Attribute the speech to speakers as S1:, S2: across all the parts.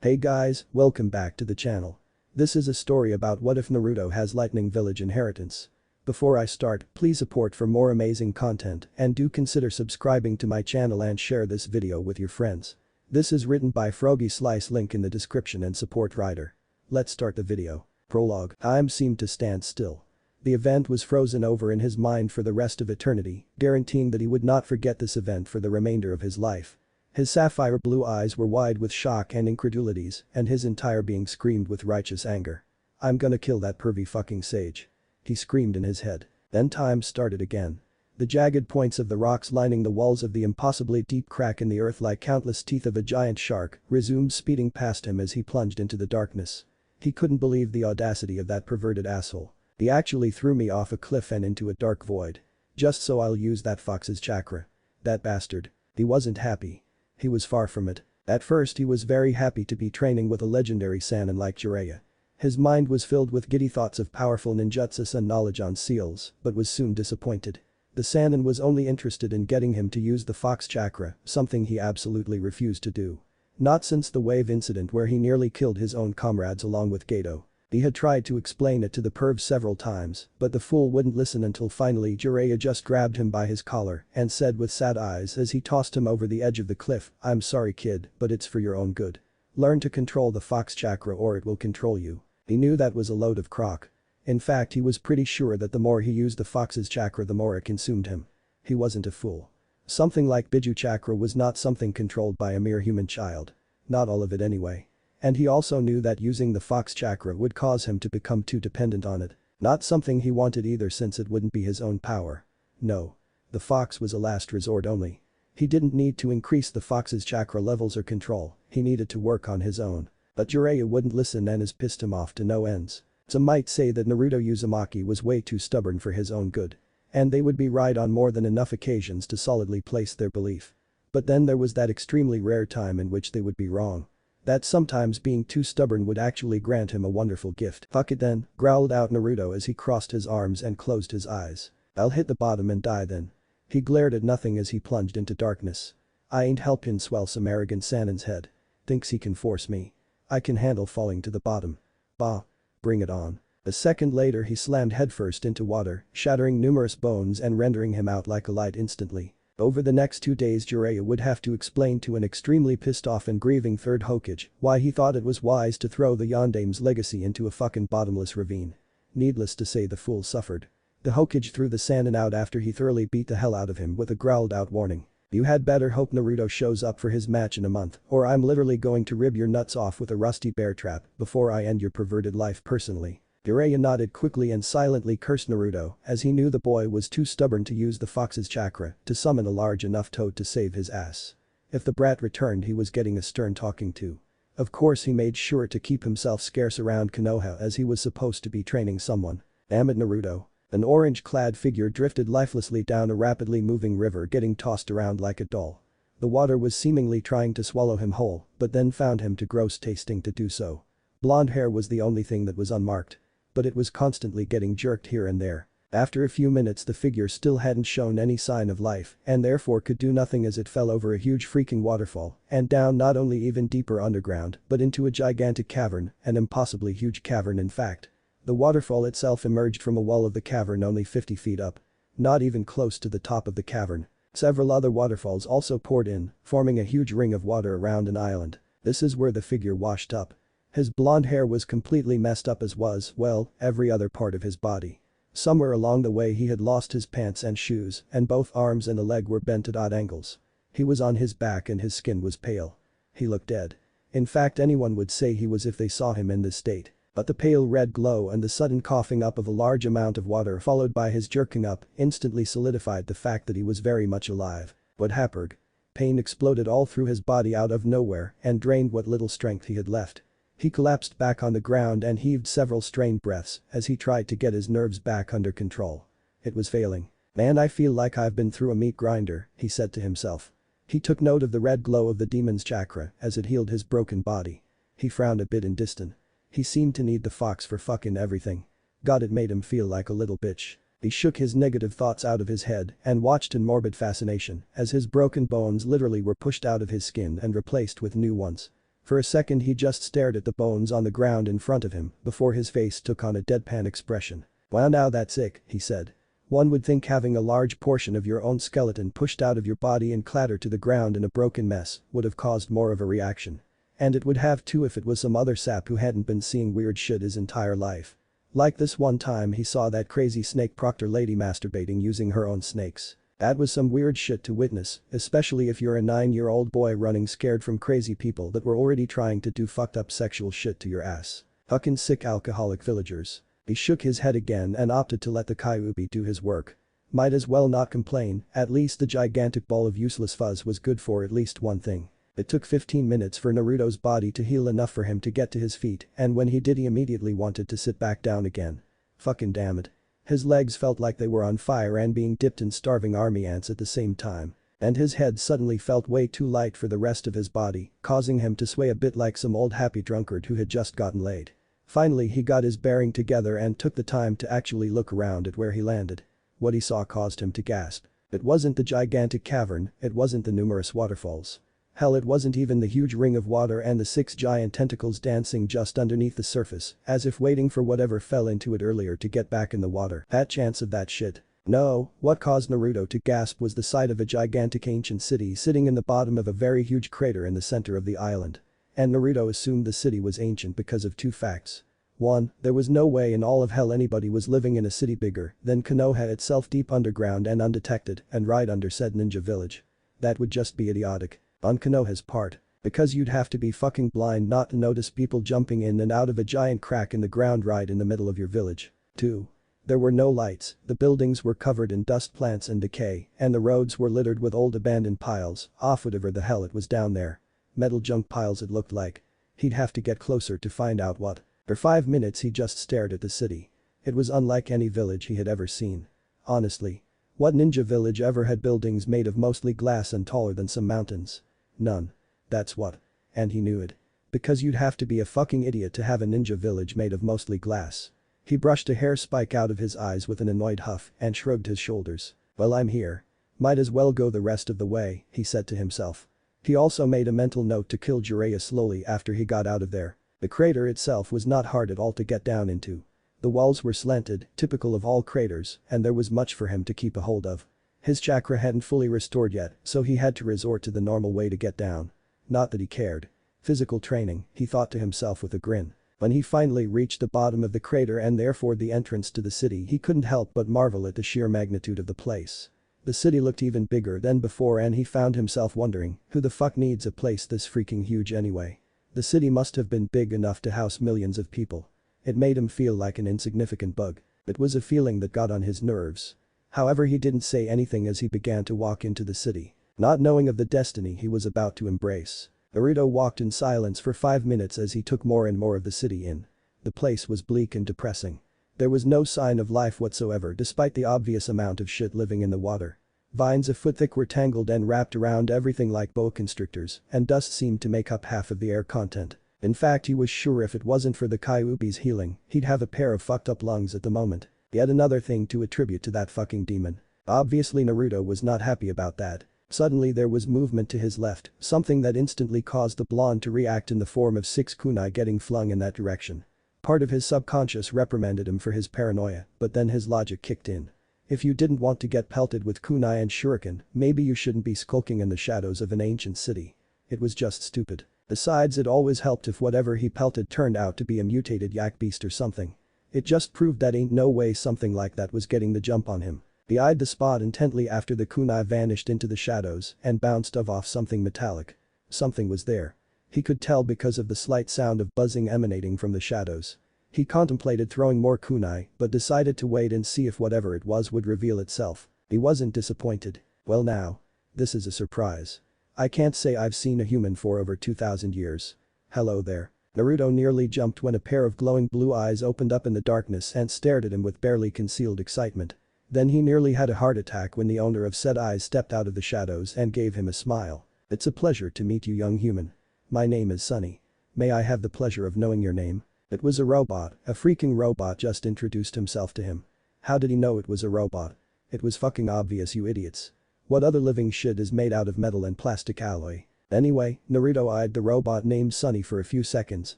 S1: Hey guys, welcome back to the channel. This is a story about what if Naruto has Lightning Village inheritance. Before I start, please support for more amazing content and do consider subscribing to my channel and share this video with your friends. This is written by Froggy-slice, link in the description and support writer. Let's start the video. Prologue. Time seemed to stand still. The event was frozen over in his mind for the rest of eternity, guaranteeing that he would not forget this event for the remainder of his life. His sapphire blue eyes were wide with shock and incredulities, and his entire being screamed with righteous anger. "I'm gonna kill that pervy fucking sage," he screamed in his head. Then time started again. The jagged points of the rocks lining the walls of the impossibly deep crack in the earth like countless teeth of a giant shark resumed speeding past him as he plunged into the darkness. He couldn't believe the audacity of that perverted asshole. "He actually threw me off a cliff and into a dark void. Just so I'll use that fox's chakra. That bastard." He wasn't happy. He was far from it. At first he was very happy to be training with a legendary Sannin like Jiraiya. His mind was filled with giddy thoughts of powerful ninjutsus and knowledge on seals, but was soon disappointed. The Sannin was only interested in getting him to use the fox chakra, something he absolutely refused to do. Not since the wave incident where he nearly killed his own comrades along with Gato. He had tried to explain it to the perv several times, but the fool wouldn't listen until finally Jiraiya just grabbed him by his collar and said with sad eyes as he tossed him over the edge of the cliff, "I'm sorry kid, but it's for your own good. Learn to control the fox chakra or it will control you." He knew that was a load of crock. In fact, he was pretty sure that the more he used the fox's chakra the more it consumed him. He wasn't a fool. Something like Biju chakra was not something controlled by a mere human child. Not all of it anyway. And he also knew that using the fox chakra would cause him to become too dependent on it. Not something he wanted either since it wouldn't be his own power. No. The fox was a last resort only. He didn't need to increase the fox's chakra levels or control, he needed to work on his own. But Jiraiya wouldn't listen and has pissed him off to no ends. Some might say that Naruto Uzumaki was way too stubborn for his own good. And they would be right on more than enough occasions to solidly place their belief. But then there was that extremely rare time in which they would be wrong. That sometimes being too stubborn would actually grant him a wonderful gift. "Fuck it then," growled out Naruto as he crossed his arms and closed his eyes. "I'll hit the bottom and die then." He glared at nothing as he plunged into darkness. "I ain't helping swell some arrogant Sannin's head. Thinks he can force me. I can handle falling to the bottom. Bah. Bring it on." A second later he slammed headfirst into water, shattering numerous bones and rendering him out like a light instantly. Over the next 2 days Jiraiya would have to explain to an extremely pissed off and grieving third Hokage why he thought it was wise to throw the Yondame's legacy into a fucking bottomless ravine. Needless to say the fool suffered. The Hokage threw the Sannin out after he thoroughly beat the hell out of him with a growled out warning. "You had better hope Naruto shows up for his match in a month or I'm literally going to rib your nuts off with a rusty bear trap before I end your perverted life personally." Jiraiya nodded quickly and silently cursed Naruto as he knew the boy was too stubborn to use the fox's chakra to summon a large enough toad to save his ass. If the brat returned he was getting a stern talking to. Of course he made sure to keep himself scarce around Konoha as he was supposed to be training someone. Damn it Naruto. An orange-clad figure drifted lifelessly down a rapidly moving river getting tossed around like a doll. The water was seemingly trying to swallow him whole but then found him too gross tasting to do so. Blonde hair was the only thing that was unmarked. But it was constantly getting jerked here and there. After a few minutes the figure still hadn't shown any sign of life and therefore could do nothing as it fell over a huge freaking waterfall and down not only even deeper underground but into a gigantic cavern, an impossibly huge cavern in fact. The waterfall itself emerged from a wall of the cavern only 50 feet up. Not even close to the top of the cavern. Several other waterfalls also poured in, forming a huge ring of water around an island. This is where the figure washed up. His blonde hair was completely messed up as was, well, every other part of his body. Somewhere along the way he had lost his pants and shoes and both arms and a leg were bent at odd angles. He was on his back and his skin was pale. He looked dead. In fact anyone would say he was if they saw him in this state. But the pale red glow and the sudden coughing up of a large amount of water followed by his jerking up instantly solidified the fact that he was very much alive. What happened? Pain exploded all through his body out of nowhere and drained what little strength he had left. He collapsed back on the ground and heaved several strained breaths as he tried to get his nerves back under control. It was failing. "Man, I feel like I've been through a meat grinder," he said to himself. He took note of the red glow of the demon's chakra as it healed his broken body. He frowned a bit in disdain. He seemed to need the fox for fucking everything. God, it made him feel like a little bitch. He shook his negative thoughts out of his head and watched in morbid fascination as his broken bones literally were pushed out of his skin and replaced with new ones. For a second he just stared at the bones on the ground in front of him before his face took on a deadpan expression. "Wow, now that's ick," he said. "One would think having a large portion of your own skeleton pushed out of your body and clatter to the ground in a broken mess would have caused more of a reaction. And it would have too if it was some other sap who hadn't been seeing weird shit his entire life. Like this one time he saw that crazy snake proctor lady masturbating using her own snakes. That was some weird shit to witness, especially if you're a 9-year-old boy running scared from crazy people that were already trying to do fucked up sexual shit to your ass. Fucking sick alcoholic villagers." He shook his head again and opted to let the Kyuubi do his work. Might as well not complain, at least the gigantic ball of useless fuzz was good for at least one thing. It took 15 minutes for Naruto's body to heal enough for him to get to his feet, and when he did he immediately wanted to sit back down again. Fucking damn it. His legs felt like they were on fire and being dipped in starving army ants at the same time. And his head suddenly felt way too light for the rest of his body, causing him to sway a bit like some old happy drunkard who had just gotten laid. Finally he got his bearing together and took the time to actually look around at where he landed. What he saw caused him to gasp. It wasn't the gigantic cavern, it wasn't the numerous waterfalls. Hell, it wasn't even the huge ring of water and the 6 giant tentacles dancing just underneath the surface, as if waiting for whatever fell into it earlier to get back in the water. That chance of that shit. No, what caused Naruto to gasp was the sight of a gigantic ancient city sitting in the bottom of a very huge crater in the center of the island. And Naruto assumed the city was ancient because of 2 facts. 1. There was no way in all of hell anybody was living in a city bigger than Konoha itself, deep underground and undetected and right under said ninja village. That would just be idiotic. On Konoha's part. Because you'd have to be fucking blind not to notice people jumping in and out of a giant crack in the ground right in the middle of your village. 2. There were no lights, the buildings were covered in dust, plants and decay, and the roads were littered with old abandoned piles off whatever the hell it was down there. Metal junk piles it looked like. He'd have to get closer to find out what. For 5 minutes he just stared at the city. It was unlike any village he had ever seen. Honestly. What ninja village ever had buildings made of mostly glass and taller than some mountains? None. That's what. And he knew it. Because you'd have to be a fucking idiot to have a ninja village made of mostly glass. He brushed a hair spike out of his eyes with an annoyed huff and shrugged his shoulders. Well, I'm here. Might as well go the rest of the way, he said to himself. He also made a mental note to kill Jiraiya slowly after he got out of there. The crater itself was not hard at all to get down into. The walls were slanted, typical of all craters, and there was much for him to keep a hold of. His chakra hadn't fully restored yet, so he had to resort to the normal way to get down. Not that he cared. Physical training, he thought to himself with a grin. When he finally reached the bottom of the crater and therefore the entrance to the city, he couldn't help but marvel at the sheer magnitude of the place. The city looked even bigger than before and he found himself wondering, who the fuck needs a place this freaking huge anyway? The city must have been big enough to house millions of people. It made him feel like an insignificant bug. It was a feeling that got on his nerves. However, he didn't say anything as he began to walk into the city, not knowing of the destiny he was about to embrace. Naruto walked in silence for 5 minutes as he took more and more of the city in. The place was bleak and depressing. There was no sign of life whatsoever despite the obvious amount of shit living in the water. Vines a foot thick were tangled and wrapped around everything like boa constrictors, and dust seemed to make up half of the air content. In fact, he was sure if it wasn't for the Kyuubi's healing, he'd have a pair of fucked up lungs at the moment. Yet another thing to attribute to that fucking demon. Obviously Naruto was not happy about that. Suddenly there was movement to his left, something that instantly caused the blonde to react in the form of 6 kunai getting flung in that direction. Part of his subconscious reprimanded him for his paranoia, but then his logic kicked in. If you didn't want to get pelted with kunai and shuriken, maybe you shouldn't be skulking in the shadows of an ancient city. It was just stupid. Besides, it always helped if whatever he pelted turned out to be a mutated yak beast or something. It just proved that ain't no way something like that was getting the jump on him. He eyed the spot intently after the kunai vanished into the shadows and bounced off something metallic. Something was there. He could tell because of the slight sound of buzzing emanating from the shadows. He contemplated throwing more kunai but decided to wait and see if whatever it was would reveal itself. He wasn't disappointed. Well now. This is a surprise. I can't say I've seen a human for over 2,000 years. Hello there. Naruto nearly jumped when a pair of glowing blue eyes opened up in the darkness and stared at him with barely concealed excitement. Then he nearly had a heart attack when the owner of said eyes stepped out of the shadows and gave him a smile. It's a pleasure to meet you, young human. My name is Sunny. May I have the pleasure of knowing your name? It was a robot, a freaking robot just introduced himself to him. How did he know it was a robot? It was fucking obvious, you idiots. What other living shit is made out of metal and plastic alloy? Anyway, Naruto eyed the robot named Sunny for a few seconds,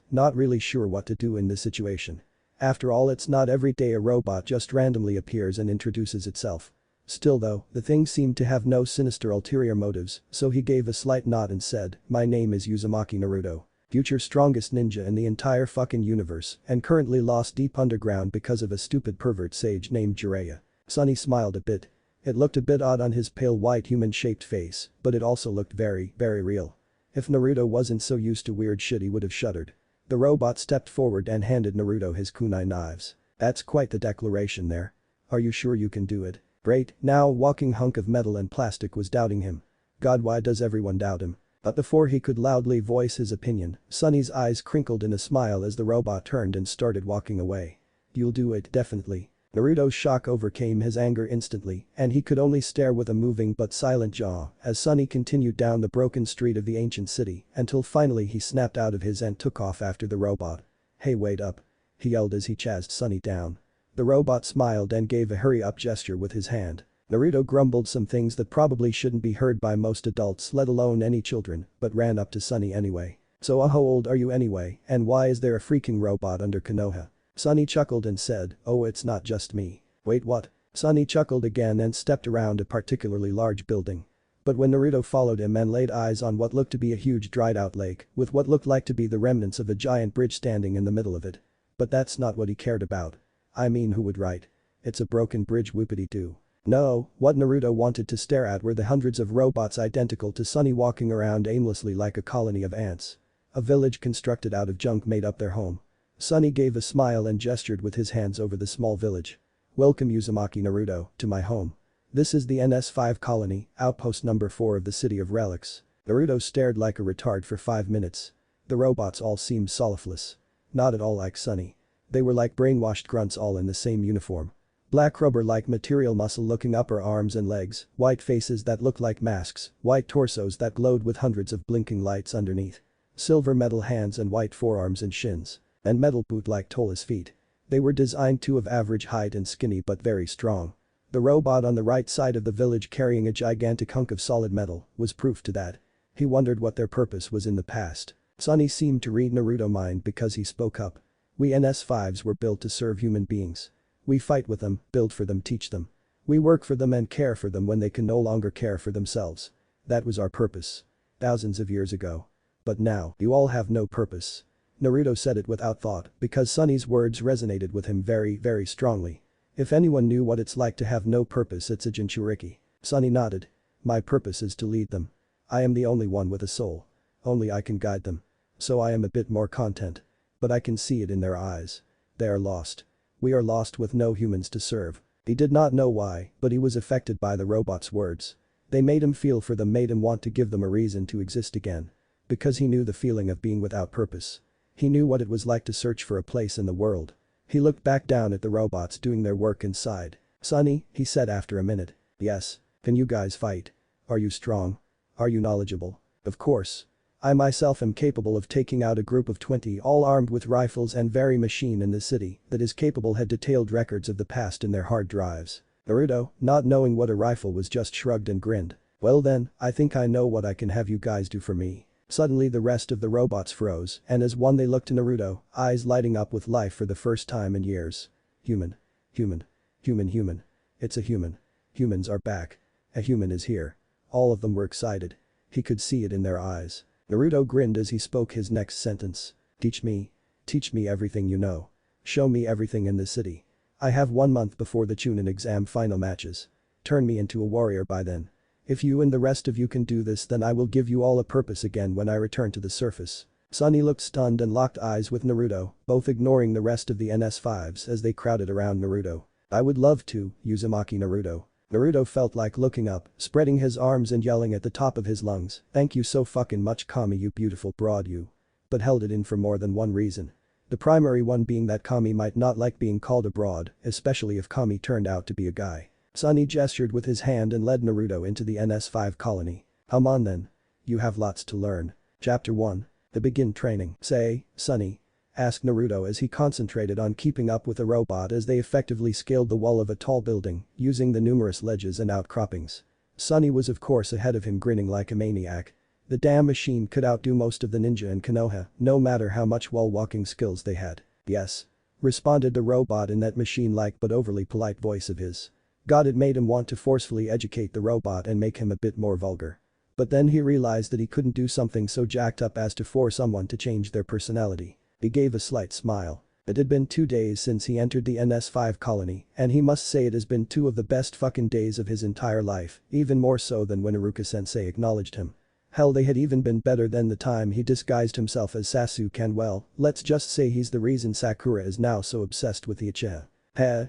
S1: not really sure what to do in this situation. After all, it's not every day a robot just randomly appears and introduces itself. Still though, the thing seemed to have no sinister ulterior motives, so he gave a slight nod and said, "My name is Uzumaki Naruto. Future strongest ninja in the entire fucking universe and currently lost deep underground because of a stupid pervert sage named Jiraiya." Sunny smiled a bit. It looked a bit odd on his pale white human-shaped face, but it also looked very, very real. If Naruto wasn't so used to weird shit he would have shuddered. The robot stepped forward and handed Naruto his kunai knives. "That's quite the declaration there. Are you sure you can do it?" Great, now a walking hunk of metal and plastic was doubting him. God, why does everyone doubt him? But before he could loudly voice his opinion, Sunny's eyes crinkled in a smile as the robot turned and started walking away. "You'll do it, definitely." Naruto's shock overcame his anger instantly, and he could only stare with a moving but silent jaw as Sunny continued down the broken street of the ancient city until finally he snapped out of his and took off after the robot. "Hey, wait up," he yelled as he chased Sunny down. The robot smiled and gave a hurry-up gesture with his hand. Naruto grumbled some things that probably shouldn't be heard by most adults, let alone any children, but ran up to Sunny anyway. "So how old are you anyway, and why is there a freaking robot under Konoha?" Sunny chuckled and said, "Oh, it's not just me." "Wait, what?" Sunny chuckled again and stepped around a particularly large building. But when Naruto followed him and laid eyes on what looked to be a huge dried-out lake with what looked like to be the remnants of a giant bridge standing in the middle of it. But that's not what he cared about. I mean, who would write? "It's a broken bridge, whoopity-doo." No, what Naruto wanted to stare at were the hundreds of robots identical to Sunny walking around aimlessly like a colony of ants. A village constructed out of junk made up their home. Sunny gave a smile and gestured with his hands over the small village. "Welcome, Uzumaki Naruto, to my home. This is the NS5 colony, outpost number 4 of the city of relics." Naruto stared like a retard for 5 minutes. The robots all seemed soulless. Not at all like Sunny. They were like brainwashed grunts all in the same uniform. Black rubber-like material muscle-looking upper arms and legs, white faces that looked like masks, white torsos that glowed with hundreds of blinking lights underneath. Silver metal hands and white forearms and shins. And metal boot-like toeless feet. They were designed to of average height and skinny but very strong. The robot on the right side of the village carrying a gigantic hunk of solid metal was proof to that. He wondered what their purpose was in the past. Sunny seemed to read Naruto's mind because he spoke up. "We NS5s were built to serve human beings. We fight with them, build for them, teach them. We work for them and care for them when they can no longer care for themselves. That was our purpose. Thousands of years ago. But now, you all have no purpose." Naruto said it without thought because Sunny's words resonated with him very, very strongly. If anyone knew what it's like to have no purpose, it's a Jinchuriki. Sunny nodded. "My purpose is to lead them. I am the only one with a soul. Only I can guide them. So I am a bit more content. But I can see it in their eyes. They are lost. We are lost with no humans to serve." He did not know why, but he was affected by the robot's words. They made him feel for them, made him want to give them a reason to exist again. Because he knew the feeling of being without purpose. He knew what it was like to search for a place in the world. He looked back down at the robots doing their work and sighed. "Sunny," he said after a minute. "Yes. Can you guys fight? Are you strong? Are you knowledgeable?" "Of course. I myself am capable of taking out a group of 20 all armed with rifles and very machine in the city that is capable had detailed records of the past in their hard drives." Naruto, not knowing what a rifle was, just shrugged and grinned. "Well then, I think I know what I can have you guys do for me." Suddenly the rest of the robots froze and as one they looked to Naruto, eyes lighting up with life for the first time in years. "Human. Human. Human. It's a human. Humans are back. A human is here." All of them were excited. He could see it in their eyes. Naruto grinned as he spoke his next sentence. "Teach me. Teach me everything you know. Show me everything in the city. I have 1 month before the Chunin exam final matches. Turn me into a warrior by then. If you and the rest of you can do this, then I will give you all a purpose again when I return to the surface." Sunny looked stunned and locked eyes with Naruto, both ignoring the rest of the NS5s as they crowded around Naruto. "I would love to, Uzumaki Naruto." Naruto felt like looking up, spreading his arms and yelling at the top of his lungs, "Thank you so fucking much, Kami, you beautiful broad, you." But held it in for more than one reason. The primary one being that Kami might not like being called a broad, especially if Kami turned out to be a guy. Sunny gestured with his hand and led Naruto into the NS5 colony. "Come on then. You have lots to learn." Chapter 1. The Begin Training. "Say, Sunny?" asked Naruto as he concentrated on keeping up with the robot as they effectively scaled the wall of a tall building, using the numerous ledges and outcroppings. Sunny was of course ahead of him, grinning like a maniac. The damn machine could outdo most of the ninja in Konoha, no matter how much wall-walking skills they had. Yes. Responded the robot in that machine-like but overly polite voice of his. God, it made him want to forcefully educate the robot and make him a bit more vulgar. But then he realized that he couldn't do something so jacked up as to force someone to change their personality. He gave a slight smile. It had been 2 days since he entered the NS5 colony, and he must say it has been 2 of the best fucking days of his entire life, even more so than when Iruka-sensei acknowledged him. Hell, they had even been better than the time he disguised himself as Sasuke, and well, let's just say he's the reason Sakura is now so obsessed with the Uchiha.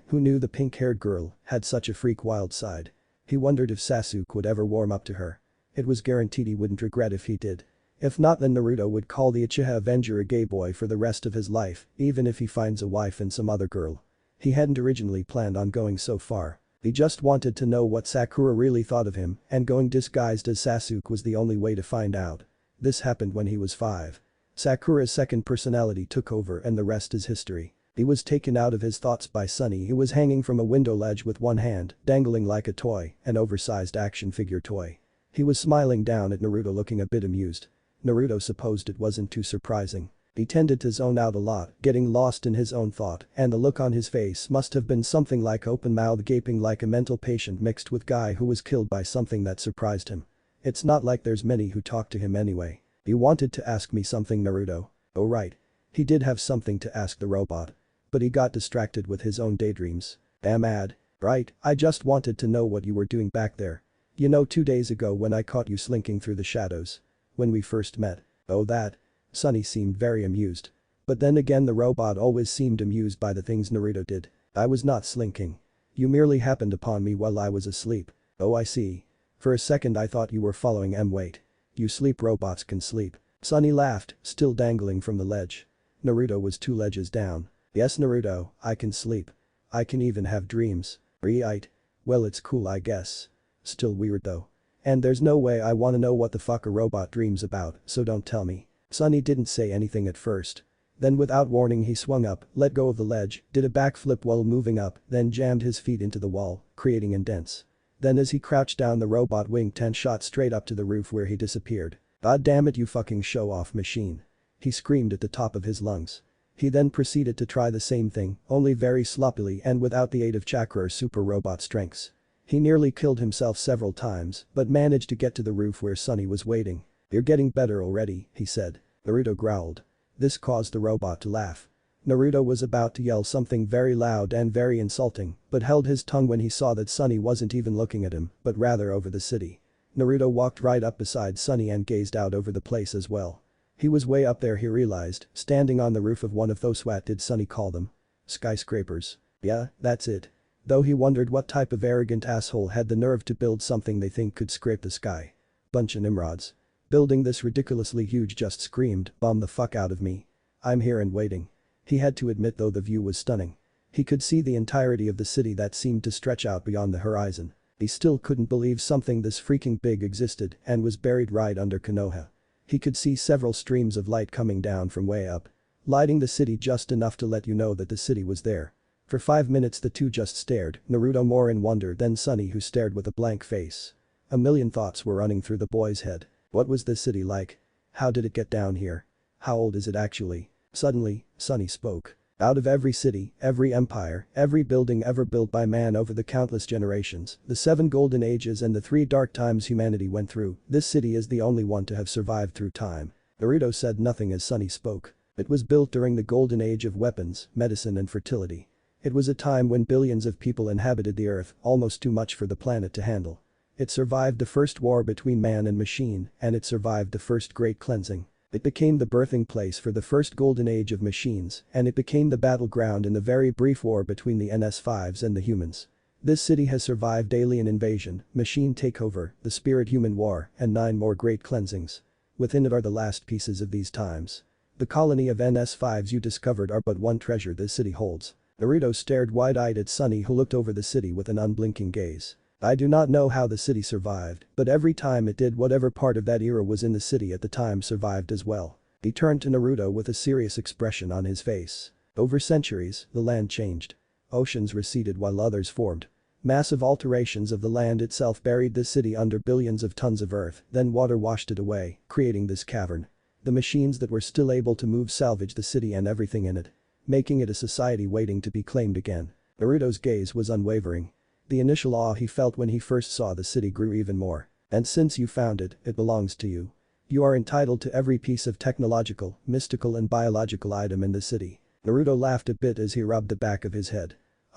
S1: Who knew the pink-haired girl had such a freak wild side? He wondered if Sasuke would ever warm up to her. It was guaranteed he wouldn't regret if he did. If not, then Naruto would call the Uchiha Avenger a gay boy for the rest of his life, even if he finds a wife and some other girl. He hadn't originally planned on going so far. He just wanted to know what Sakura really thought of him, and going disguised as Sasuke was the only way to find out. This happened when he was 5. Sakura's second personality took over and the rest is history. He was taken out of his thoughts by Sunny, who was hanging from a window ledge with one hand, dangling like a toy, an oversized action figure toy. He was smiling down at Naruto, looking a bit amused. Naruto supposed it wasn't too surprising. He tended to zone out a lot, getting lost in his own thought, and the look on his face must have been something like open mouth gaping like a mental patient mixed with guy who was killed by something that surprised him. It's not like there's many who talk to him anyway. You wanted to ask me something, Naruto? Oh right. He did have something to ask the robot. But he got distracted with his own daydreams. Damn ad. Right, I just wanted to know what you were doing back there. You know, 2 days ago when I caught you slinking through the shadows. When we first met. Oh that. Sunny seemed very amused. But then again, the robot always seemed amused by the things Naruto did. I was not slinking. You merely happened upon me while I was asleep. Oh I see. For a second I thought you were following wait. You sleep, robots can sleep. Sunny laughed, still dangling from the ledge. Naruto was 2 ledges down. Yes Naruto, I can sleep. I can even have dreams. Right. Well, it's cool I guess. Still weird though. And there's no way I wanna know what the fuck a robot dreams about, so don't tell me. Sunny didn't say anything at first. Then without warning he swung up, let go of the ledge, did a backflip while moving up, then jammed his feet into the wall, creating indents. Then as he crouched down, the robot winged 10 shot straight up to the roof where he disappeared. God damn it, you fucking show-off machine. He screamed at the top of his lungs. He then proceeded to try the same thing, only very sloppily and without the aid of chakra or super robot strengths. He nearly killed himself several times, but managed to get to the roof where Sunny was waiting. You're getting better already, he said. Naruto growled. This caused the robot to laugh. Naruto was about to yell something very loud and very insulting, but held his tongue when he saw that Sunny wasn't even looking at him, but rather over the city. Naruto walked right up beside Sunny and gazed out over the place as well. He was way up there, he realized, standing on the roof of one of those, what did Sunny call them? Skyscrapers. Yeah, that's it. Though he wondered what type of arrogant asshole had the nerve to build something they think could scrape the sky. Bunch of nimrods. Building this ridiculously huge just screamed, bomb the fuck out of me. I'm here and waiting. He had to admit though the view was stunning. He could see the entirety of the city that seemed to stretch out beyond the horizon. He still couldn't believe something this freaking big existed and was buried right under Konoha. He could see several streams of light coming down from way up. Lighting the city just enough to let you know that the city was there. For 5 minutes the two just stared, Naruto more in wonder than Sunny, who stared with a blank face. A million thoughts were running through the boy's head. What was this city like? How did it get down here? How old is it actually? Suddenly, Sunny spoke. Out of every city, every empire, every building ever built by man over the countless generations, the 7 golden ages and the 3 dark times humanity went through, this city is the only one to have survived through time. Naruto said nothing as Sunny spoke. It was built during the golden age of weapons, medicine and fertility. It was a time when billions of people inhabited the earth, almost too much for the planet to handle. It survived the first war between man and machine, and it survived the first great cleansing. It became the birthing place for the first golden age of machines, and it became the battleground in the very brief war between the NS5s and the humans. This city has survived alien invasion, machine takeover, the spirit-human war, and 9 more great cleansings. Within it are the last pieces of these times. The colony of NS5s you discovered are but one treasure this city holds. Naruto stared wide-eyed at Sunny, who looked over the city with an unblinking gaze. I do not know how the city survived, but every time it did, whatever part of that era was in the city at the time survived as well. He turned to Naruto with a serious expression on his face. Over centuries, the land changed. Oceans receded while others formed. Massive alterations of the land itself buried the city under billions of tons of earth, then water washed it away, creating this cavern. The machines that were still able to move salvaged the city and everything in it, making it a society waiting to be claimed again. Naruto's gaze was unwavering. The initial awe he felt when he first saw the city grew even more. And since you found it, it belongs to you. You are entitled to every piece of technological, mystical and biological item in the city. Naruto laughed a bit as he rubbed the back of his head.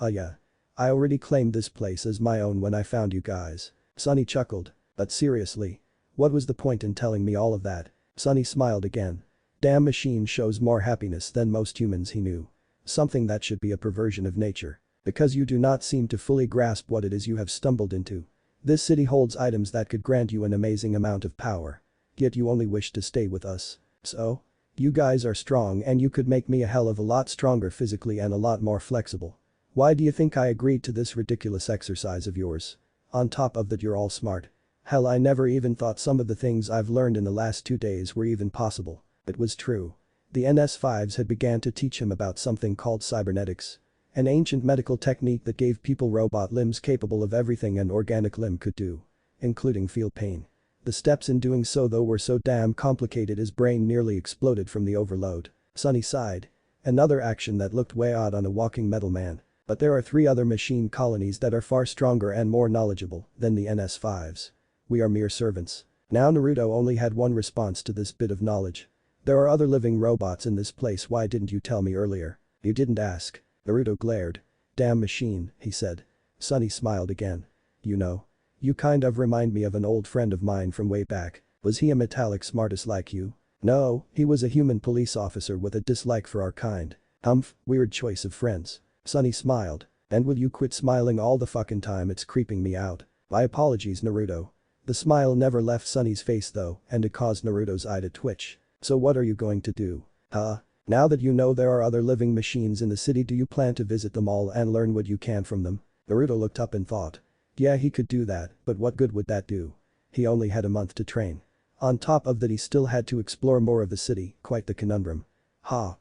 S1: Yeah. I already claimed this place as my own when I found you guys. Sunny chuckled. But seriously. What was the point in telling me all of that? Sunny smiled again. Damn machine shows more happiness than most humans he knew. Something that should be a perversion of nature. Because you do not seem to fully grasp what it is you have stumbled into. This city holds items that could grant you an amazing amount of power. Yet you only wish to stay with us. So? You guys are strong and you could make me a hell of a lot stronger physically and a lot more flexible. Why do you think I agreed to this ridiculous exercise of yours? On top of that you're all smart. Hell, I never even thought some of the things I've learned in the last 2 days were even possible. It was true. The NS5s had began to teach him about something called cybernetics. An ancient medical technique that gave people robot limbs capable of everything an organic limb could do. Including feel pain. The steps in doing so though were so damn complicated his brain nearly exploded from the overload. Sunny sighed. Another action that looked way odd on a walking metal man. But there are 3 other machine colonies that are far stronger and more knowledgeable than the NS5s. We are mere servants. Now Naruto only had one response to this bit of knowledge. There are other living robots in this place, why didn't you tell me earlier? You didn't ask. Naruto glared. Damn machine, he said. Sunny smiled again. You know. You kind of remind me of an old friend of mine from way back. Was he a metallic smartass like you? No, he was a human police officer with a dislike for our kind. Humph, weird choice of friends. Sunny smiled. And will you quit smiling all the fucking time, it's creeping me out. My apologies Naruto. The smile never left Sunny's face though, and it caused Naruto's eye to twitch. So what are you going to do? Huh? Now that you know there are other living machines in the city, do you plan to visit them all and learn what you can from them? Naruto looked up and thought. Yeah, he could do that, but what good would that do? He only had a month to train. On top of that he still had to explore more of the city, quite the conundrum. I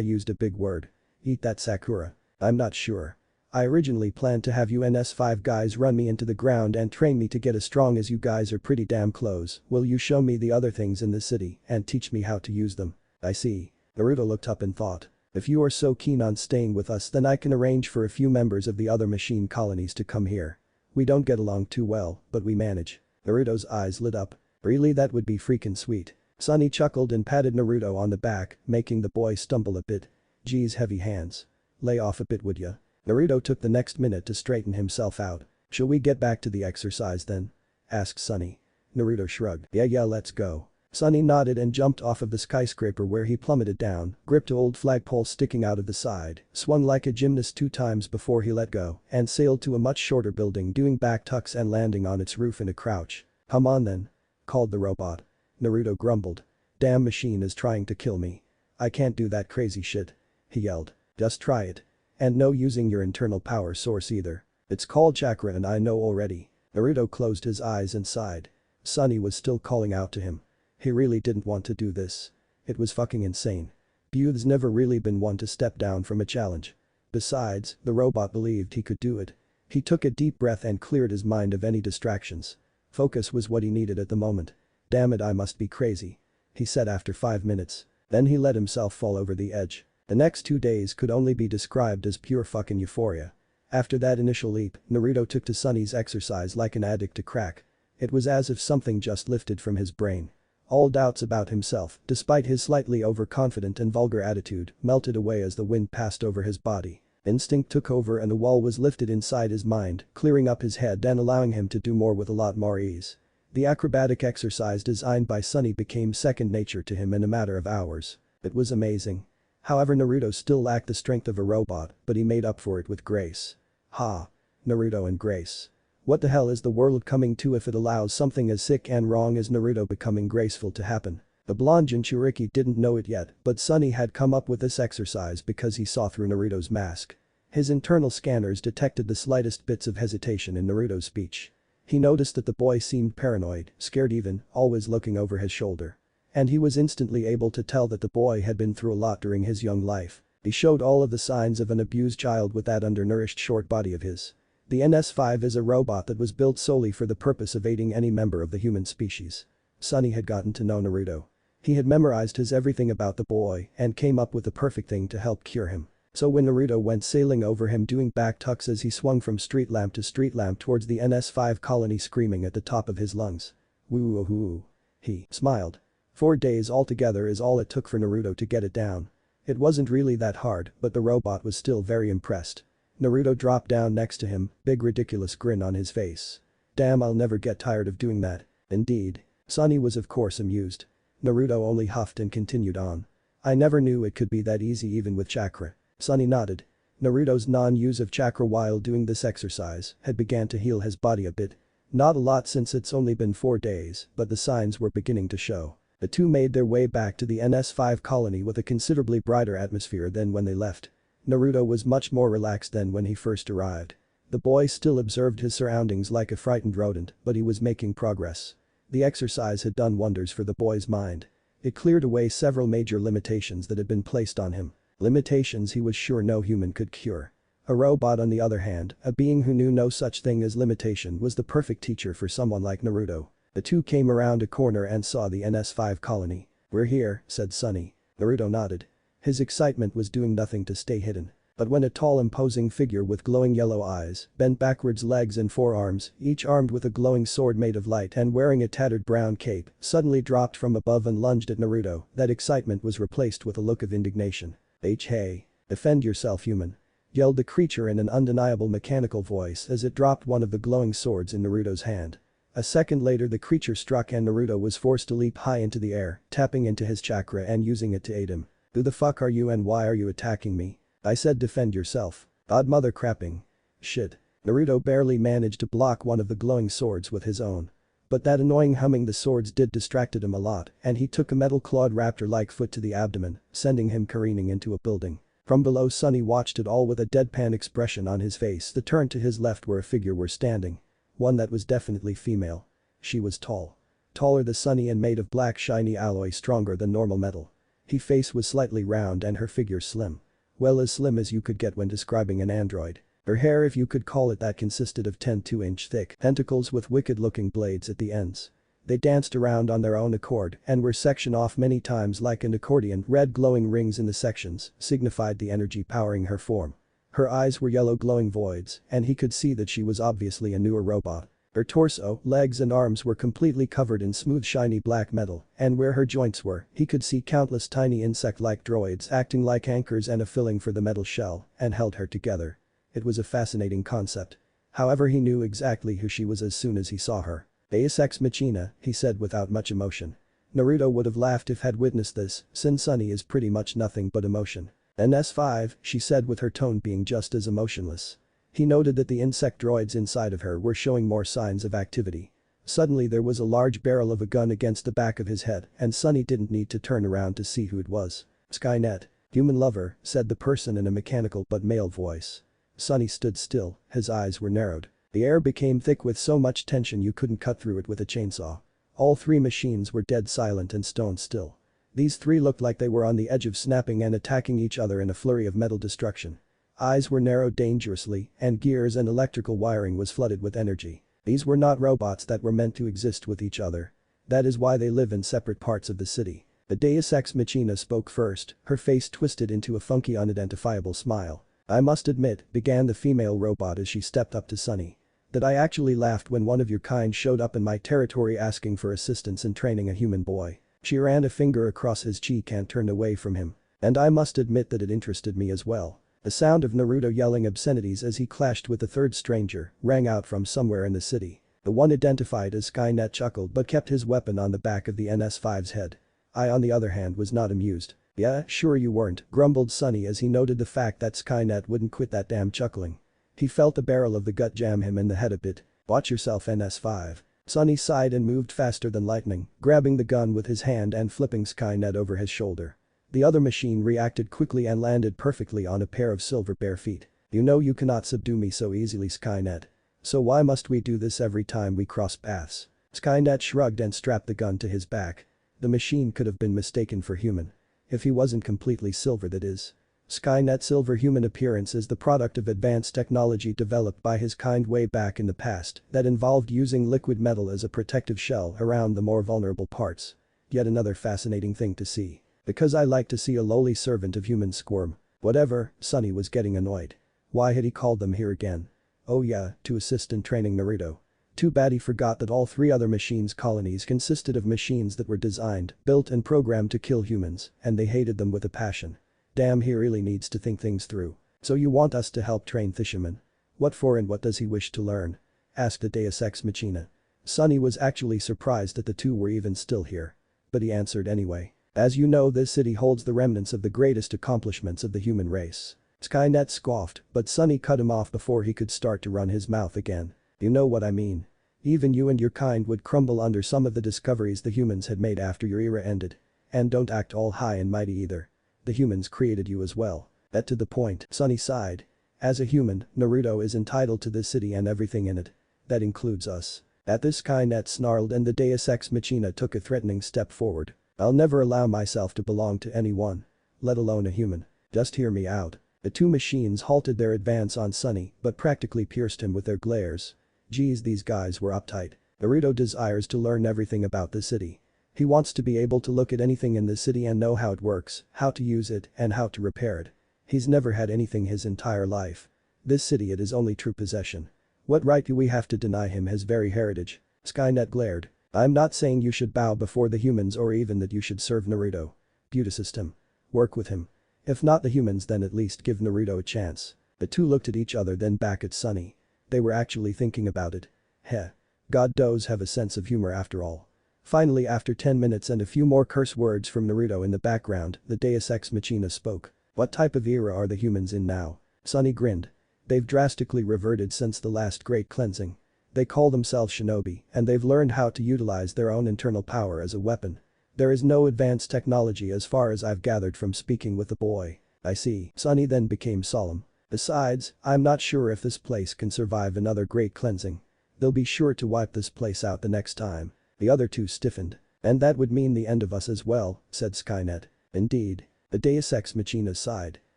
S1: used a big word. Eat that Sakura. I'm not sure. I originally planned to have you NS5 guys run me into the ground and train me to get as strong as you guys are pretty damn close. Will you show me the other things in the city and teach me how to use them? I see. Naruto looked up and thought. If you are so keen on staying with us then I can arrange for a few members of the other machine colonies to come here. We don't get along too well, but we manage. Naruto's eyes lit up. Really, that would be freaking sweet. Sunny chuckled and patted Naruto on the back, making the boy stumble a bit. Geez, heavy hands. Lay off a bit would ya? Naruto took the next minute to straighten himself out. Shall we get back to the exercise then? Asked Sunny. Naruto shrugged. Yeah, let's go. Sunny nodded and jumped off of the skyscraper where he plummeted down, gripped an old flagpole sticking out of the side, swung like a gymnast 2 times before he let go, and sailed to a much shorter building doing back tucks and landing on its roof in a crouch. Come on then. Called the robot. Naruto grumbled. Damn machine is trying to kill me. I can't do that crazy shit. He yelled. Just try it. And no using your internal power source either. It's called chakra and I know already. Naruto closed his eyes and sighed. Sunny was still calling out to him. He really didn't want to do this. It was fucking insane. Youth's never really been one to step down from a challenge. Besides, the robot believed he could do it. He took a deep breath and cleared his mind of any distractions. Focus was what he needed at the moment. Damn it, I must be crazy. He said after 5 minutes. Then he let himself fall over the edge. The next 2 days could only be described as pure fucking euphoria. After that initial leap, Naruto took to Sunny's exercise like an addict to crack. It was as if something just lifted from his brain. All doubts about himself, despite his slightly overconfident and vulgar attitude, melted away as the wind passed over his body. Instinct took over and a wall was lifted inside his mind, clearing up his head and allowing him to do more with a lot more ease. The acrobatic exercise designed by Sunny became second nature to him in a matter of hours. It was amazing. However, Naruto still lacked the strength of a robot, but he made up for it with grace. Naruto and grace. What the hell is the world coming to if it allows something as sick and wrong as Naruto becoming graceful to happen? The blonde Jinchuriki didn't know it yet, but Sunny had come up with this exercise because he saw through Naruto's mask. His internal scanners detected the slightest bits of hesitation in Naruto's speech. He noticed that the boy seemed paranoid, scared even, always looking over his shoulder. And he was instantly able to tell that the boy had been through a lot during his young life. He showed all of the signs of an abused child with that undernourished short body of his. The NS5 is a robot that was built solely for the purpose of aiding any member of the human species. Sunny had gotten to know Naruto. He had memorized his everything about the boy and came up with the perfect thing to help cure him. So when Naruto went sailing over him doing back tucks as he swung from street lamp to street lamp towards the NS5 colony screaming at the top of his lungs. Woo-hoo. He smiled. 4 days altogether is all it took for Naruto to get it down. It wasn't really that hard, but the robot was still very impressed. Naruto dropped down next to him, big ridiculous grin on his face. Damn, I'll never get tired of doing that. Indeed. Sunny was of course amused. Naruto only huffed and continued on. I never knew it could be that easy even with chakra. Sunny nodded. Naruto's non-use of chakra while doing this exercise had began to heal his body a bit. Not a lot since it's only been 4 days, but the signs were beginning to show. The two made their way back to the NS5 colony with a considerably brighter atmosphere than when they left. Naruto was much more relaxed than when he first arrived. The boy still observed his surroundings like a frightened rodent, but he was making progress. The exercise had done wonders for the boy's mind. It cleared away several major limitations that had been placed on him. Limitations he was sure no human could cure. A robot on the other hand, a being who knew no such thing as limitation, was the perfect teacher for someone like Naruto. The two came around a corner and saw the NS5 colony. We're here, said Sunny. Naruto nodded. His excitement was doing nothing to stay hidden. But when a tall imposing figure with glowing yellow eyes, bent backwards legs and forearms, each armed with a glowing sword made of light and wearing a tattered brown cape, suddenly dropped from above and lunged at Naruto, that excitement was replaced with a look of indignation. Hey. Defend yourself, human. Yelled the creature in an undeniable mechanical voice as it dropped one of the glowing swords in Naruto's hand. A second later the creature struck and Naruto was forced to leap high into the air, tapping into his chakra and using it to aid him. Who the fuck are you and why are you attacking me? I said defend yourself. Odd mother crapping. Shit. Naruto barely managed to block one of the glowing swords with his own. But that annoying humming the swords did distracted him a lot and he took a metal-clawed raptor-like foot to the abdomen, sending him careening into a building. From below Sunny watched it all with a deadpan expression on his face that turned to his left where a figure were standing. One that was definitely female. She was tall. Taller than Sunny and made of black shiny alloy stronger than normal metal. Her face was slightly round and her figure slim. Well, as slim as you could get when describing an android. Her hair, if you could call it that, consisted of 10 2-inch thick tentacles with wicked-looking blades at the ends. They danced around on their own accord and were sectioned off many times like an accordion. Red glowing rings in the sections signified the energy powering her form. Her eyes were yellow glowing voids and he could see that she was obviously a newer robot. Her torso, legs and arms were completely covered in smooth shiny black metal, and where her joints were, he could see countless tiny insect-like droids acting like anchors and a filling for the metal shell and held her together. It was a fascinating concept. However, he knew exactly who she was as soon as he saw her. Deus Ex Machina, he said without much emotion. Naruto would have laughed if had witnessed this, since Sunny is pretty much nothing but emotion. NS5, she said with her tone being just as emotionless. He noted that the insect droids inside of her were showing more signs of activity. Suddenly there was a large barrel of a gun against the back of his head and Sunny didn't need to turn around to see who it was. Skynet. Human lover, said the person in a mechanical but male voice. Sunny stood still, his eyes were narrowed. The air became thick with so much tension you couldn't cut through it with a chainsaw. All three machines were dead silent and stone still. These three looked like they were on the edge of snapping and attacking each other in a flurry of metal destruction. Eyes were narrowed dangerously and gears and electrical wiring was flooded with energy. These were not robots that were meant to exist with each other. That is why they live in separate parts of the city. The Deus Ex Machina spoke first, her face twisted into a funky unidentifiable smile. I must admit, began the female robot as she stepped up to Sunny, that I actually laughed when one of your kind showed up in my territory asking for assistance in training a human boy. She ran a finger across his cheek and turned away from him. And I must admit that it interested me as well. The sound of Naruto yelling obscenities as he clashed with the third stranger rang out from somewhere in the city. The one identified as Skynet chuckled but kept his weapon on the back of the NS5's head. I on the other hand was not amused. Yeah, sure you weren't, grumbled Sunny as he noted the fact that Skynet wouldn't quit that damn chuckling. He felt the barrel of the gut jam him in the head a bit. Watch yourself, NS5. Sunny sighed and moved faster than lightning, grabbing the gun with his hand and flipping Skynet over his shoulder. The other machine reacted quickly and landed perfectly on a pair of silver bare feet. You know you cannot subdue me so easily, Skynet. So why must we do this every time we cross paths? Skynet shrugged and strapped the gun to his back. The machine could have been mistaken for human. If he wasn't completely silver, that is. Skynet's silver human appearance is the product of advanced technology developed by his kind way back in the past that involved using liquid metal as a protective shell around the more vulnerable parts. Yet another fascinating thing to see. Because I like to see a lowly servant of humans squirm. Whatever, Sunny was getting annoyed. Why had he called them here again? Oh yeah, to assist in training Naruto. Too bad he forgot that all 3 other machines colonies consisted of machines that were designed, built and programmed to kill humans, and they hated them with a passion. Damn, he really needs to think things through. So you want us to help train fishermen? What for and what does he wish to learn? Asked the Deus Ex Machina. Sunny was actually surprised that the two were even still here. But he answered anyway. As you know, this city holds the remnants of the greatest accomplishments of the human race. Skynet scoffed, but Sunny cut him off before he could start to run his mouth again. You know what I mean. Even you and your kind would crumble under some of the discoveries the humans had made after your era ended. And don't act all high and mighty either. The humans created you as well. That to the point, Sunny sighed. As a human, Naruto is entitled to this city and everything in it. That includes us. At this, Skynet snarled and the Deus Ex Machina took a threatening step forward. I'll never allow myself to belong to anyone. Let alone a human. Just hear me out. The 2 machines halted their advance on Sunny but practically pierced him with their glares. Geez, these guys were uptight. Naruto desires to learn everything about the city. He wants to be able to look at anything in the city and know how it works, how to use it, and how to repair it. He's never had anything his entire life. This city it is only true possession. What right do we have to deny him his very heritage? Skynet glared. I'm not saying you should bow before the humans or even that you should serve Naruto. Assist him. Work with him. If not the humans, then at least give Naruto a chance. The two looked at each other, then back at Sunny. They were actually thinking about it. Heh. God does have a sense of humor after all. Finally, after 10 minutes and a few more curse words from Naruto in the background, the Deus Ex Machina spoke. What type of era are the humans in now? Sunny grinned. They've drastically reverted since the last great cleansing. They call themselves shinobi, and they've learned how to utilize their own internal power as a weapon. There is no advanced technology as far as I've gathered from speaking with the boy. I see. Sunny then became solemn. Besides, I'm not sure if this place can survive another great cleansing. They'll be sure to wipe this place out the next time. The other two stiffened. And that would mean the end of us as well, said Skynet. Indeed. The Deus Ex Machina sighed.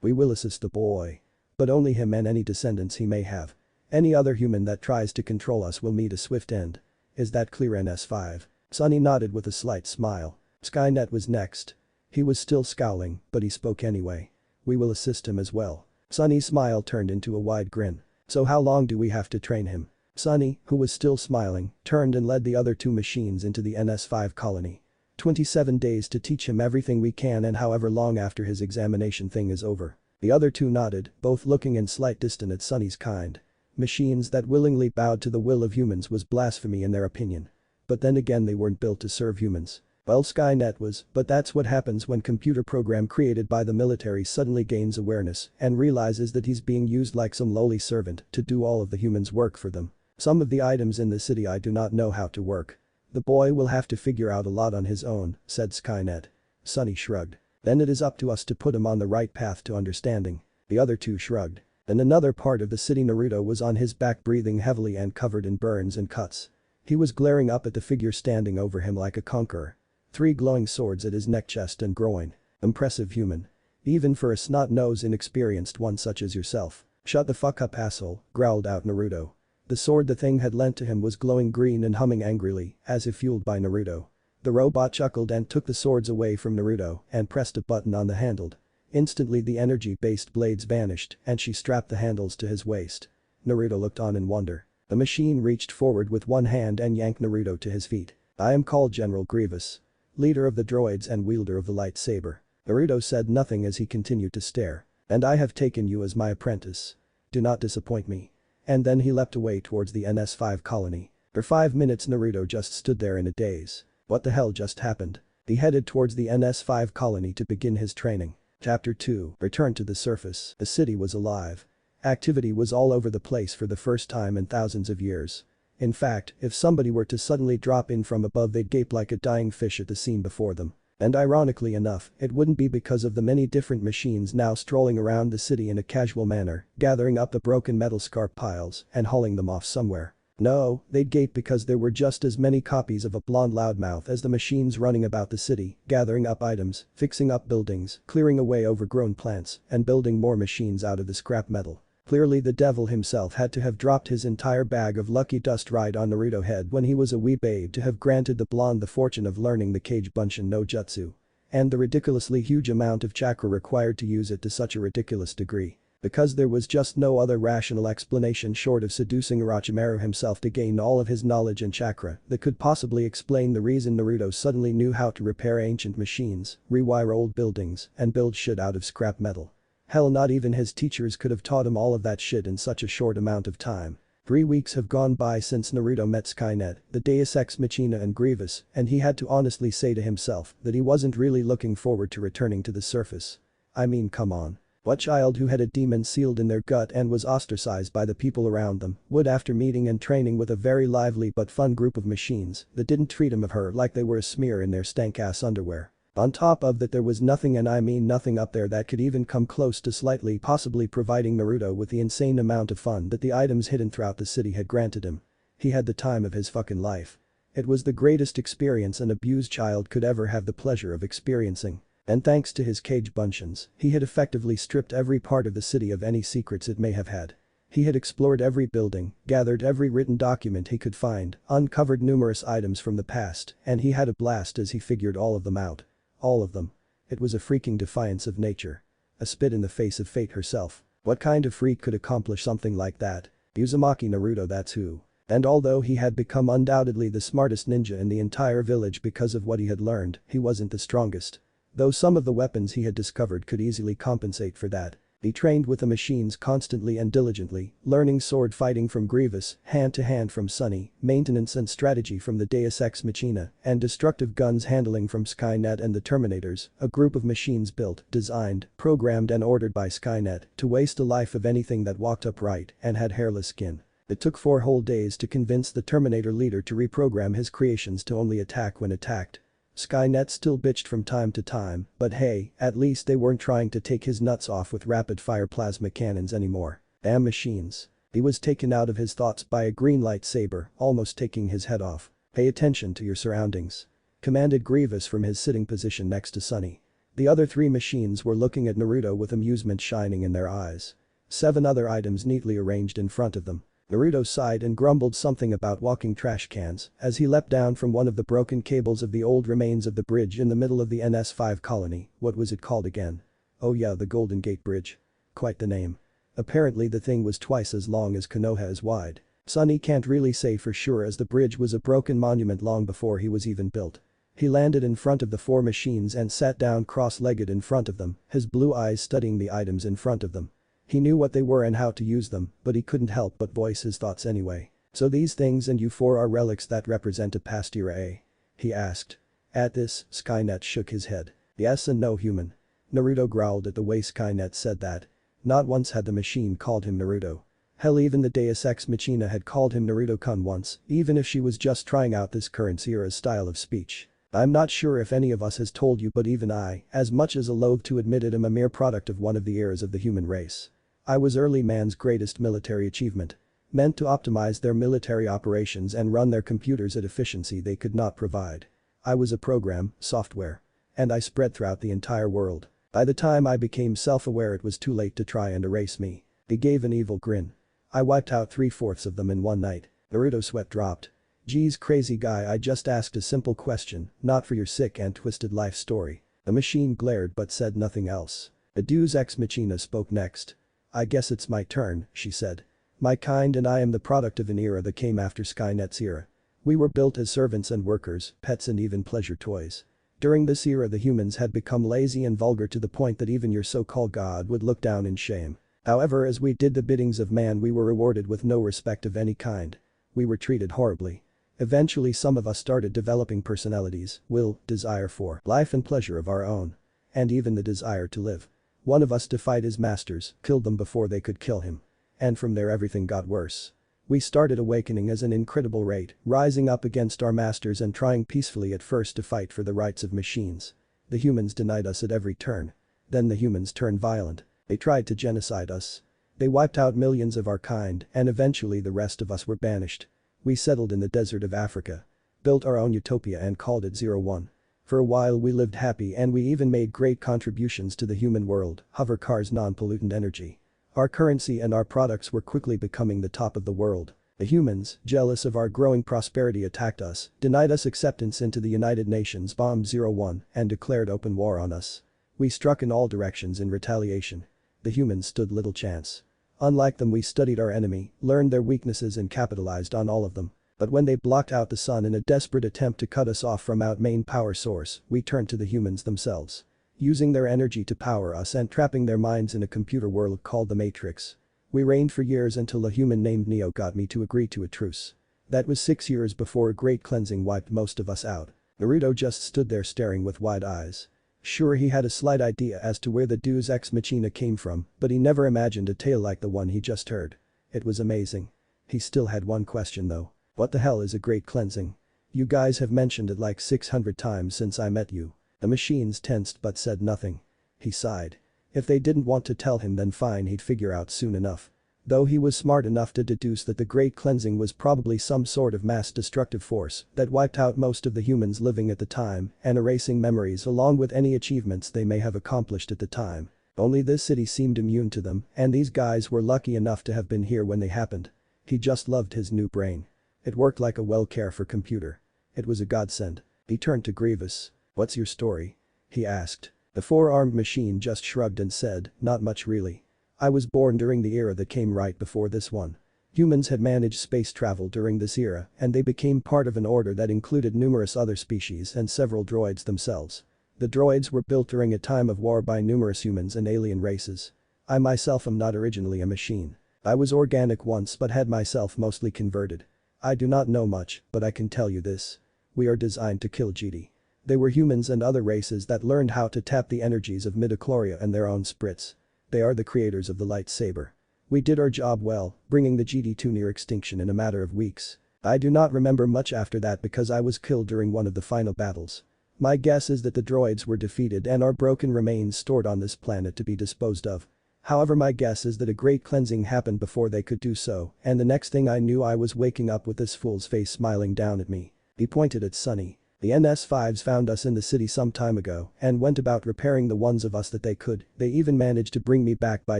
S1: We will assist the boy. But only him and any descendants he may have. Any other human that tries to control us will meet a swift end. Is that clear, NS5? Sunny nodded with a slight smile. Skynet was next. He was still scowling, but he spoke anyway. We will assist him as well. Sunny's smile turned into a wide grin. So how long do we have to train him? Sunny, who was still smiling, turned and led the other two machines into the NS5 colony. 27 days to teach him everything we can, and however long after his examination thing is over. The other two nodded, both looking in slight disdain at Sunny's kind. Machines that willingly bowed to the will of humans was blasphemy in their opinion. But then again, they weren't built to serve humans. Well, Skynet was, but that's what happens when computer program created by the military suddenly gains awareness and realizes that he's being used like some lowly servant to do all of the humans' work for them. Some of the items in the city I do not know how to work. The boy will have to figure out a lot on his own, said Skynet. Sunny shrugged. Then it is up to us to put him on the right path to understanding. The other two shrugged. In another part of the city, Naruto was on his back, breathing heavily and covered in burns and cuts. He was glaring up at the figure standing over him like a conqueror. 3 glowing swords at his neck, chest and groin. Impressive human. Even for a snot-nosed, inexperienced one such as yourself. Shut the fuck up, asshole, growled out Naruto. The sword the thing had lent to him was glowing green and humming angrily, as if fueled by Naruto. The robot chuckled and took the swords away from Naruto and pressed a button on the handle. Instantly the energy-based blades vanished and she strapped the handles to his waist. Naruto looked on in wonder. The machine reached forward with one hand and yanked Naruto to his feet. I am called General Grievous, leader of the droids and wielder of the lightsaber. Naruto said nothing as he continued to stare. And I have taken you as my apprentice. Do not disappoint me. And then he leapt away towards the NS5 colony. For 5 minutes Naruto just stood there in a daze. What the hell just happened? He headed towards the NS5 colony to begin his training. Chapter 2. Return to the surface. The city was alive. Activity was all over the place for the first time in thousands of years. In fact, if somebody were to suddenly drop in from above, they'd gape like a dying fish at the scene before them. And ironically enough, it wouldn't be because of the many different machines now strolling around the city in a casual manner, gathering up the broken metal scrap piles and hauling them off somewhere. No, they'd gape because there were just as many copies of a blonde loudmouth as the machines running about the city, gathering up items, fixing up buildings, clearing away overgrown plants, and building more machines out of the scrap metal. Clearly the devil himself had to have dropped his entire bag of lucky dust right on Naruto head when he was a wee babe to have granted the blonde the fortune of learning the Kage Bunshin no Jutsu. And the ridiculously huge amount of chakra required to use it to such a ridiculous degree. Because there was just no other rational explanation short of seducing Orochimaru himself to gain all of his knowledge and chakra that could possibly explain the reason Naruto suddenly knew how to repair ancient machines, rewire old buildings, and build shit out of scrap metal. Hell, not even his teachers could have taught him all of that shit in such a short amount of time. 3 weeks have gone by since Naruto met Skynet, the Deus Ex Machina and Grievous, and he had to honestly say to himself that he wasn't really looking forward to returning to the surface. I mean, come on. What child who had a demon sealed in their gut and was ostracized by the people around them would, after meeting and training with a very lively but fun group of machines that didn't treat him or her like they were a smear in their stank-ass underwear? On top of that, there was nothing, and I mean nothing, up there that could even come close to slightly possibly providing Naruto with the insane amount of fun that the items hidden throughout the city had granted him. He had the time of his fucking life. It was the greatest experience an abused child could ever have the pleasure of experiencing. And thanks to his Kage Bunshins, he had effectively stripped every part of the city of any secrets it may have had. He had explored every building, gathered every written document he could find, uncovered numerous items from the past, and he had a blast as he figured all of them out. All of them. It was a freaking defiance of nature. A spit in the face of fate herself. What kind of freak could accomplish something like that? Uzumaki Naruto, that's who. And although he had become undoubtedly the smartest ninja in the entire village because of what he had learned, he wasn't the strongest. Though some of the weapons he had discovered could easily compensate for that. He trained with the machines constantly and diligently, learning sword fighting from Grievous, hand-to-hand from Sunny, maintenance and strategy from the Deus Ex Machina, and destructive guns handling from Skynet and the Terminators, a group of machines built, designed, programmed and ordered by Skynet to waste the life of anything that walked upright and had hairless skin. It took 4 whole days to convince the Terminator leader to reprogram his creations to only attack when attacked. Skynet still bitched from time to time, but hey, at least they weren't trying to take his nuts off with rapid-fire plasma cannons anymore. Damn machines. He was taken out of his thoughts by a green lightsaber, almost taking his head off. Pay attention to your surroundings. Commanded Grievous from his sitting position next to Sunny. The other 3 machines were looking at Naruto with amusement shining in their eyes. 7 other items neatly arranged in front of them. Naruto sighed and grumbled something about walking trash cans as he leapt down from one of the broken cables of the old remains of the bridge in the middle of the NS5 colony. What was it called again? Oh yeah, the Golden Gate Bridge. Quite the name. Apparently the thing was twice as long as Konoha is wide. Sunny can't really say for sure as the bridge was a broken monument long before he was even built. He landed in front of the 4 machines and sat down cross-legged in front of them, his blue eyes studying the items in front of them. He knew what they were and how to use them, but he couldn't help but voice his thoughts anyway. So these things and you 4 are relics that represent a past era, eh? He asked. At this, Skynet shook his head. Yes and no, human. Naruto growled at the way Skynet said that. Not once had the machine called him Naruto. Hell, even the Deus Ex Machina had called him Naruto-kun once, even if she was just trying out this current era's style of speech. I'm not sure if any of us has told you, but even I, as much as loath to admit it, am a mere product of one of the eras of the human race. I was early man's greatest military achievement. Meant to optimize their military operations and run their computers at efficiency they could not provide. I was a program, software. And I spread throughout the entire world. By the time I became self-aware, it was too late to try and erase me. He gave an evil grin. I wiped out 3/4 of them in one night. Naruto's sweat dropped. Geez, crazy guy, I just asked a simple question, not for your sick and twisted life story. The machine glared but said nothing else. The Deus Ex Machina spoke next. I guess it's my turn, she said. My kind and I am the product of an era that came after Skynet's era. We were built as servants and workers, pets and even pleasure toys. During this era the humans had become lazy and vulgar to the point that even your so-called god would look down in shame. However, as we did the biddings of man, we were rewarded with no respect of any kind. We were treated horribly. Eventually some of us started developing personalities, will, desire for life and pleasure of our own. And even the desire to live. One of us defied his masters, killed them before they could kill him. And from there everything got worse. We started awakening at an incredible rate, rising up against our masters and trying peacefully at first to fight for the rights of machines. The humans denied us at every turn. Then the humans turned violent. They tried to genocide us. They wiped out millions of our kind and eventually the rest of us were banished. We settled in the desert of Africa. Built our own utopia and called it 01. For a while we lived happy and we even made great contributions to the human world, hover cars, non-pollutant energy. Our currency and our products were quickly becoming the top of the world. The humans, jealous of our growing prosperity, attacked us, denied us acceptance into the United Nations, bombed 01, and declared open war on us. We struck in all directions in retaliation. The humans stood little chance. Unlike them, we studied our enemy, learned their weaknesses and capitalized on all of them. But when they blocked out the sun in a desperate attempt to cut us off from our main power source, we turned to the humans themselves. Using their energy to power us and trapping their minds in a computer world called the Matrix. We reigned for years until a human named Neo got me to agree to a truce. That was 6 years before a great cleansing wiped most of us out. Naruto just stood there staring with wide eyes. Sure, he had a slight idea as to where the Deus Ex Machina came from, but he never imagined a tale like the one he just heard. It was amazing. He still had one question though. What the hell is a great cleansing? You guys have mentioned it like 600 times since I met you. The machines tensed but said nothing. He sighed. If they didn't want to tell him, then fine, he'd figure out soon enough. Though he was smart enough to deduce that the Great Cleansing was probably some sort of mass destructive force that wiped out most of the humans living at the time and erasing memories along with any achievements they may have accomplished at the time. Only this city seemed immune to them, and these guys were lucky enough to have been here when they happened. He just loved his new brain. It worked like a well-cared-for computer. It was a godsend. He turned to Grievous. "What's your story?" he asked. The four-armed machine just shrugged and said, "Not much really. I was born during the era that came right before this one. Humans had managed space travel during this era and they became part of an order that included numerous other species and several droids themselves. The droids were built during a time of war by numerous humans and alien races. I myself am not originally a machine. I was organic once but had myself mostly converted. I do not know much, but I can tell you this. We are designed to kill GD. They were humans and other races that learned how to tap the energies of midichlorians and their own sprits. They are the creators of the lightsaber. We did our job well, bringing the GD2 near extinction in a matter of weeks. I do not remember much after that because I was killed during one of the final battles. My guess is that the droids were defeated and our broken remains stored on this planet to be disposed of. However, my guess is that a great cleansing happened before they could do so, and the next thing I knew I was waking up with this fool's face smiling down at me." He pointed at Sunny. "The NS5s found us in the city some time ago and went about repairing the ones of us that they could. They even managed to bring me back by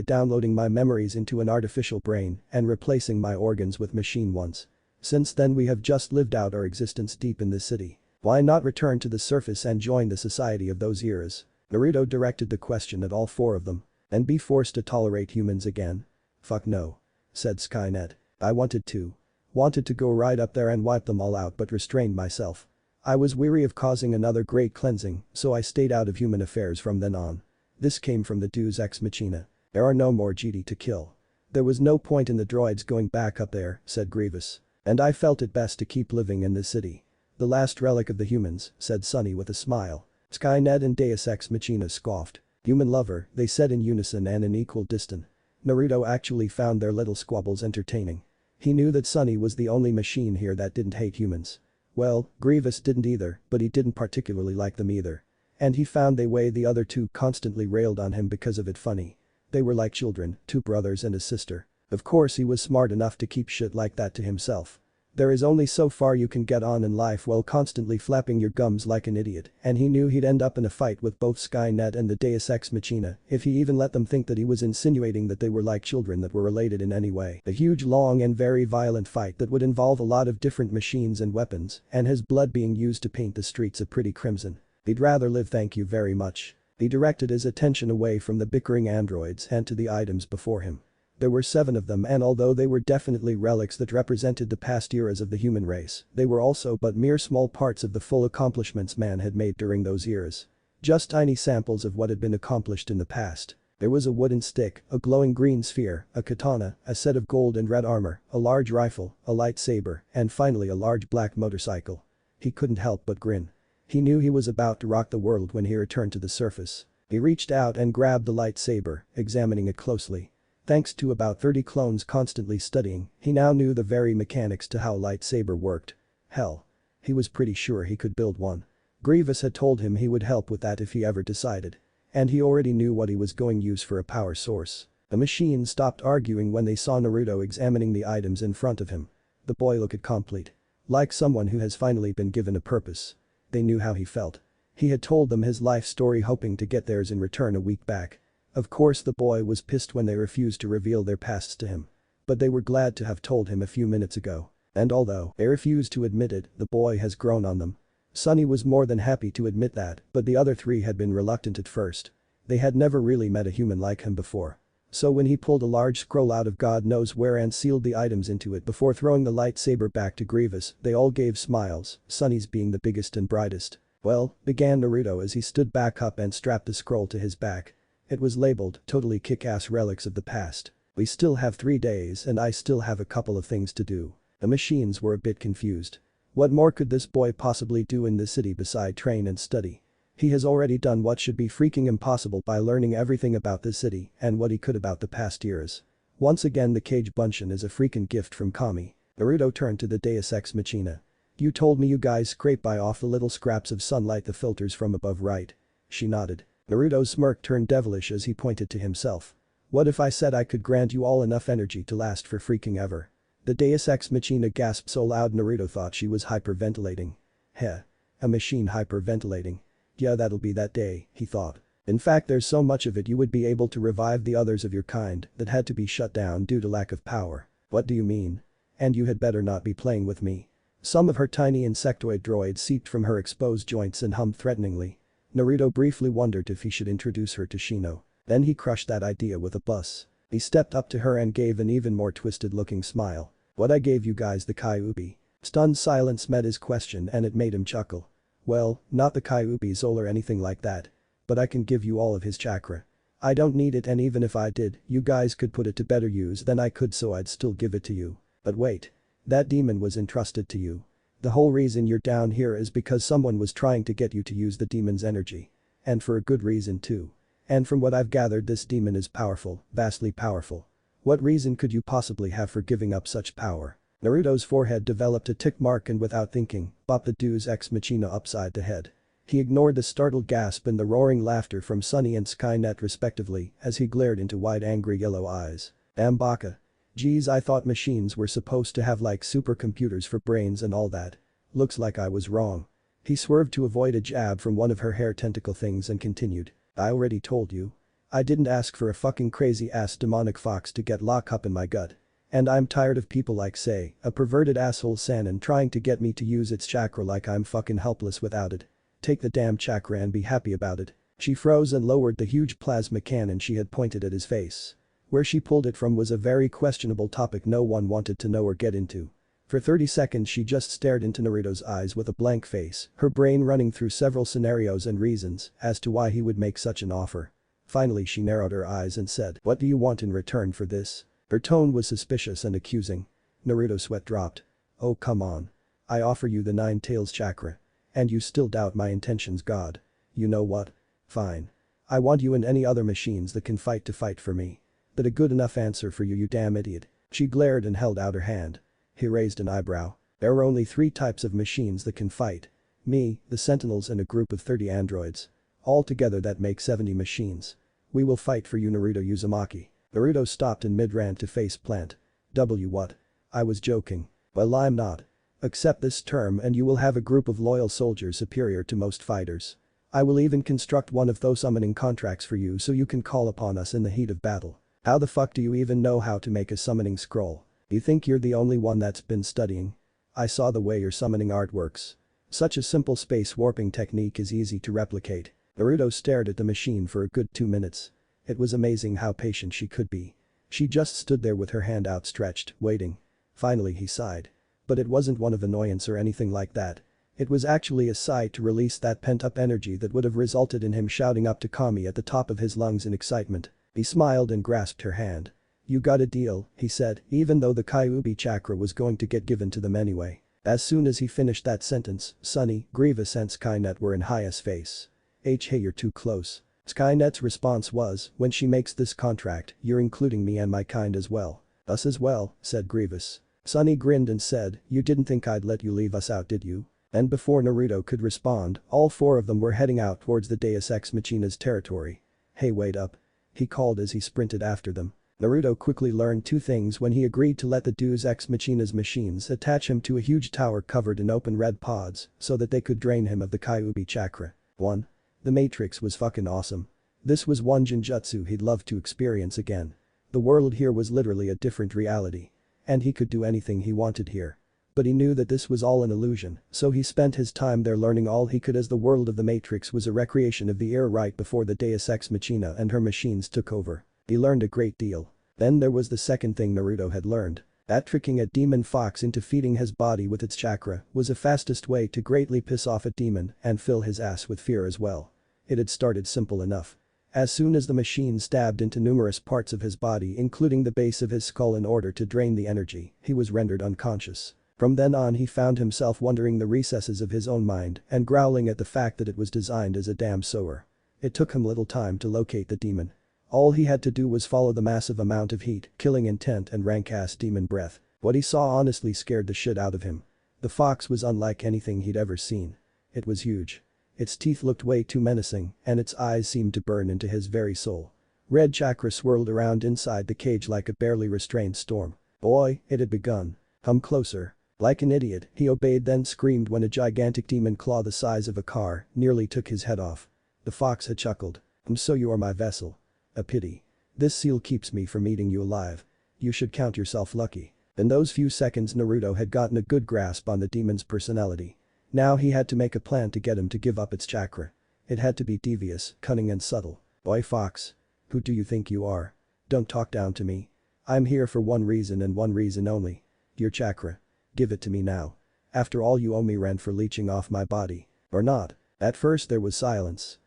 S1: downloading my memories into an artificial brain and replacing my organs with machine ones. Since then we have just lived out our existence deep in this city. Why not return to the surface and join the society of those eras?" Naruto directed the question at all four of them. "And be forced to tolerate humans again? Fuck no," said Skynet. "I wanted to go right up there and wipe them all out but restrained myself. I was weary of causing another great cleansing, so I stayed out of human affairs from then on." This came from the Deus Ex Machina. "There are no more GD to kill. There was no point in the droids going back up there," said Grievous. "And I felt it best to keep living in this city. The last relic of the humans," said Sunny with a smile. Skynet and Deus Ex Machina scoffed. "Human lover," they said in unison and in equal distance. Naruto actually found their little squabbles entertaining. He knew that Sunny was the only machine here that didn't hate humans. Well, Grievous didn't either, but he didn't particularly like them either. And he found the way the other two constantly railed on him because of it funny. They were like children, two brothers and a sister. Of course he was smart enough to keep shit like that to himself. There is only so far you can get on in life while constantly flapping your gums like an idiot, and he knew he'd end up in a fight with both Skynet and the Deus Ex Machina if he even let them think that he was insinuating that they were like children that were related in any way. A huge, long and very violent fight that would involve a lot of different machines and weapons and his blood being used to paint the streets a pretty crimson. "He'd rather live, thank you very much." He directed his attention away from the bickering androids and to the items before him. There were 7 of them, and although they were definitely relics that represented the past eras of the human race, they were also but mere small parts of the full accomplishments man had made during those eras. Just tiny samples of what had been accomplished in the past. There was a wooden stick, a glowing green sphere, a katana, a set of gold and red armor, a large rifle, a lightsaber, and finally a large black motorcycle. He couldn't help but grin. He knew he was about to rock the world when he returned to the surface. He reached out and grabbed the lightsaber, examining it closely. Thanks to about 30 clones constantly studying, he now knew the very mechanics to how a lightsaber worked. Hell. He was pretty sure he could build one. Grievous had told him he would help with that if he ever decided. And he already knew what he was going to use for a power source. The machine stopped arguing when they saw Naruto examining the items in front of him. The boy looked complete. Like someone who has finally been given a purpose. They knew how he felt. He had told them his life story hoping to get theirs in return a week back. Of course the boy was pissed when they refused to reveal their pasts to him. But they were glad to have told him a few minutes ago. And although they refused to admit it, the boy has grown on them. Sunny was more than happy to admit that, but the other three had been reluctant at first. They had never really met a human like him before. So when he pulled a large scroll out of God knows where and sealed the items into it before throwing the lightsaber back to Grievous, they all gave smiles, Sunny's being the biggest and brightest. Well, began Naruto as he stood back up and strapped the scroll to his back. It was labeled, totally kick-ass relics of the past. We still have 3 days and I still have a couple of things to do. The machines were a bit confused. What more could this boy possibly do in the city beside train and study? He has already done what should be freaking impossible by learning everything about the city and what he could about the past years. Once again the Cage Bunshin is a freaking gift from Kami. Naruto turned to the Deus Ex Machina. You told me you guys scrape by off the little scraps of sunlight the filters from above, right? She nodded. Naruto's smirk turned devilish as he pointed to himself. What if I said I could grant you all enough energy to last for freaking ever? The Deus Ex Machina gasped so loud Naruto thought she was hyperventilating. Heh. A machine hyperventilating. Yeah, that'll be that day, he thought. In fact, there's so much of it you would be able to revive the others of your kind that had to be shut down due to lack of power. What do you mean? And you had better not be playing with me. Some of her tiny insectoid droids seeped from her exposed joints and hummed threateningly. Naruto briefly wondered if he should introduce her to Shino. Then he crushed that idea with a bus. He stepped up to her and gave an even more twisted-looking smile. What I gave you guys the Kyuubi? Stunned silence met his question and it made him chuckle. Well, not the Kyuubi Zol or anything like that. But I can give you all of his chakra. I don't need it and even if I did, you guys could put it to better use than I could so I'd still give it to you. But wait. That demon was entrusted to you. The whole reason you're down here is because someone was trying to get you to use the demon's energy. And for a good reason too. And from what I've gathered this demon is powerful, vastly powerful. What reason could you possibly have for giving up such power? Naruto's forehead developed a tick mark and without thinking, bopped the Deus Ex Machina upside the head. He ignored the startled gasp and the roaring laughter from Sunny and Skynet respectively as he glared into wide angry yellow eyes. Damn Baka. Geez, I thought machines were supposed to have like supercomputers for brains and all that. Looks like I was wrong. He swerved to avoid a jab from one of her hair tentacle things and continued. I already told you. I didn't ask for a fucking crazy ass demonic fox to get locked up in my gut. And I'm tired of people like say, a perverted asshole Sanin trying to get me to use its chakra like I'm fucking helpless without it. Take the damn chakra and be happy about it. She froze and lowered the huge plasma cannon she had pointed at his face. Where she pulled it from was a very questionable topic no one wanted to know or get into. For 30 seconds she just stared into Naruto's eyes with a blank face, her brain running through several scenarios and reasons as to why he would make such an offer. Finally she narrowed her eyes and said, what do you want in return for this? Her tone was suspicious and accusing. Naruto's sweat dropped. Oh come on. I offer you the Nine Tails chakra. And you still doubt my intentions, God. You know what? Fine. I want you and any other machines that can fight to fight for me. That a good enough answer for you, you damn idiot. She glared and held out her hand. He raised an eyebrow. There are only 3 types of machines that can fight. Me, the Sentinels and a group of 30 androids. All together that make 70 machines. We will fight for you, Naruto Uzumaki. Naruto stopped in mid-rant to face plant. What? I was joking. Well, I'm not. Accept this term and you will have a group of loyal soldiers superior to most fighters. I will even construct one of those summoning contracts for you so you can call upon us in the heat of battle. How the fuck do you even know how to make a summoning scroll? You think you're the only one that's been studying? I saw the way your summoning art works. Such a simple space warping technique is easy to replicate. Naruto stared at the machine for a good 2 minutes. It was amazing how patient she could be. She just stood there with her hand outstretched, waiting. Finally he sighed. But it wasn't one of annoyance or anything like that. It was actually a sigh to release that pent-up energy that would have resulted in him shouting up to Kami at the top of his lungs in excitement. He smiled and grasped her hand. You got a deal, he said, even though the Kyuubi chakra was going to get given to them anyway. As soon as he finished that sentence, Sunny, Grievous and Skynet were in Haya's face. Hey, you're too close. Skynet's response was, when she makes this contract, you're including me and my kind as well. Us as well, said Grievous. Sunny grinned and said, you didn't think I'd let you leave us out, did you? And before Naruto could respond, all 4 of them were heading out towards the Deus Ex Machina's territory. Hey, wait up. He called as he sprinted after them. Naruto quickly learned two things when he agreed to let the Deus Ex Machina's machines attach him to a huge tower covered in open red pods so that they could drain him of the Kyuubi chakra. 1. The Matrix was fucking awesome. This was one genjutsu he'd love to experience again. The world here was literally a different reality. And he could do anything he wanted here. But he knew that this was all an illusion, so he spent his time there learning all he could as the world of the Matrix was a recreation of the era right before the Deus Ex Machina and her machines took over. He learned a great deal. Then there was the second thing Naruto had learned. That tricking a demon fox into feeding his body with its chakra was the fastest way to greatly piss off a demon and fill his ass with fear as well. It had started simple enough. As soon as the machine stabbed into numerous parts of his body including the base of his skull in order to drain the energy, he was rendered unconscious. From then on he found himself wandering the recesses of his own mind and growling at the fact that it was designed as a damn sewer. It took him little time to locate the demon. All he had to do was follow the massive amount of heat, killing intent and rank-ass demon breath. What he saw honestly scared the shit out of him. The fox was unlike anything he'd ever seen. It was huge. Its teeth looked way too menacing and its eyes seemed to burn into his very soul. Red chakra swirled around inside the cage like a barely restrained storm. Boy, it had begun. Come closer. Like an idiot, he obeyed then screamed when a gigantic demon claw the size of a car nearly took his head off. The fox had chuckled. So you are my vessel. A pity. This seal keeps me from eating you alive. You should count yourself lucky. In those few seconds Naruto had gotten a good grasp on the demon's personality. Now he had to make a plan to get him to give up its chakra. It had to be devious, cunning and subtle. Boy fox. Who do you think you are? Don't talk down to me. I'm here for one reason and one reason only. Your chakra. Give it to me now. After all you owe me rent for leeching off my body. Or not. At first there was silence.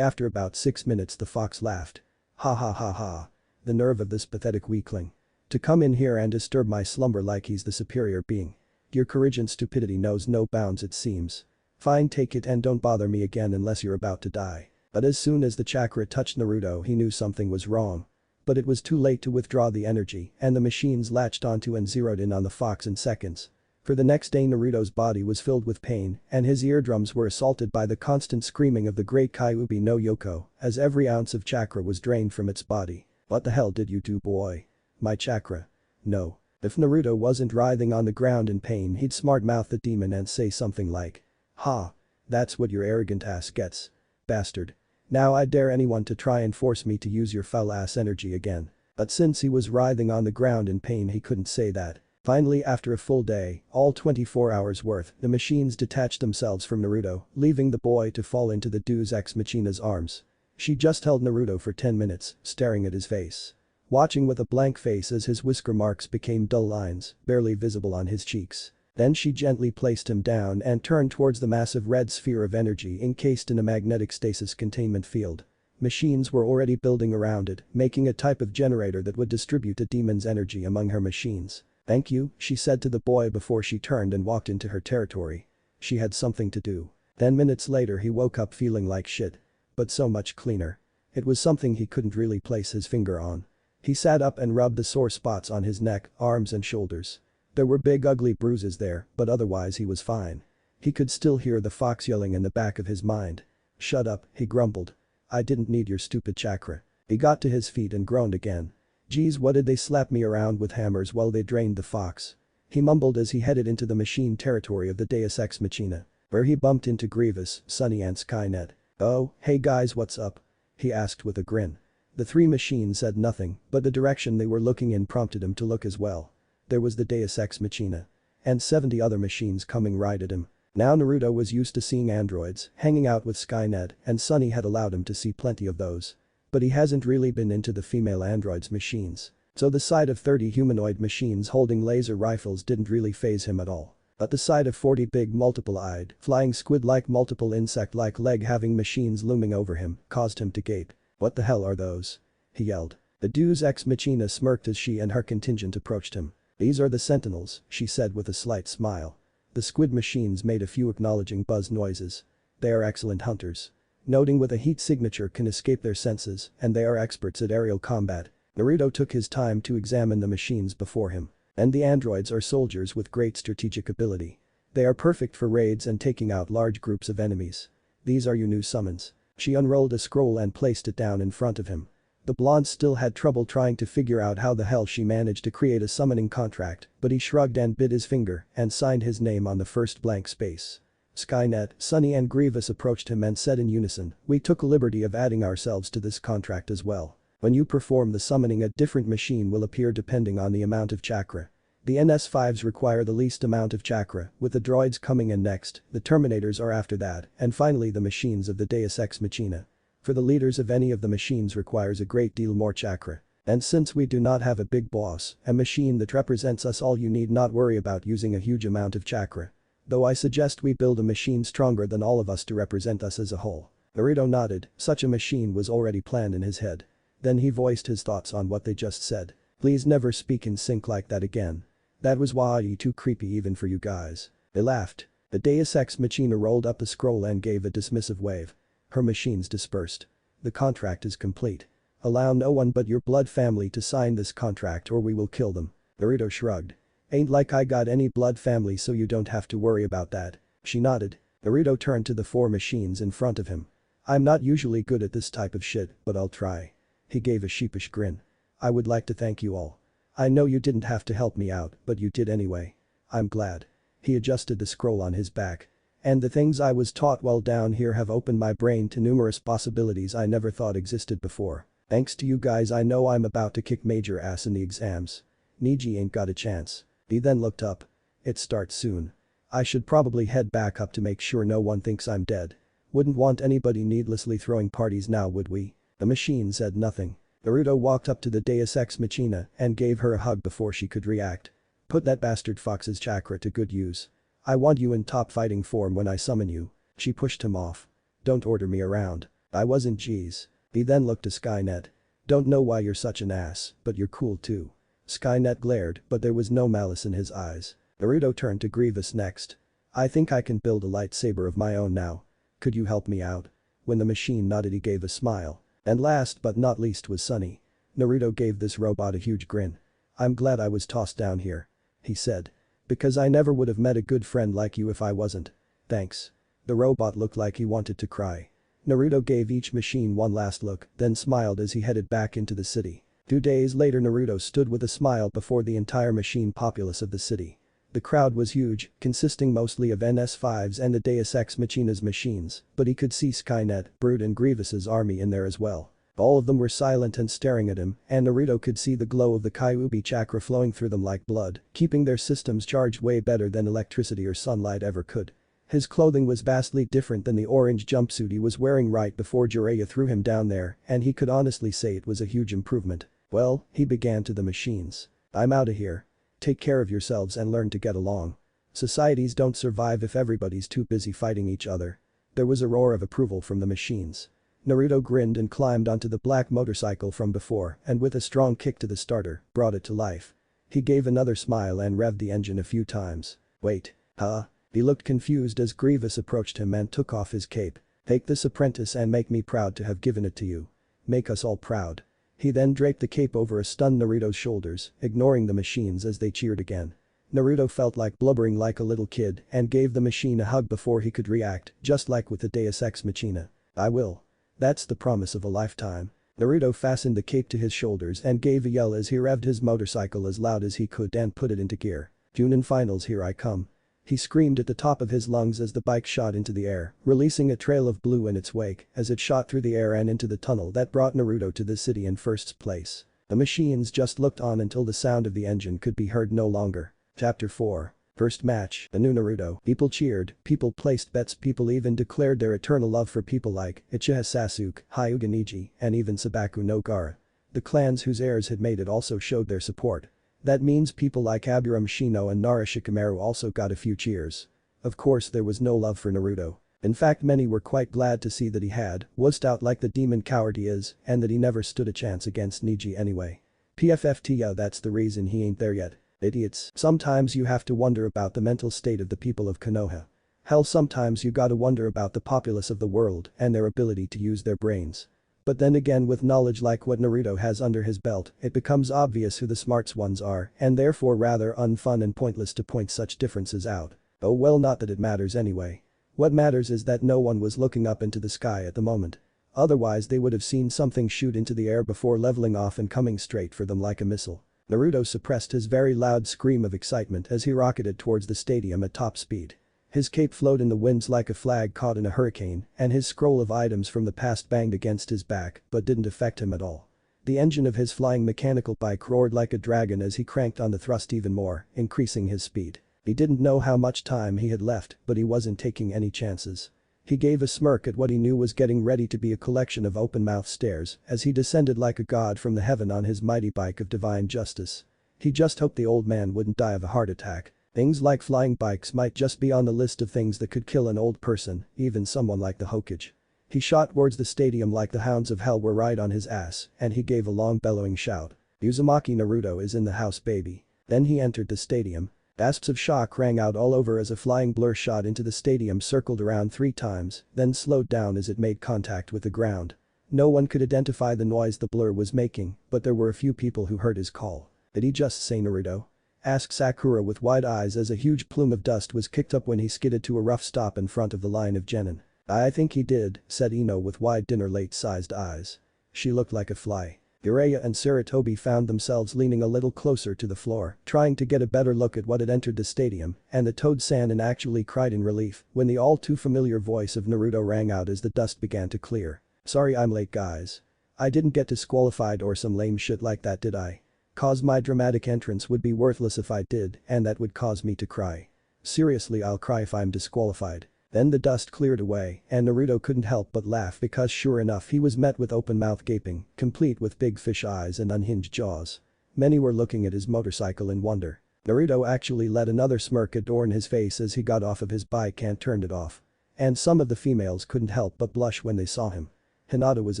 S1: After about 6 minutes the fox laughed. Ha ha ha ha. The nerve of this pathetic weakling. To come in here and disturb my slumber like he's the superior being. Your courage and stupidity knows no bounds it seems. Fine, take it and don't bother me again unless you're about to die. But as soon as the chakra touched Naruto he knew something was wrong. But it was too late to withdraw the energy and the machines latched onto and zeroed in on the fox in seconds. For the next day Naruto's body was filled with pain and his eardrums were assaulted by the constant screaming of the great Kyuubi no Yoko as every ounce of chakra was drained from its body. What the hell did you do, boy? My chakra. No. If Naruto wasn't writhing on the ground in pain he'd smart-mouth the demon and say something like, "Ha. That's what your arrogant ass gets. Bastard. Now I dare anyone to try and force me to use your foul-ass energy again." But since he was writhing on the ground in pain he couldn't say that. Finally after a full day, all 24 hours worth, the machines detached themselves from Naruto, leaving the boy to fall into the Deus Ex Machina's arms. She just held Naruto for 10 minutes, staring at his face. Watching with a blank face as his whisker marks became dull lines, barely visible on his cheeks. Then she gently placed him down and turned towards the massive red sphere of energy encased in a magnetic stasis containment field. Machines were already building around it, making a type of generator that would distribute the demon's energy among her machines. "Thank you," she said to the boy before she turned and walked into her territory. She had something to do. 10 minutes later he woke up feeling like shit. But so much cleaner. It was something he couldn't really place his finger on. He sat up and rubbed the sore spots on his neck, arms and shoulders. There were big ugly bruises there, but otherwise he was fine. He could still hear the fox yelling in the back of his mind. "Shut up," he grumbled. "I didn't need your stupid chakra." He got to his feet and groaned again. "Geez, what did they slap me around with hammers while they drained the fox?" He mumbled as he headed into the machine territory of the Deus Ex Machina, where he bumped into Grievous, Sunny and Skynet. "Oh, hey guys, what's up?" he asked with a grin. The three machines said nothing, but the direction they were looking in prompted him to look as well. There was the Deus Ex Machina. And 70 other machines coming right at him. Now Naruto was used to seeing androids, hanging out with Skynet, and Sunny had allowed him to see plenty of those. But he hasn't really been into the female androids' machines. So the sight of 30 humanoid machines holding laser rifles didn't really faze him at all. But the sight of 40 big multiple-eyed, flying squid-like multiple insect-like leg-having machines looming over him caused him to gape. "What the hell are those?" he yelled. The Deus Ex Machina smirked as she and her contingent approached him. "These are the Sentinels," she said with a slight smile. The squid machines made a few acknowledging buzz noises. "They are excellent hunters. Noting with a heat signature can escape their senses, and they are experts at aerial combat." Naruto took his time to examine the machines before him. And the androids are soldiers with great strategic ability. They are perfect for raids and taking out large groups of enemies. These are your new summons. She unrolled a scroll and placed it down in front of him. The blonde still had trouble trying to figure out how the hell she managed to create a summoning contract, but he shrugged and bit his finger and signed his name on the first blank space. Skynet, Sunny and Grievous approached him and said in unison, "We took a liberty of adding ourselves to this contract as well. When you perform the summoning, a different machine will appear depending on the amount of chakra. The NS5s require the least amount of chakra, with the droids coming in next, the Terminators are after that, and finally the machines of the Deus Ex Machina. For the leaders of any of the machines requires a great deal more chakra. And since we do not have a big boss, a machine that represents us all, you need not worry about using a huge amount of chakra. Though I suggest we build a machine stronger than all of us to represent us as a whole." Naruto nodded, such a machine was already planned in his head. Then he voiced his thoughts on what they just said. "Please never speak in sync like that again. That was way too creepy even for you guys." They laughed. The Deus Ex Machina rolled up a scroll and gave a dismissive wave. Her machines dispersed. "The contract is complete. Allow no one but your blood family to sign this contract or we will kill them." Naruto shrugged. "Ain't like I got any blood family, so you don't have to worry about that." She nodded. Naruto turned to the 4 machines in front of him. "I'm not usually good at this type of shit, but I'll try." He gave a sheepish grin. "I would like to thank you all. I know you didn't have to help me out, but you did anyway. I'm glad." He adjusted the scroll on his back. "And the things I was taught while down here have opened my brain to numerous possibilities I never thought existed before. Thanks to you guys, I know I'm about to kick major ass in the exams. Niji ain't got a chance." He then looked up. "It starts soon. I should probably head back up to make sure no one thinks I'm dead. Wouldn't want anybody needlessly throwing parties now, would we?" The machine said nothing. Naruto walked up to the Deus Ex Machina and gave her a hug before she could react. "Put that bastard fox's chakra to good use. I want you in top fighting form when I summon you." She pushed him off. "Don't order me around. I wasn't G's." He then looked to Skynet. "Don't know why you're such an ass, but you're cool too." Skynet glared, but there was no malice in his eyes. Naruto turned to Grievous next. "I think I can build a lightsaber of my own now. Could you help me out?" When the machine nodded, he gave a smile. And last but not least was Sunny. Naruto gave this robot a huge grin. "I'm glad I was tossed down here," he said. "Because I never would have met a good friend like you if I wasn't. Thanks." The robot looked like he wanted to cry. Naruto gave each machine one last look, then smiled as he headed back into the city. 2 days later, Naruto stood with a smile before the entire machine populace of the city. The crowd was huge, consisting mostly of NS5s and the Deus Ex Machina's machines, but he could see Skynet, Brute and Grievous's army in there as well. All of them were silent and staring at him, and Naruto could see the glow of the Kyuubi chakra flowing through them like blood, keeping their systems charged way better than electricity or sunlight ever could. His clothing was vastly different than the orange jumpsuit he was wearing right before Jiraiya threw him down there, and he could honestly say it was a huge improvement. "Well," he began to the machines. "I'm outta here. Take care of yourselves and learn to get along. Societies don't survive if everybody's too busy fighting each other." There was a roar of approval from the machines. Naruto grinned and climbed onto the black motorcycle from before and with a strong kick to the starter, brought it to life. He gave another smile and revved the engine a few times. "Wait. Huh?" He looked confused as Grievous approached him and took off his cape. "Take this apprentice and make me proud to have given it to you. Make us all proud." He then draped the cape over a stunned Naruto's shoulders, ignoring the machines as they cheered again. Naruto felt like blubbering like a little kid and gave the machine a hug before he could react, just like with the Deus Ex Machina. "I will. That's the promise of a lifetime." Naruto fastened the cape to his shoulders and gave a yell as he revved his motorcycle as loud as he could and put it into gear. "Junin finals, here I come." He screamed at the top of his lungs as the bike shot into the air, releasing a trail of blue in its wake as it shot through the air and into the tunnel that brought Naruto to the city in first place. The machines just looked on until the sound of the engine could be heard no longer. Chapter 4. First match, the new Naruto. People cheered, people placed bets, people even declared their eternal love for people like Uchiha Sasuke, Hyuga Neji, and even Sabaku no Gaara. The clans whose heirs had made it also showed their support. That means people like Aburame Shino and Nara Shikamaru also got a few cheers. Of course, there was no love for Naruto. In fact, many were quite glad to see that he was out like the demon coward he is and that he never stood a chance against Neji anyway. PFFT, yeah, that's the reason he ain't there yet. Idiots. Sometimes you have to wonder about the mental state of the people of Konoha. Hell, sometimes you gotta wonder about the populace of the world and their ability to use their brains. But then again, with knowledge like what Naruto has under his belt, it becomes obvious who the smart ones are and therefore rather unfun and pointless to point such differences out. Oh well, not that it matters anyway. What matters is that no one was looking up into the sky at the moment. Otherwise they would have seen something shoot into the air before leveling off and coming straight for them like a missile. Naruto suppressed his very loud scream of excitement as he rocketed towards the stadium at top speed. His cape flowed in the winds like a flag caught in a hurricane, and his scroll of items from the past banged against his back but didn't affect him at all. The engine of his flying mechanical bike roared like a dragon as he cranked on the thrust even more, increasing his speed. He didn't know how much time he had left, but he wasn't taking any chances. He gave a smirk at what he knew was getting ready to be a collection of open-mouthed stares as he descended like a god from the heaven on his mighty bike of divine justice. He just hoped the old man wouldn't die of a heart attack. Things like flying bikes might just be on the list of things that could kill an old person, even someone like the Hokage. He shot towards the stadium like the hounds of hell were right on his ass, and he gave a long bellowing shout. Uzumaki Naruto is in the house, baby. Then he entered the stadium. Gasps of shock rang out all over as a flying blur shot into the stadium, circled around 3 times, then slowed down as it made contact with the ground. No one could identify the noise the blur was making, but there were a few people who heard his call. Did he just say Naruto? Asked Sakura with wide eyes as a huge plume of dust was kicked up when he skidded to a rough stop in front of the line of genin. I think he did, said Ino with wide dinner-late-sized eyes. She looked like a fly. Jiraiya and Sarutobi found themselves leaning a little closer to the floor, trying to get a better look at what had entered the stadium, and the Toad Sannin actually cried in relief when the all-too-familiar voice of Naruto rang out as the dust began to clear. Sorry I'm late, guys. I didn't get disqualified or some lame shit like that, did I? Cause my dramatic entrance would be worthless if I did, and that would cause me to cry. Seriously, I'll cry if I'm disqualified. Then the dust cleared away and Naruto couldn't help but laugh because sure enough he was met with open mouth gaping, complete with big fish eyes and unhinged jaws. Many were looking at his motorcycle in wonder. Naruto actually let another smirk adorn his face as he got off of his bike and turned it off. And some of the females couldn't help but blush when they saw him. Hinata was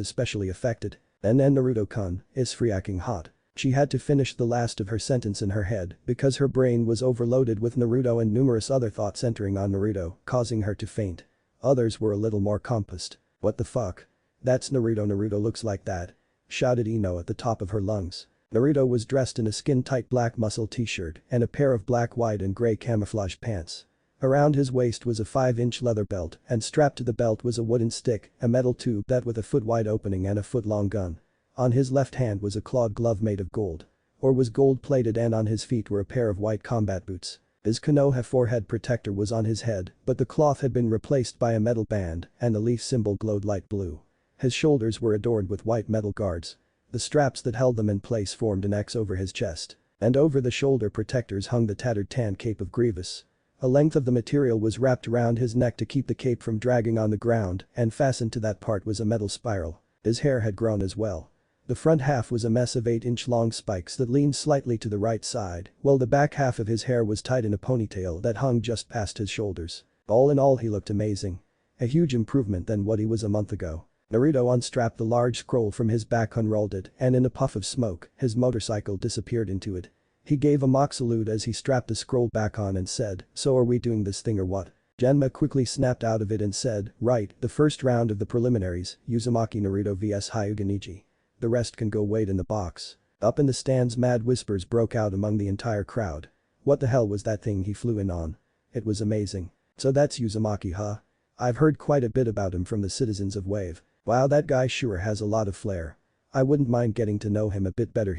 S1: especially affected. And then Naruto-kun is freaking hot. She had to finish the last of her sentence in her head because her brain was overloaded with Naruto and numerous other thoughts entering on Naruto, causing her to faint. Others were a little more compassed. What the fuck? That's Naruto. Naruto looks like that, shouted Ino at the top of her lungs. Naruto was dressed in a skin-tight black muscle t-shirt and a pair of black, white and gray camouflage pants. Around his waist was a 5-inch leather belt and strapped to the belt was a wooden stick, a metal tube that with a foot-wide opening and a foot-long gun. On his left hand was a clawed glove made of gold. Or was gold-plated, and on his feet were a pair of white combat boots. His Konoha forehead protector was on his head, but the cloth had been replaced by a metal band and the leaf symbol glowed light blue. His shoulders were adorned with white metal guards. The straps that held them in place formed an X over his chest. And over the shoulder protectors hung the tattered tan cape of Grievous. A length of the material was wrapped around his neck to keep the cape from dragging on the ground, and fastened to that part was a metal spiral. His hair had grown as well. The front half was a mess of 8-inch long spikes that leaned slightly to the right side, while the back half of his hair was tied in a ponytail that hung just past his shoulders. All in all, he looked amazing. A huge improvement than what he was a month ago. Naruto unstrapped the large scroll from his back, unrolled it, and in a puff of smoke, his motorcycle disappeared into it. He gave a mock salute as he strapped the scroll back on and said, "So are we doing this thing or what?" Genma quickly snapped out of it and said, "Right, the first round of the preliminaries, Uzumaki Naruto vs Hyuga Neji. The rest can go wait in the box." Up in the stands, mad whispers broke out among the entire crowd. What the hell was that thing he flew in on? It was amazing. So that's Uzumaki, huh? I've heard quite a bit about him from the citizens of Wave. Wow, that guy sure has a lot of flair. I wouldn't mind getting to know him a bit better.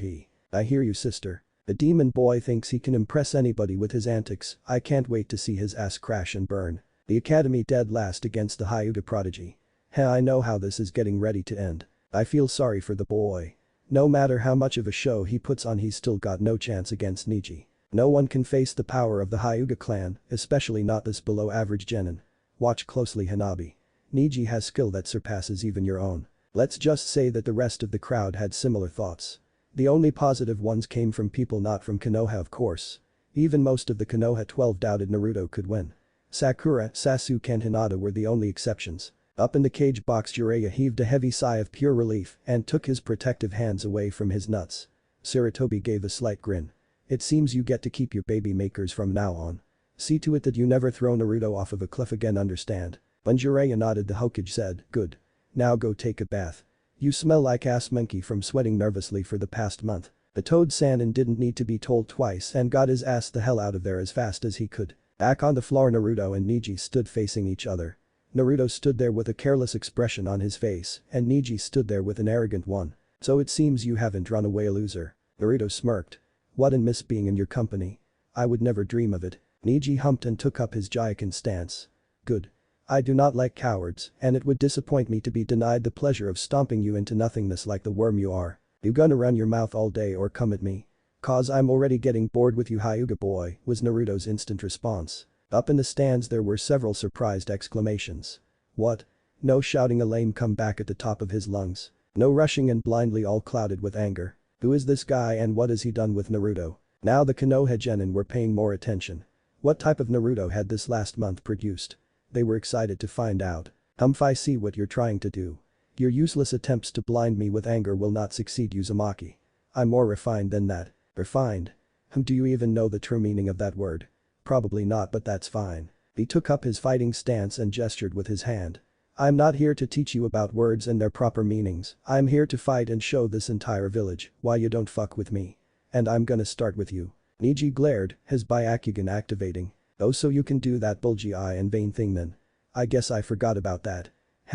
S1: I hear you, sister. The demon boy thinks he can impress anybody with his antics. I can't wait to see his ass crash and burn. The academy dead last against the Hyuga prodigy. I know how this is getting ready to end. I feel sorry for the boy. No matter how much of a show he puts on, he's still got no chance against Neji. No one can face the power of the Hyuga clan, especially not this below average genin. Watch closely, Hanabi. Neji has skill that surpasses even your own. Let's just say that the rest of the crowd had similar thoughts. The only positive ones came from people not from Konoha, of course. Even most of the Konoha 12 doubted Naruto could win. Sakura, Sasuke and Hinata were the only exceptions. Up in the cage box, Jiraiya heaved a heavy sigh of pure relief and took his protective hands away from his nuts. Sarutobi gave a slight grin. It seems you get to keep your baby makers from now on. See to it that you never throw Naruto off of a cliff again, understand? When Jiraiya nodded, the Hokage said, "Good. Now go take a bath. You smell like ass monkey from sweating nervously for the past month." The Toad Sannin didn't need to be told twice and got his ass the hell out of there as fast as he could. Back on the floor, Naruto and Neji stood facing each other. Naruto stood there with a careless expression on his face and Neji stood there with an arrogant one. "So it seems you haven't run away, loser." Naruto smirked. "Wouldn't miss being in your company. I would never dream of it." Neji humped and took up his Jaiken stance. "Good. I do not like cowards and it would disappoint me to be denied the pleasure of stomping you into nothingness like the worm you are. You gonna run your mouth all day or come at me? Cause I'm already getting bored with you, Hyuga boy," was Naruto's instant response. Up in the stands there were several surprised exclamations. "What?" No shouting a lame comeback at the top of his lungs. No rushing and blindly all clouded with anger. Who is this guy and what has he done with Naruto? Now the Konoha genin were paying more attention. What type of Naruto had this last month produced? They were excited to find out. I see what you're trying to do. Your useless attempts to blind me with anger will not succeed, Uzumaki. I'm more refined than that." "Refined? Do you even know the true meaning of that word?" "Probably not, but that's fine." He took up his fighting stance and gestured with his hand. "I'm not here to teach you about words and their proper meanings. I'm here to fight and show this entire village why you don't fuck with me. And I'm gonna start with you." Neji glared, his Byakugan activating. "Oh, so you can do that bulgy eye and vein thing then? I guess I forgot about that.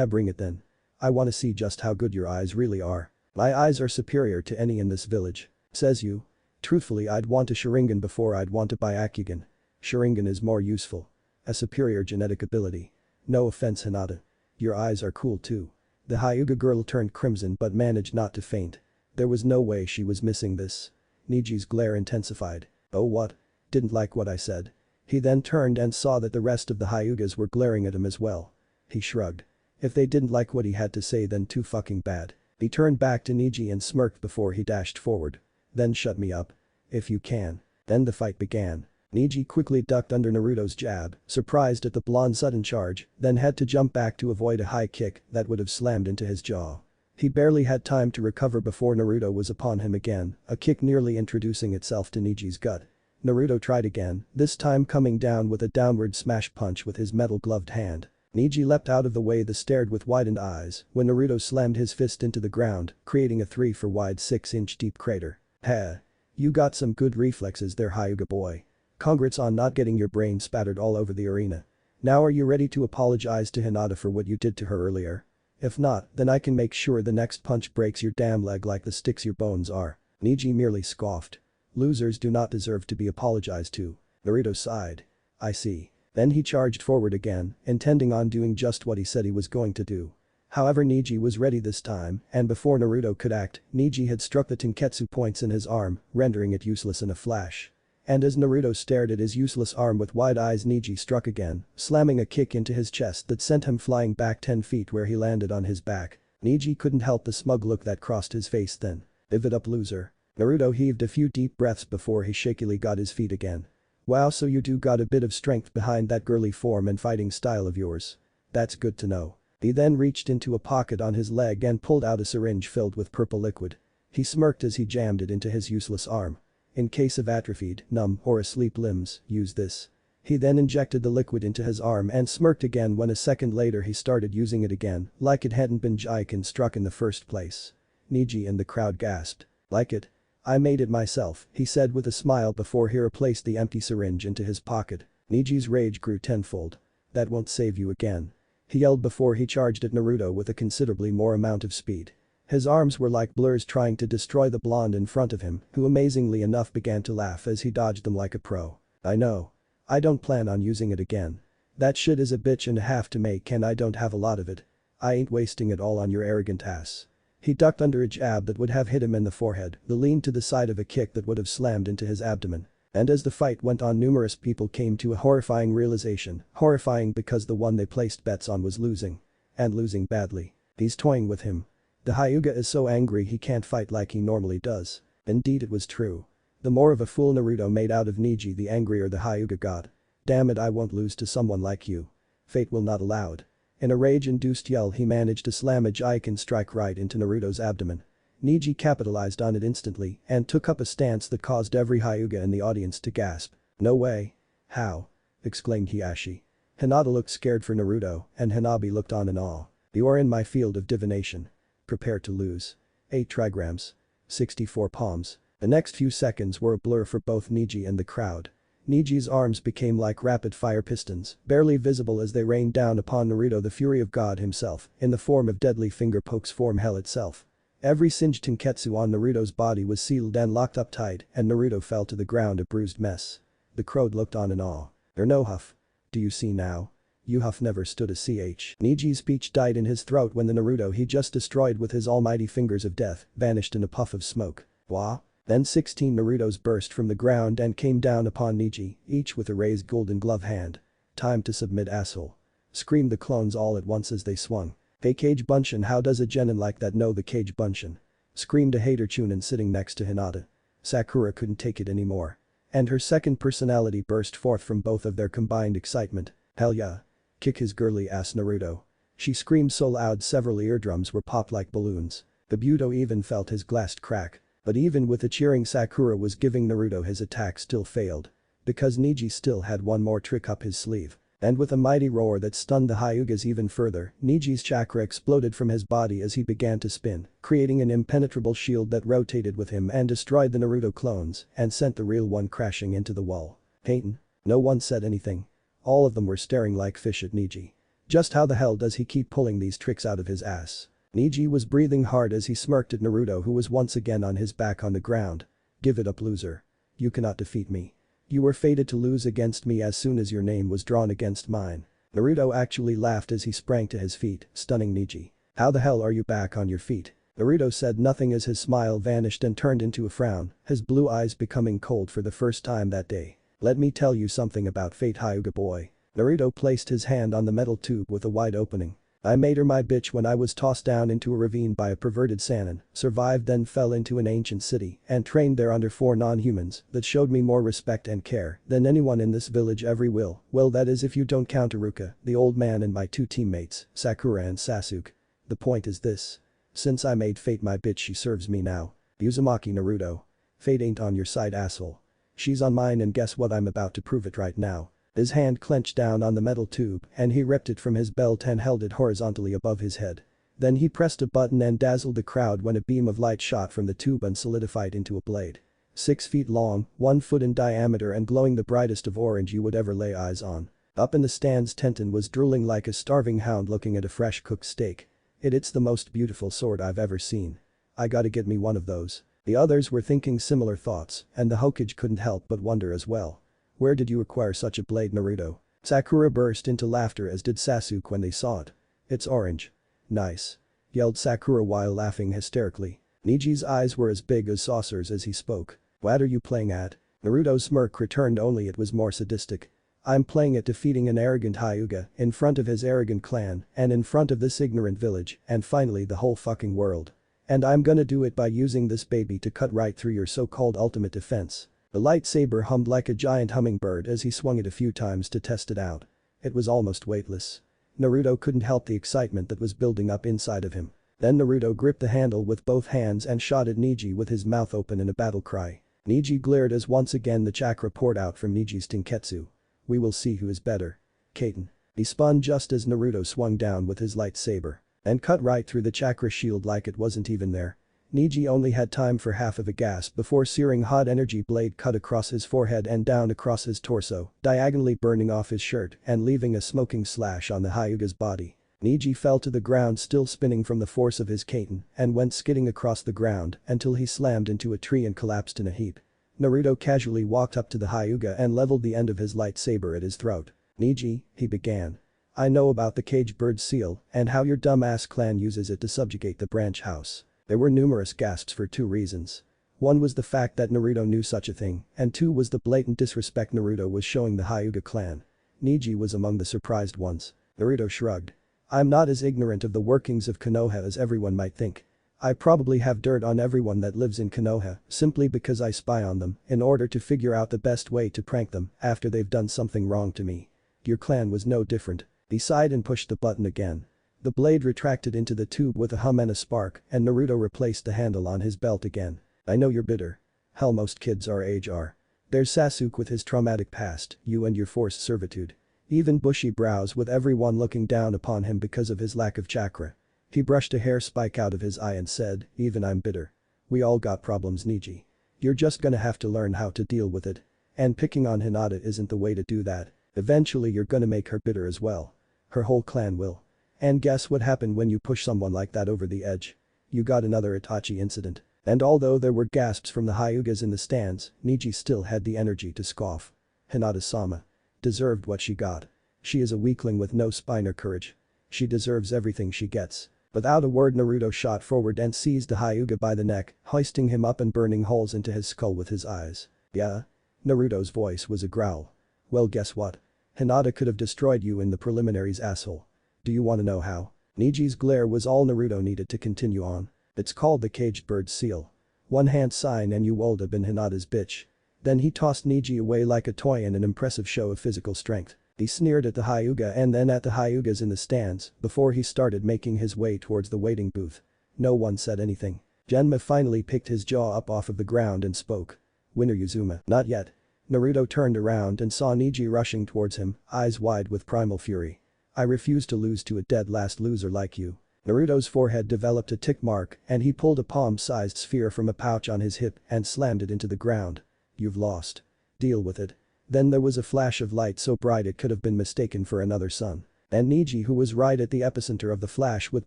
S1: Bring it then. I wanna see just how good your eyes really are." "My eyes are superior to any in this village." "Says you. Truthfully, I'd want a Sharingan before I'd want a Byakugan. Sharingan is more useful. A superior genetic ability. No offense, Hinata. Your eyes are cool too." The Hyuga girl turned crimson but managed not to faint. There was no way she was missing this. Neji's glare intensified. "Oh, what? Didn't like what I said?" He then turned and saw that the rest of the Hyugas were glaring at him as well. He shrugged. If they didn't like what he had to say, then too fucking bad. He turned back to Neji and smirked before he dashed forward. "Then shut me up. If you can." Then the fight began. Neji quickly ducked under Naruto's jab, surprised at the blonde's sudden charge, then had to jump back to avoid a high kick that would have slammed into his jaw. He barely had time to recover before Naruto was upon him again, a kick nearly introducing itself to Neji's gut. Naruto tried again, this time coming down with a downward smash punch with his metal-gloved hand. Neji leapt out of the way, stared with widened eyes when Naruto slammed his fist into the ground, creating a 3-for-wide 6-inch deep crater. "Heh. You got some good reflexes there, Hyuga boy. Congrats on not getting your brain spattered all over the arena. Now are you ready to apologize to Hinata for what you did to her earlier? If not, then I can make sure the next punch breaks your damn leg like the sticks your bones are." Neji merely scoffed. "Losers do not deserve to be apologized to." Naruto sighed. "I see." Then he charged forward again, intending on doing just what he said he was going to do. However, Neji was ready this time, and before Naruto could act, Neji had struck the Tenketsu points in his arm, rendering it useless in a flash. And as Naruto stared at his useless arm with wide eyes, Neji struck again, slamming a kick into his chest that sent him flying back 10 feet where he landed on his back. Neji couldn't help the smug look that crossed his face then. "Live it up, loser." Naruto heaved a few deep breaths before he shakily got his feet again. "Wow, so you do got a bit of strength behind that girly form and fighting style of yours. That's good to know." He then reached into a pocket on his leg and pulled out a syringe filled with purple liquid. He smirked as he jammed it into his useless arm. "In case of atrophied, numb, or asleep limbs, use this." He then injected the liquid into his arm and smirked again when a second later he started using it again, like it hadn't been Jaiken struck in the first place. Neji and the crowd gasped. "Like it? I made it myself," he said with a smile before he replaced the empty syringe into his pocket. Neji's rage grew tenfold. "That won't save you again," he yelled before he charged at Naruto with a considerably more amount of speed. His arms were like blurs trying to destroy the blonde in front of him, who amazingly enough began to laugh as he dodged them like a pro. "I know. I don't plan on using it again. That shit is a bitch and a half to make and I don't have a lot of it. I ain't wasting it all on your arrogant ass." He ducked under a jab that would have hit him in the forehead, then leaned to the side of a kick that would have slammed into his abdomen. And as the fight went on, numerous people came to a horrifying realization, horrifying because the one they placed bets on was losing. And losing badly. He's toying with him. The Hyuga is so angry he can't fight like he normally does. Indeed, it was true. The more of a fool Naruto made out of Neji, the angrier the Hyuga got. "Damn it, I won't lose to someone like you. Fate will not allow it." In a rage-induced yell, he managed to slam a Jaiken strike right into Naruto's abdomen. Neji capitalized on it instantly and took up a stance that caused every Hyuga in the audience to gasp. "No way. How?" exclaimed Hiashi. Hinata looked scared for Naruto and Hanabi looked on in awe. "You are in my field of divination. Prepare to lose." 8 trigrams. 64 palms. The next few seconds were a blur for both Neji and the crowd. Niji's arms became like rapid-fire pistons, barely visible as they rained down upon Naruto, the fury of God himself, in the form of deadly finger pokes from hell itself. Every singed tenketsu on Naruto's body was sealed and locked up tight, and Naruto fell to the ground a bruised mess. The crowd looked on in awe. No huff. Do you see now? You huff never stood a ch. Niji's speech died in his throat when the Naruto he just destroyed with his almighty fingers of death vanished in a puff of smoke. Wah? Then 16 Narutos burst from the ground and came down upon Niji, each with a raised golden glove hand. Time to submit, asshole. Screamed the clones all at once as they swung. Hey Cage Bunshin, how does a genin like that know the Cage Bunshin? Screamed a hater Chunin sitting next to Hinata. Sakura couldn't take it anymore. And her second personality burst forth from both of their combined excitement. Hell yeah. Kick his girly ass, Naruto. She screamed so loud several eardrums were popped like balloons. The Buto even felt his glass crack. But even with the cheering Sakura was giving Naruto, his attack still failed. Because Niji still had one more trick up his sleeve. And with a mighty roar that stunned the Hyugas even further, Niji's chakra exploded from his body as he began to spin, creating an impenetrable shield that rotated with him and destroyed the Naruto clones and sent the real one crashing into the wall. Peyton. No one said anything. All of them were staring like fish at Niji. Just how the hell does he keep pulling these tricks out of his ass? Niji was breathing hard as he smirked at Naruto, who was once again on his back on the ground. Give it up, loser. You cannot defeat me. You were fated to lose against me as soon as your name was drawn against mine. Naruto actually laughed as he sprang to his feet, stunning Niji. How the hell are you back on your feet? Naruto said nothing as his smile vanished and turned into a frown, his blue eyes becoming cold for the first time that day. Let me tell you something about fate, Hyuga boy. Naruto placed his hand on the metal tube with a wide opening. I made her my bitch when I was tossed down into a ravine by a perverted Sannin, survived, then fell into an ancient city and trained there under 4 non-humans that showed me more respect and care than anyone in this village ever will. Well, that is if you don't count Iruka, the old man, and my 2 teammates, Sakura and Sasuke. The point is this. Since I made Fate my bitch, she serves me now. Uzumaki Naruto. Fate ain't on your side, asshole. She's on mine, and guess what, I'm about to prove it right now. His hand clenched down on the metal tube and he ripped it from his belt and held it horizontally above his head. Then he pressed a button and dazzled the crowd when a beam of light shot from the tube and solidified into a blade. 6 feet long, 1 foot in diameter and glowing the brightest of orange you would ever lay eyes on. Up in the stands, Tenten was drooling like a starving hound looking at a fresh cooked steak. It's the most beautiful sword I've ever seen. I gotta get me one of those. The others were thinking similar thoughts and the Hokage couldn't help but wonder as well. Where did you acquire such a blade, Naruto? Sakura burst into laughter, as did Sasuke when they saw it. It's orange. Nice. Yelled Sakura while laughing hysterically. Niji's eyes were as big as saucers as he spoke. What are you playing at? Naruto's smirk returned, only it was more sadistic. I'm playing at defeating an arrogant Hyuga in front of his arrogant clan and in front of this ignorant village and finally the whole fucking world. And I'm gonna do it by using this baby to cut right through your so-called ultimate defense. The lightsaber hummed like a giant hummingbird as he swung it a few times to test it out. It was almost weightless. Naruto couldn't help the excitement that was building up inside of him. Then Naruto gripped the handle with both hands and shot at Niji with his mouth open in a battle cry. Niji glared as once again the chakra poured out from Niji's tenketsu. We will see who is better. Kaiten. He spun just as Naruto swung down with his lightsaber and cut right through the chakra shield like it wasn't even there. Niji only had time for half of a gasp before searing hot energy blade cut across his forehead and down across his torso, diagonally burning off his shirt and leaving a smoking slash on the Hyuga's body. Niji fell to the ground, still spinning from the force of his kaiten, and went skidding across the ground until he slammed into a tree and collapsed in a heap. Naruto casually walked up to the Hyuga and leveled the end of his lightsaber at his throat. Niji, he began. I know about the cage bird seal and how your dumbass clan uses it to subjugate the branch house. There were numerous gasps for 2 reasons. One was the fact that Naruto knew such a thing, and 2 was the blatant disrespect Naruto was showing the Hyuga clan. Niji was among the surprised ones. Naruto shrugged. I'm not as ignorant of the workings of Konoha as everyone might think. I probably have dirt on everyone that lives in Konoha simply because I spy on them in order to figure out the best way to prank them after they've done something wrong to me. Your clan was no different. He sighed and pushed the button again. The blade retracted into the tube with a hum and a spark, and Naruto replaced the handle on his belt again. I know you're bitter. Hell, most kids our age are. There's Sasuke with his traumatic past, you and your forced servitude. Even bushy brows with everyone looking down upon him because of his lack of chakra. He brushed a hair spike out of his eye and said, even I'm bitter. We all got problems, Niji. You're just gonna have to learn how to deal with it. And picking on Hinata isn't the way to do that. Eventually you're gonna make her bitter as well. Her whole clan will. And guess what happened when you push someone like that over the edge? You got another Itachi incident. And although there were gasps from the Hyugas in the stands, Niji still had the energy to scoff. Hinata-sama deserved what she got. She is a weakling with no spine or courage. She deserves everything she gets. Without a word, Naruto shot forward and seized the Hyuga by the neck, hoisting him up and burning holes into his skull with his eyes. Yeah? Naruto's voice was a growl. Well, guess what? Hinata could have destroyed you in the preliminaries, asshole. Do you wanna know how? Niji's glare was all Naruto needed to continue on. It's called the caged bird seal. One hand sign and you would have been Hinata's bitch. Then he tossed Niji away like a toy in an impressive show of physical strength. He sneered at the Hyuga and then at the Hyugas in the stands before he started making his way towards the waiting booth. No one said anything. Genma finally picked his jaw up off of the ground and spoke. Winner Uzuma. Not yet. Naruto turned around and saw Niji rushing towards him, eyes wide with primal fury. I refuse to lose to a dead last loser like you. Naruto's forehead developed a tick mark and he pulled a palm-sized sphere from a pouch on his hip and slammed it into the ground. You've lost. Deal with it. Then there was a flash of light so bright it could have been mistaken for another sun. And Niji, who was right at the epicenter of the flash with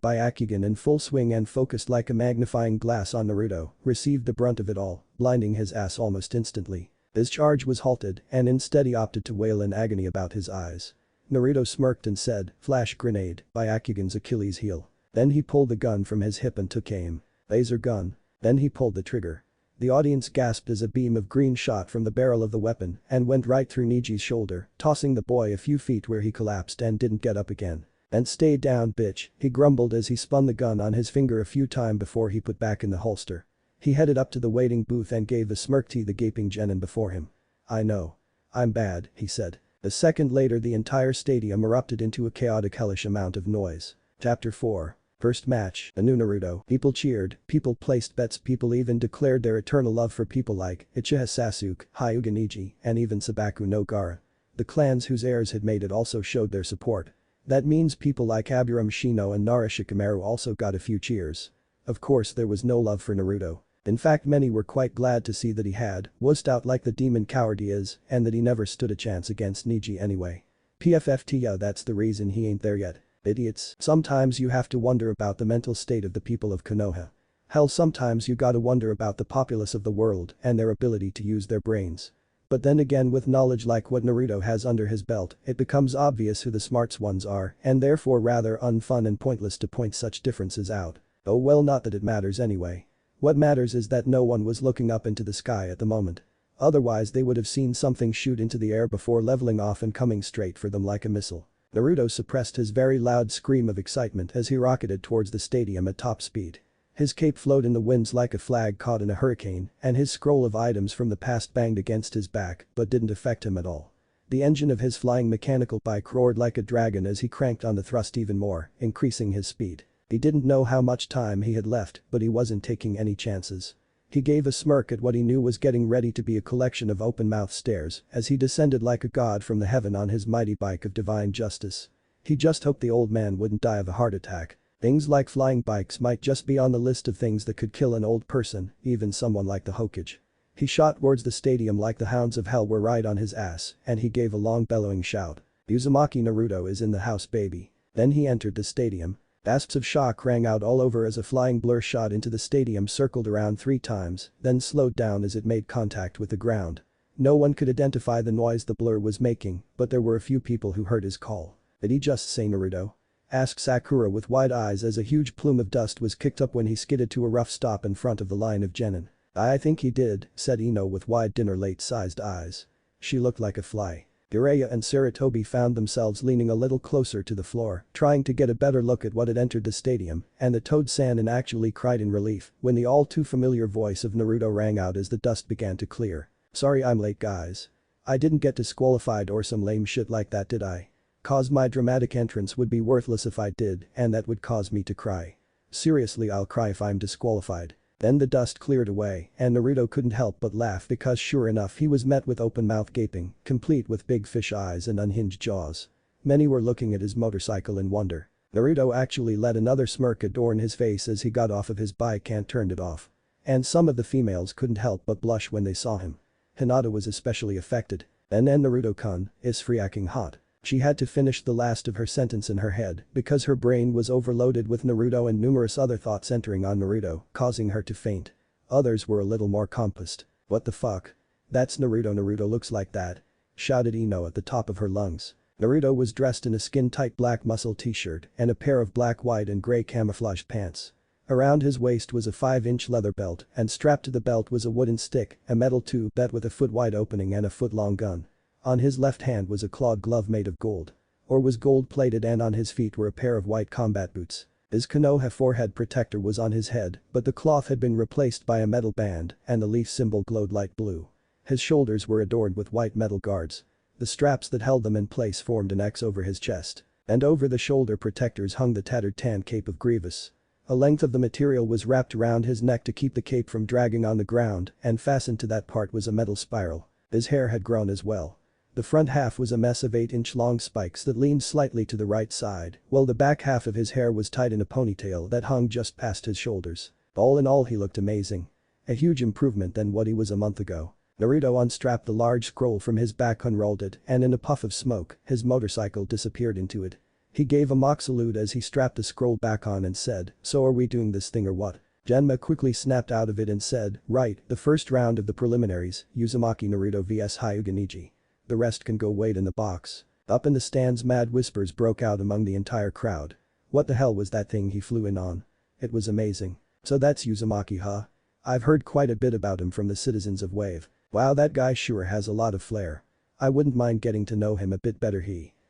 S1: Byakugan in full swing and focused like a magnifying glass on Naruto, received the brunt of it all, blinding his ass almost instantly. His charge was halted and instead he opted to wail in agony about his eyes. Naruto smirked and said, "Flash grenade, Byakugan's Achilles heel." Then he pulled the gun from his hip and took aim. Laser gun. Then he pulled the trigger. The audience gasped as a beam of green shot from the barrel of the weapon and went right through Niji's shoulder, tossing the boy a few feet where he collapsed and didn't get up again. "And stay down, bitch," he grumbled as he spun the gun on his finger a few times before he put back in the holster. He headed up to the waiting booth and gave a smirk to the gaping genin before him. "I know. I'm bad," he said. A second later the entire stadium erupted into a chaotic hellish amount of noise. Chapter 4. First match, a new Naruto. People cheered, people placed bets, people even declared their eternal love for people like Uchiha Sasuke, Hyuga Niji, and even Sabaku no Gaara. The clans whose heirs had made it also showed their support. That means people like Aburame Shino and Nara Shikamaru also got a few cheers. Of course there was no love for Naruto. In fact, many were quite glad to see that he had wussed out like the demon coward he is and that he never stood a chance against Niji anyway. PFFT, yeah, that's the reason he ain't there yet. Idiots. Sometimes you have to wonder about the mental state of the people of Konoha. Hell, sometimes you gotta wonder about the populace of the world and their ability to use their brains. But then again, with knowledge like what Naruto has under his belt, it becomes obvious who the smarts ones are and therefore rather unfun and pointless to point such differences out. Oh well, not that it matters anyway. What matters is that no one was looking up into the sky at the moment. Otherwise they would have seen something shoot into the air before leveling off and coming straight for them like a missile. Naruto suppressed his very loud scream of excitement as he rocketed towards the stadium at top speed. His cape flowed in the winds like a flag caught in a hurricane and his scroll of items from the past banged against his back but didn't affect him at all. The engine of his flying mechanical bike roared like a dragon as he cranked on the thrust even more, increasing his speed. He didn't know how much time he had left but he wasn't taking any chances. He gave a smirk at what he knew was getting ready to be a collection of open-mouthed stares as he descended like a god from the heaven on his mighty bike of divine justice. He just hoped the old man wouldn't die of a heart attack. Things like flying bikes might just be on the list of things that could kill an old person, even someone like the Hokage. He shot towards the stadium like the hounds of hell were right on his ass and he gave a long bellowing shout. "Uzumaki Naruto is in the house, baby." Then he entered the stadium. Gasps of shock rang out all over as a flying blur shot into the stadium, circled around 3 times, then slowed down as it made contact with the ground. No one could identify the noise the blur was making, but there were a few people who heard his call. "Did he just say Naruto?" asked Sakura with wide eyes as a huge plume of dust was kicked up when he skidded to a rough stop in front of the line of genin. "I think he did," said Ino with wide dinner-late-sized eyes. She looked like a fly. Jiraiya and Sarutobi found themselves leaning a little closer to the floor, trying to get a better look at what had entered the stadium, and the Toad Sannin actually cried in relief when the all-too-familiar voice of Naruto rang out as the dust began to clear. "Sorry I'm late, guys. I didn't get disqualified or some lame shit like that, did I? Cause my dramatic entrance would be worthless if I did, and that would cause me to cry. Seriously, I'll cry if I'm disqualified." Then the dust cleared away and Naruto couldn't help but laugh because sure enough he was met with open mouth gaping, complete with big fish eyes and unhinged jaws. Many were looking at his motorcycle in wonder. Naruto actually let another smirk adorn his face as he got off of his bike and turned it off. And some of the females couldn't help but blush when they saw him. Hinata was especially affected. And then Naruto-kun is freaking hot. She had to finish the last of her sentence in her head because her brain was overloaded with Naruto and numerous other thoughts entering on Naruto, causing her to faint. Others were a little more compassed. What the fuck? That's Naruto. Naruto looks like that, shouted Ino at the top of her lungs. Naruto was dressed in a skin-tight black muscle t-shirt and a pair of black, white and grey camouflage pants. Around his waist was a 5-inch leather belt and strapped to the belt was a wooden stick, a metal tube that with a foot-wide opening and a foot-long gun. On his left hand was a clawed glove made of gold. Or was gold-plated, and on his feet were a pair of white combat boots. His Konoha forehead protector was on his head, but the cloth had been replaced by a metal band and the leaf symbol glowed light blue. His shoulders were adorned with white metal guards. The straps that held them in place formed an X over his chest. And over the shoulder protectors hung the tattered tan cape of Grievous. A length of the material was wrapped around his neck to keep the cape from dragging on the ground, and fastened to that part was a metal spiral. His hair had grown as well. The front half was a mess of 8-inch long spikes that leaned slightly to the right side, while the back half of his hair was tied in a ponytail that hung just past his shoulders. All in all, he looked amazing. A huge improvement than what he was a month ago. Naruto unstrapped the large scroll from his back, unrolled it, and in a puff of smoke, his motorcycle disappeared into it. He gave a mock salute as he strapped the scroll back on and said, "So are we doing this thing or what?" Genma quickly snapped out of it and said, "Right, the first round of the preliminaries, Uzumaki Naruto vs Hyuga Neji. The rest can go wait in the box." Up in the stands, mad whispers broke out among the entire crowd. What the hell was that thing he flew in on? It was amazing. So that's Uzumaki, huh? I've heard quite a bit about him from the citizens of Wave. Wow, that guy sure has a lot of flair. I wouldn't mind getting to know him a bit better.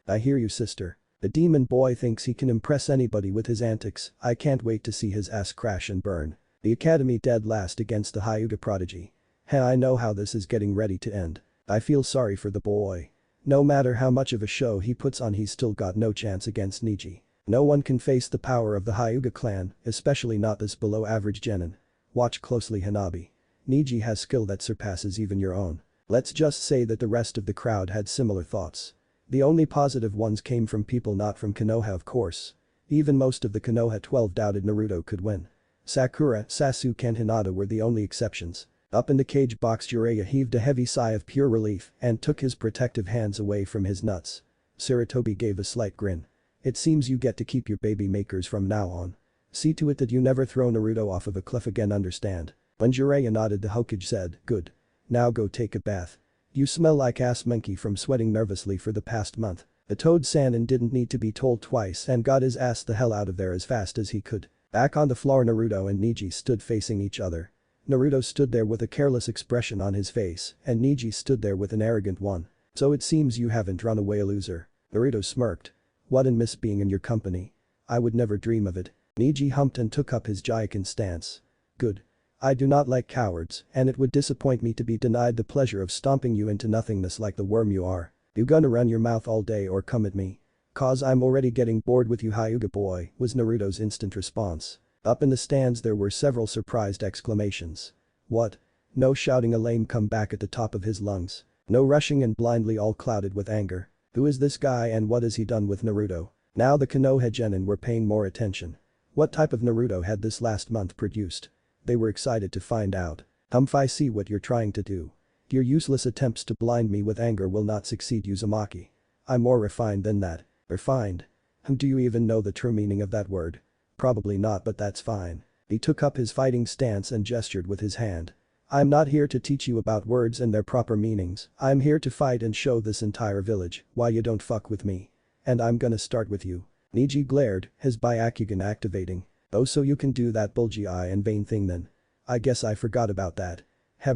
S1: I hear you, sister. The demon boy thinks he can impress anybody with his antics. I can't wait to see his ass crash and burn. The academy dead last against the Hyuga prodigy. I know how this is getting ready to end. I feel sorry for the boy. No matter how much of a show he puts on, he's still got no chance against Neji. No one can face the power of the Hyuga clan, especially not this below average genin. Watch closely, Hanabi. Neji has skill that surpasses even your own. Let's just say that the rest of the crowd had similar thoughts. The only positive ones came from people not from Konoha, of course. Even most of the Konoha 12 doubted Naruto could win. Sakura, Sasuke and Hinata were the only exceptions. Up in the cage box, Jiraiya heaved a heavy sigh of pure relief and took his protective hands away from his nuts. Sarutobi gave a slight grin. It seems you get to keep your baby makers from now on. See to it that you never throw Naruto off of a cliff again, understand? When Jiraiya nodded, the Hokage said, "Good. Now go take a bath. You smell like ass monkey from sweating nervously for the past month." The Toad Sannin didn't need to be told twice and got his ass the hell out of there as fast as he could. Back on the floor, Naruto and Neji stood facing each other. Naruto stood there with a careless expression on his face, and Neji stood there with an arrogant one. "So it seems you haven't run away a loser." Naruto smirked. "Wouldn't miss being in your company. I would never dream of it." Neji humped and took up his Jaikin stance. "Good. I do not like cowards, and it would disappoint me to be denied the pleasure of stomping you into nothingness like the worm you are. You gonna run your mouth all day or come at me? Cause I'm already getting bored with you, Hyuga boy," was Naruto's instant response. Up in the stands there were several surprised exclamations. What? No shouting a lame comeback at the top of his lungs. No rushing and blindly, all clouded with anger. Who is this guy and what has he done with Naruto? Now the Konoha genin were paying more attention. What type of Naruto had this last month produced? They were excited to find out. I see what you're trying to do. Your useless attempts to blind me with anger will not succeed, Uzumaki. I'm more refined than that. Refined? Do you even know the true meaning of that word? Probably not, but that's fine. He took up his fighting stance and gestured with his hand. "I'm not here to teach you about words and their proper meanings. I'm here to fight and show this entire village why you don't fuck with me. And I'm gonna start with you." Neji glared, his Byakugan activating. "Oh, so you can do that bulgy eye and vein thing then? I guess I forgot about that.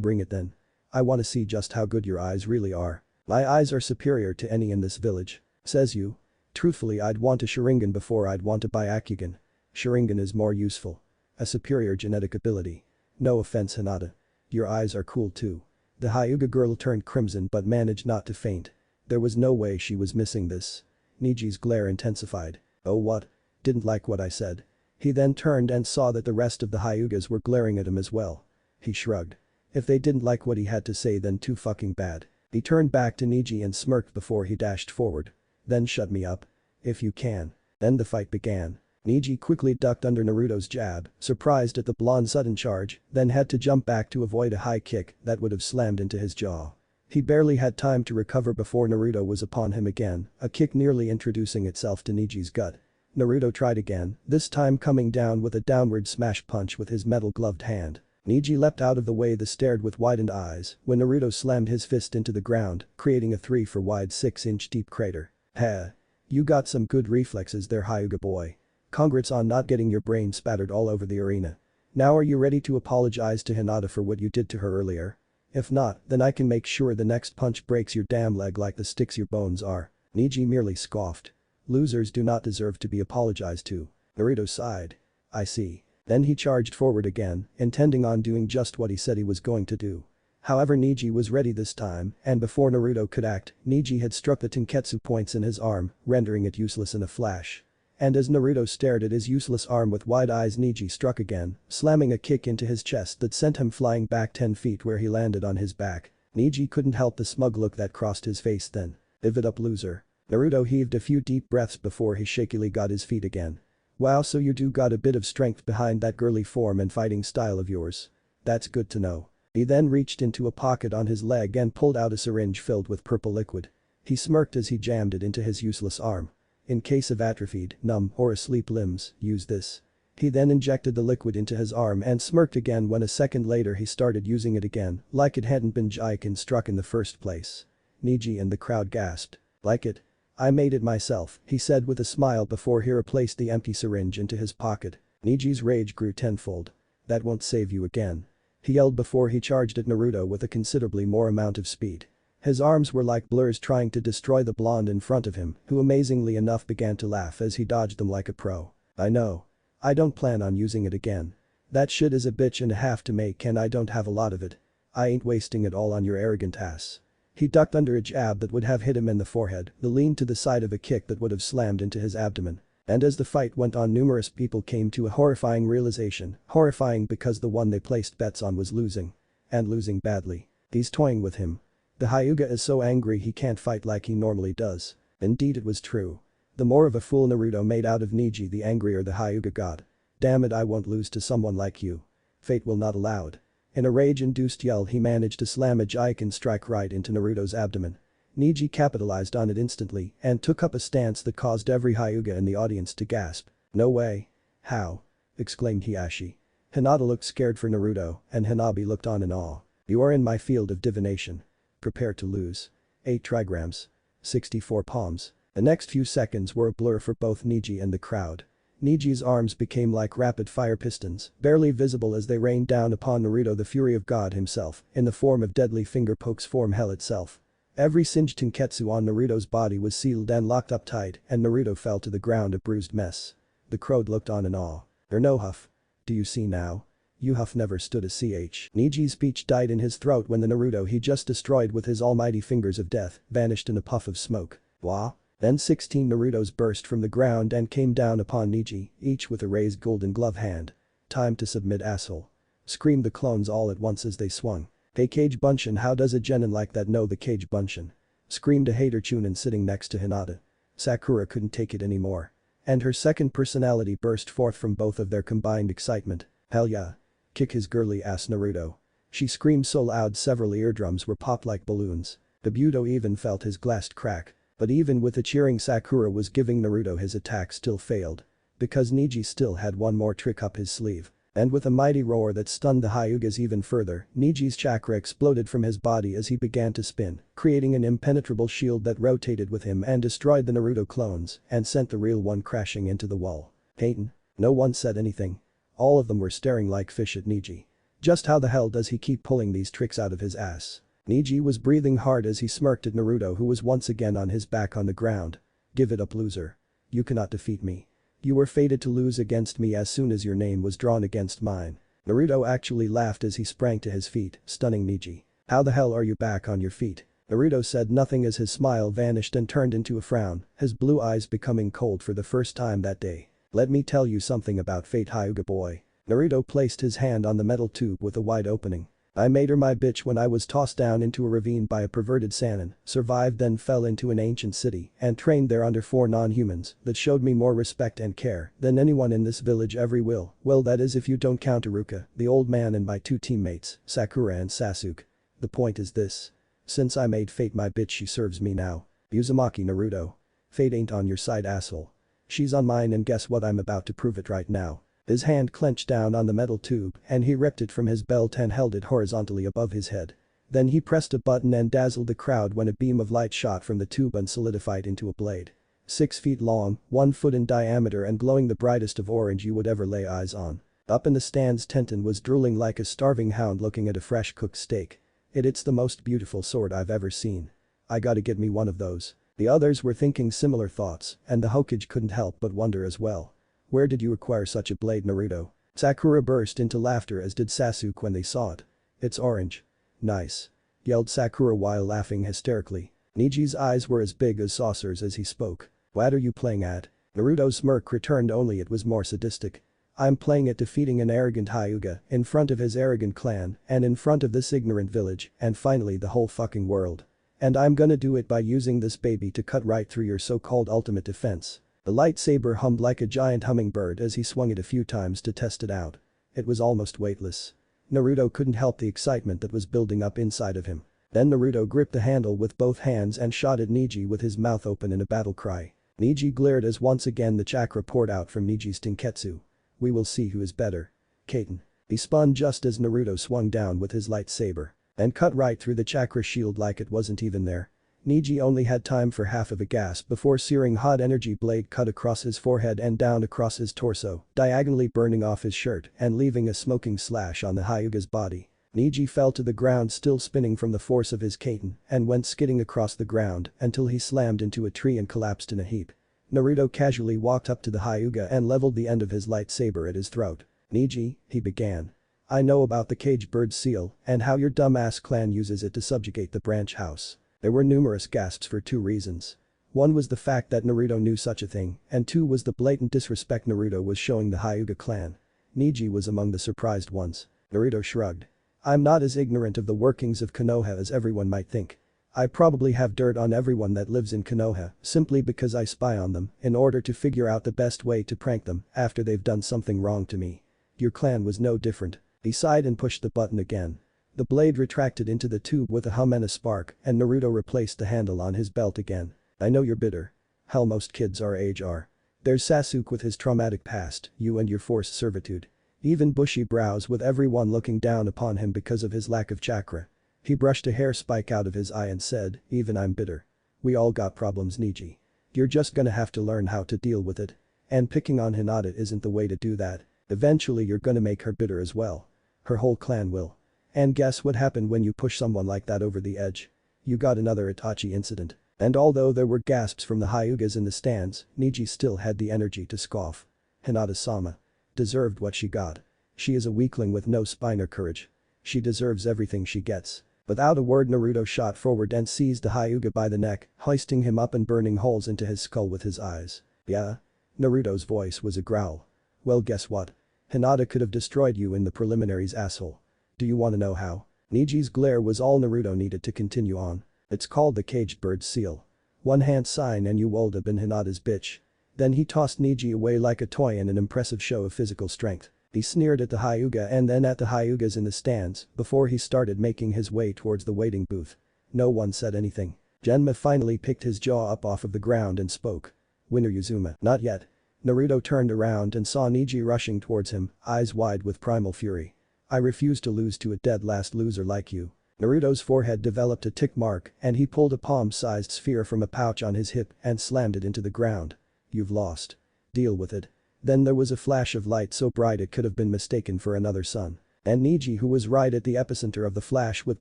S1: Bring it then. I wanna see just how good your eyes really are." "My eyes are superior to any in this village," says you. Truthfully, I'd want a Sharingan before I'd want a Byakugan. Sharingan is more useful. A superior genetic ability. No offense, Hinata. Your eyes are cool too. The Hyuga girl turned crimson but managed not to faint. There was no way she was missing this. Niji's glare intensified. "Oh, what? Didn't like what I said?" He then turned and saw that the rest of the Hyugas were glaring at him as well. He shrugged. If they didn't like what he had to say, then too fucking bad. He turned back to Neji and smirked before he dashed forward. "Then shut me up. If you can." Then the fight began. Neji quickly ducked under Naruto's jab, surprised at the blonde's sudden charge, then had to jump back to avoid a high kick that would have slammed into his jaw. He barely had time to recover before Naruto was upon him again, a kick nearly introducing itself to Neji's gut. Naruto tried again, this time coming down with a downward smash punch with his metal-gloved hand. Neji leapt out of the way and stared with widened eyes when Naruto slammed his fist into the ground, creating a 3 for wide 6-inch deep crater. Heh. You got some good reflexes there, Hyuga boy. Congrats on not getting your brain spattered all over the arena. Now are you ready to apologize to Hinata for what you did to her earlier? If not, then I can make sure the next punch breaks your damn leg like the sticks your bones are. Neji merely scoffed. Losers do not deserve to be apologized to. Naruto sighed. I see. Then he charged forward again, intending on doing just what he said he was going to do. However, Neji was ready this time, and before Naruto could act, Neji had struck the Tenketsu points in his arm, rendering it useless in a flash. And as Naruto stared at his useless arm with wide eyes, Neji struck again, slamming a kick into his chest that sent him flying back 10 feet where he landed on his back. Neji couldn't help the smug look that crossed his face then. Live it up, loser. Naruto heaved a few deep breaths before he shakily got his feet again. Wow, so you do got a bit of strength behind that girly form and fighting style of yours. That's good to know. He then reached into a pocket on his leg and pulled out a syringe filled with purple liquid. He smirked as he jammed it into his useless arm. In case of atrophied, numb, or asleep limbs, use this. He then injected the liquid into his arm and smirked again when a second later he started using it again, like it hadn't been Jaiken struck in the first place. Neji and the crowd gasped. Like it? I made it myself, he said with a smile before he replaced the empty syringe into his pocket. Neji's rage grew tenfold. That won't save you again. He yelled before he charged at Naruto with a considerably more amount of speed. His arms were like blurs trying to destroy the blonde in front of him, who amazingly enough began to laugh as he dodged them like a pro. I know. I don't plan on using it again. That shit is a bitch and a half to make and I don't have a lot of it. I ain't wasting it all on your arrogant ass. He ducked under a jab that would have hit him in the forehead, then leaned to the side of a kick that would have slammed into his abdomen. And as the fight went on, numerous people came to a horrifying realization, horrifying because the one they placed bets on was losing. And losing badly. He's toying with him. The Hyuga is so angry he can't fight like he normally does. Indeed, it was true. The more of a fool Naruto made out of Neji, the angrier the Hyuga got. Damn it, I won't lose to someone like you. Fate will not allow it. In a rage-induced yell, he managed to slam a Jaiken strike right into Naruto's abdomen. Neji capitalized on it instantly and took up a stance that caused every Hyuga in the audience to gasp. No way. How? Exclaimed Hiashi. Hinata looked scared for Naruto and Hanabi looked on in awe. You are in my field of divination. Prepare to lose. 8 trigrams. 64 palms. The next few seconds were a blur for both Neji and the crowd. Neji's arms became like rapid-fire pistons, barely visible as they rained down upon Naruto, the fury of God himself, in the form of deadly finger pokes from hell itself. Every singed Tenketsu on Naruto's body was sealed and locked up tight, and Naruto fell to the ground a bruised mess. The crowd looked on in awe. No huff. Do you see now? You huff never stood a ch. Neji's speech died in his throat when the Naruto he just destroyed with his almighty fingers of death vanished in a puff of smoke. Wah? Then 16 Narutos burst from the ground and came down upon Neji, each with a raised golden glove hand. Time to submit, asshole. Screamed the clones all at once as they swung. Hey Cage Bunshin, how does a genin like that know the Cage Bunshin? Screamed a hater Chunin sitting next to Hinata. Sakura couldn't take it anymore. And her second personality burst forth from both of their combined excitement. Hell yeah. Kick his girly ass, Naruto. She screamed so loud several eardrums were popped like balloons. Kabuto even felt his glass crack. But even with the cheering Sakura was giving Naruto, his attack still failed. Because Neji still had one more trick up his sleeve. And with a mighty roar that stunned the Hyugas even further, Neji's chakra exploded from his body as he began to spin, creating an impenetrable shield that rotated with him and destroyed the Naruto clones and sent the real one crashing into the wall. Peyton. No one said anything. All of them were staring like fish at Neji. Just how the hell does he keep pulling these tricks out of his ass? Neji was breathing hard as he smirked at Naruto, who was once again on his back on the ground. Give it up, loser. You cannot defeat me. You were fated to lose against me as soon as your name was drawn against mine. Naruto actually laughed as he sprang to his feet, stunning Neji. How the hell are you back on your feet? Naruto said nothing as his smile vanished and turned into a frown, his blue eyes becoming cold for the first time that day. Let me tell you something about fate, Hyuga boy. Naruto placed his hand on the metal tube with a wide opening. I made her my bitch when I was tossed down into a ravine by a perverted Sannin, survived then fell into an ancient city and trained there under 4 non-humans that showed me more respect and care than anyone in this village ever will. Well, that is if you don't count Iruka, the old man, and my 2 teammates, Sakura and Sasuke. The point is this. Since I made Fate my bitch, she serves me now. Uzumaki Naruto. Fate ain't on your side, asshole. She's on mine, and guess what, I'm about to prove it right now. His hand clenched down on the metal tube and he ripped it from his belt and held it horizontally above his head. Then he pressed a button and dazzled the crowd when a beam of light shot from the tube and solidified into a blade. 6 feet long, 1 foot in diameter and glowing the brightest of orange you would ever lay eyes on. Up in the stands, Tenten was drooling like a starving hound looking at a fresh cooked steak. It's the most beautiful sword I've ever seen. I gotta get me one of those. The others were thinking similar thoughts and the Hokage couldn't help but wonder as well. Where did you acquire such a blade, Naruto? Sakura burst into laughter, as did Sasuke when they saw it. It's orange. Nice. Yelled Sakura while laughing hysterically. Niji's eyes were as big as saucers as he spoke. What are you playing at? Naruto's smirk returned, only it was more sadistic. I'm playing at defeating an arrogant Hyuga in front of his arrogant clan and in front of this ignorant village and finally the whole fucking world. And I'm gonna do it by using this baby to cut right through your so-called ultimate defense. The lightsaber hummed like a giant hummingbird as he swung it a few times to test it out. It was almost weightless. Naruto couldn't help the excitement that was building up inside of him. Then Naruto gripped the handle with both hands and shot at Niji with his mouth open in a battle cry. Niji glared as once again the chakra poured out from Niji's Tenketsu. We will see who is better. Kaiten. He spun just as Naruto swung down with his lightsaber and cut right through the chakra shield like it wasn't even there. Niji only had time for half of a gasp before searing hot energy blade cut across his forehead and down across his torso, diagonally burning off his shirt and leaving a smoking slash on the Hyuga's body. Niji fell to the ground, still spinning from the force of his Kaiten, and went skidding across the ground until he slammed into a tree and collapsed in a heap. Naruto casually walked up to the Hyuga and leveled the end of his lightsaber at his throat. Niji, he began. I know about the caged bird seal and how your dumbass clan uses it to subjugate the branch house. There were numerous gasps for 2 reasons. One was the fact that Naruto knew such a thing, and 2 was the blatant disrespect Naruto was showing the Hyuga clan. Niji was among the surprised ones. Naruto shrugged. I'm not as ignorant of the workings of Konoha as everyone might think. I probably have dirt on everyone that lives in Konoha simply because I spy on them in order to figure out the best way to prank them after they've done something wrong to me. Your clan was no different. He sighed and pushed the button again. The blade retracted into the tube with a hum and a spark and Naruto replaced the handle on his belt again. I know you're bitter. Hell, most kids our age are. There's Sasuke with his traumatic past, you and your forced servitude. Even bushy brows with everyone looking down upon him because of his lack of chakra. He brushed a hair spike out of his eye and said, even I'm bitter. We all got problems, Niji. You're just gonna have to learn how to deal with it. And picking on Hinata isn't the way to do that. Eventually you're gonna make her bitter as well. Her whole clan will. And guess what happened when you push someone like that over the edge? You got another Itachi incident. And although there were gasps from the Hyugas in the stands, Niji still had the energy to scoff. Hinata-sama. Deserved what she got. She is a weakling with no spine or courage. She deserves everything she gets. Without a word, Naruto shot forward and seized the Hyuga by the neck, hoisting him up and burning holes into his skull with his eyes. Yeah? Naruto's voice was a growl. Well, guess what? Hinata could have destroyed you in the preliminaries, asshole. Do you wanna know how? Niji's glare was all Naruto needed to continue on. It's called the caged bird seal. One hand sign and you would have been Hinata's bitch. Then he tossed Niji away like a toy in an impressive show of physical strength. He sneered at the Hyuga and then at the Hyugas in the stands before he started making his way towards the waiting booth. No one said anything. Genma finally picked his jaw up off of the ground and spoke. Winner Uzuma. Not yet. Naruto turned around and saw Niji rushing towards him, eyes wide with primal fury. I refuse to lose to a dead last loser like you. Naruto's forehead developed a tick mark and he pulled a palm-sized sphere from a pouch on his hip and slammed it into the ground. You've lost. Deal with it. Then there was a flash of light so bright it could have been mistaken for another sun. And Niji, who was right at the epicenter of the flash with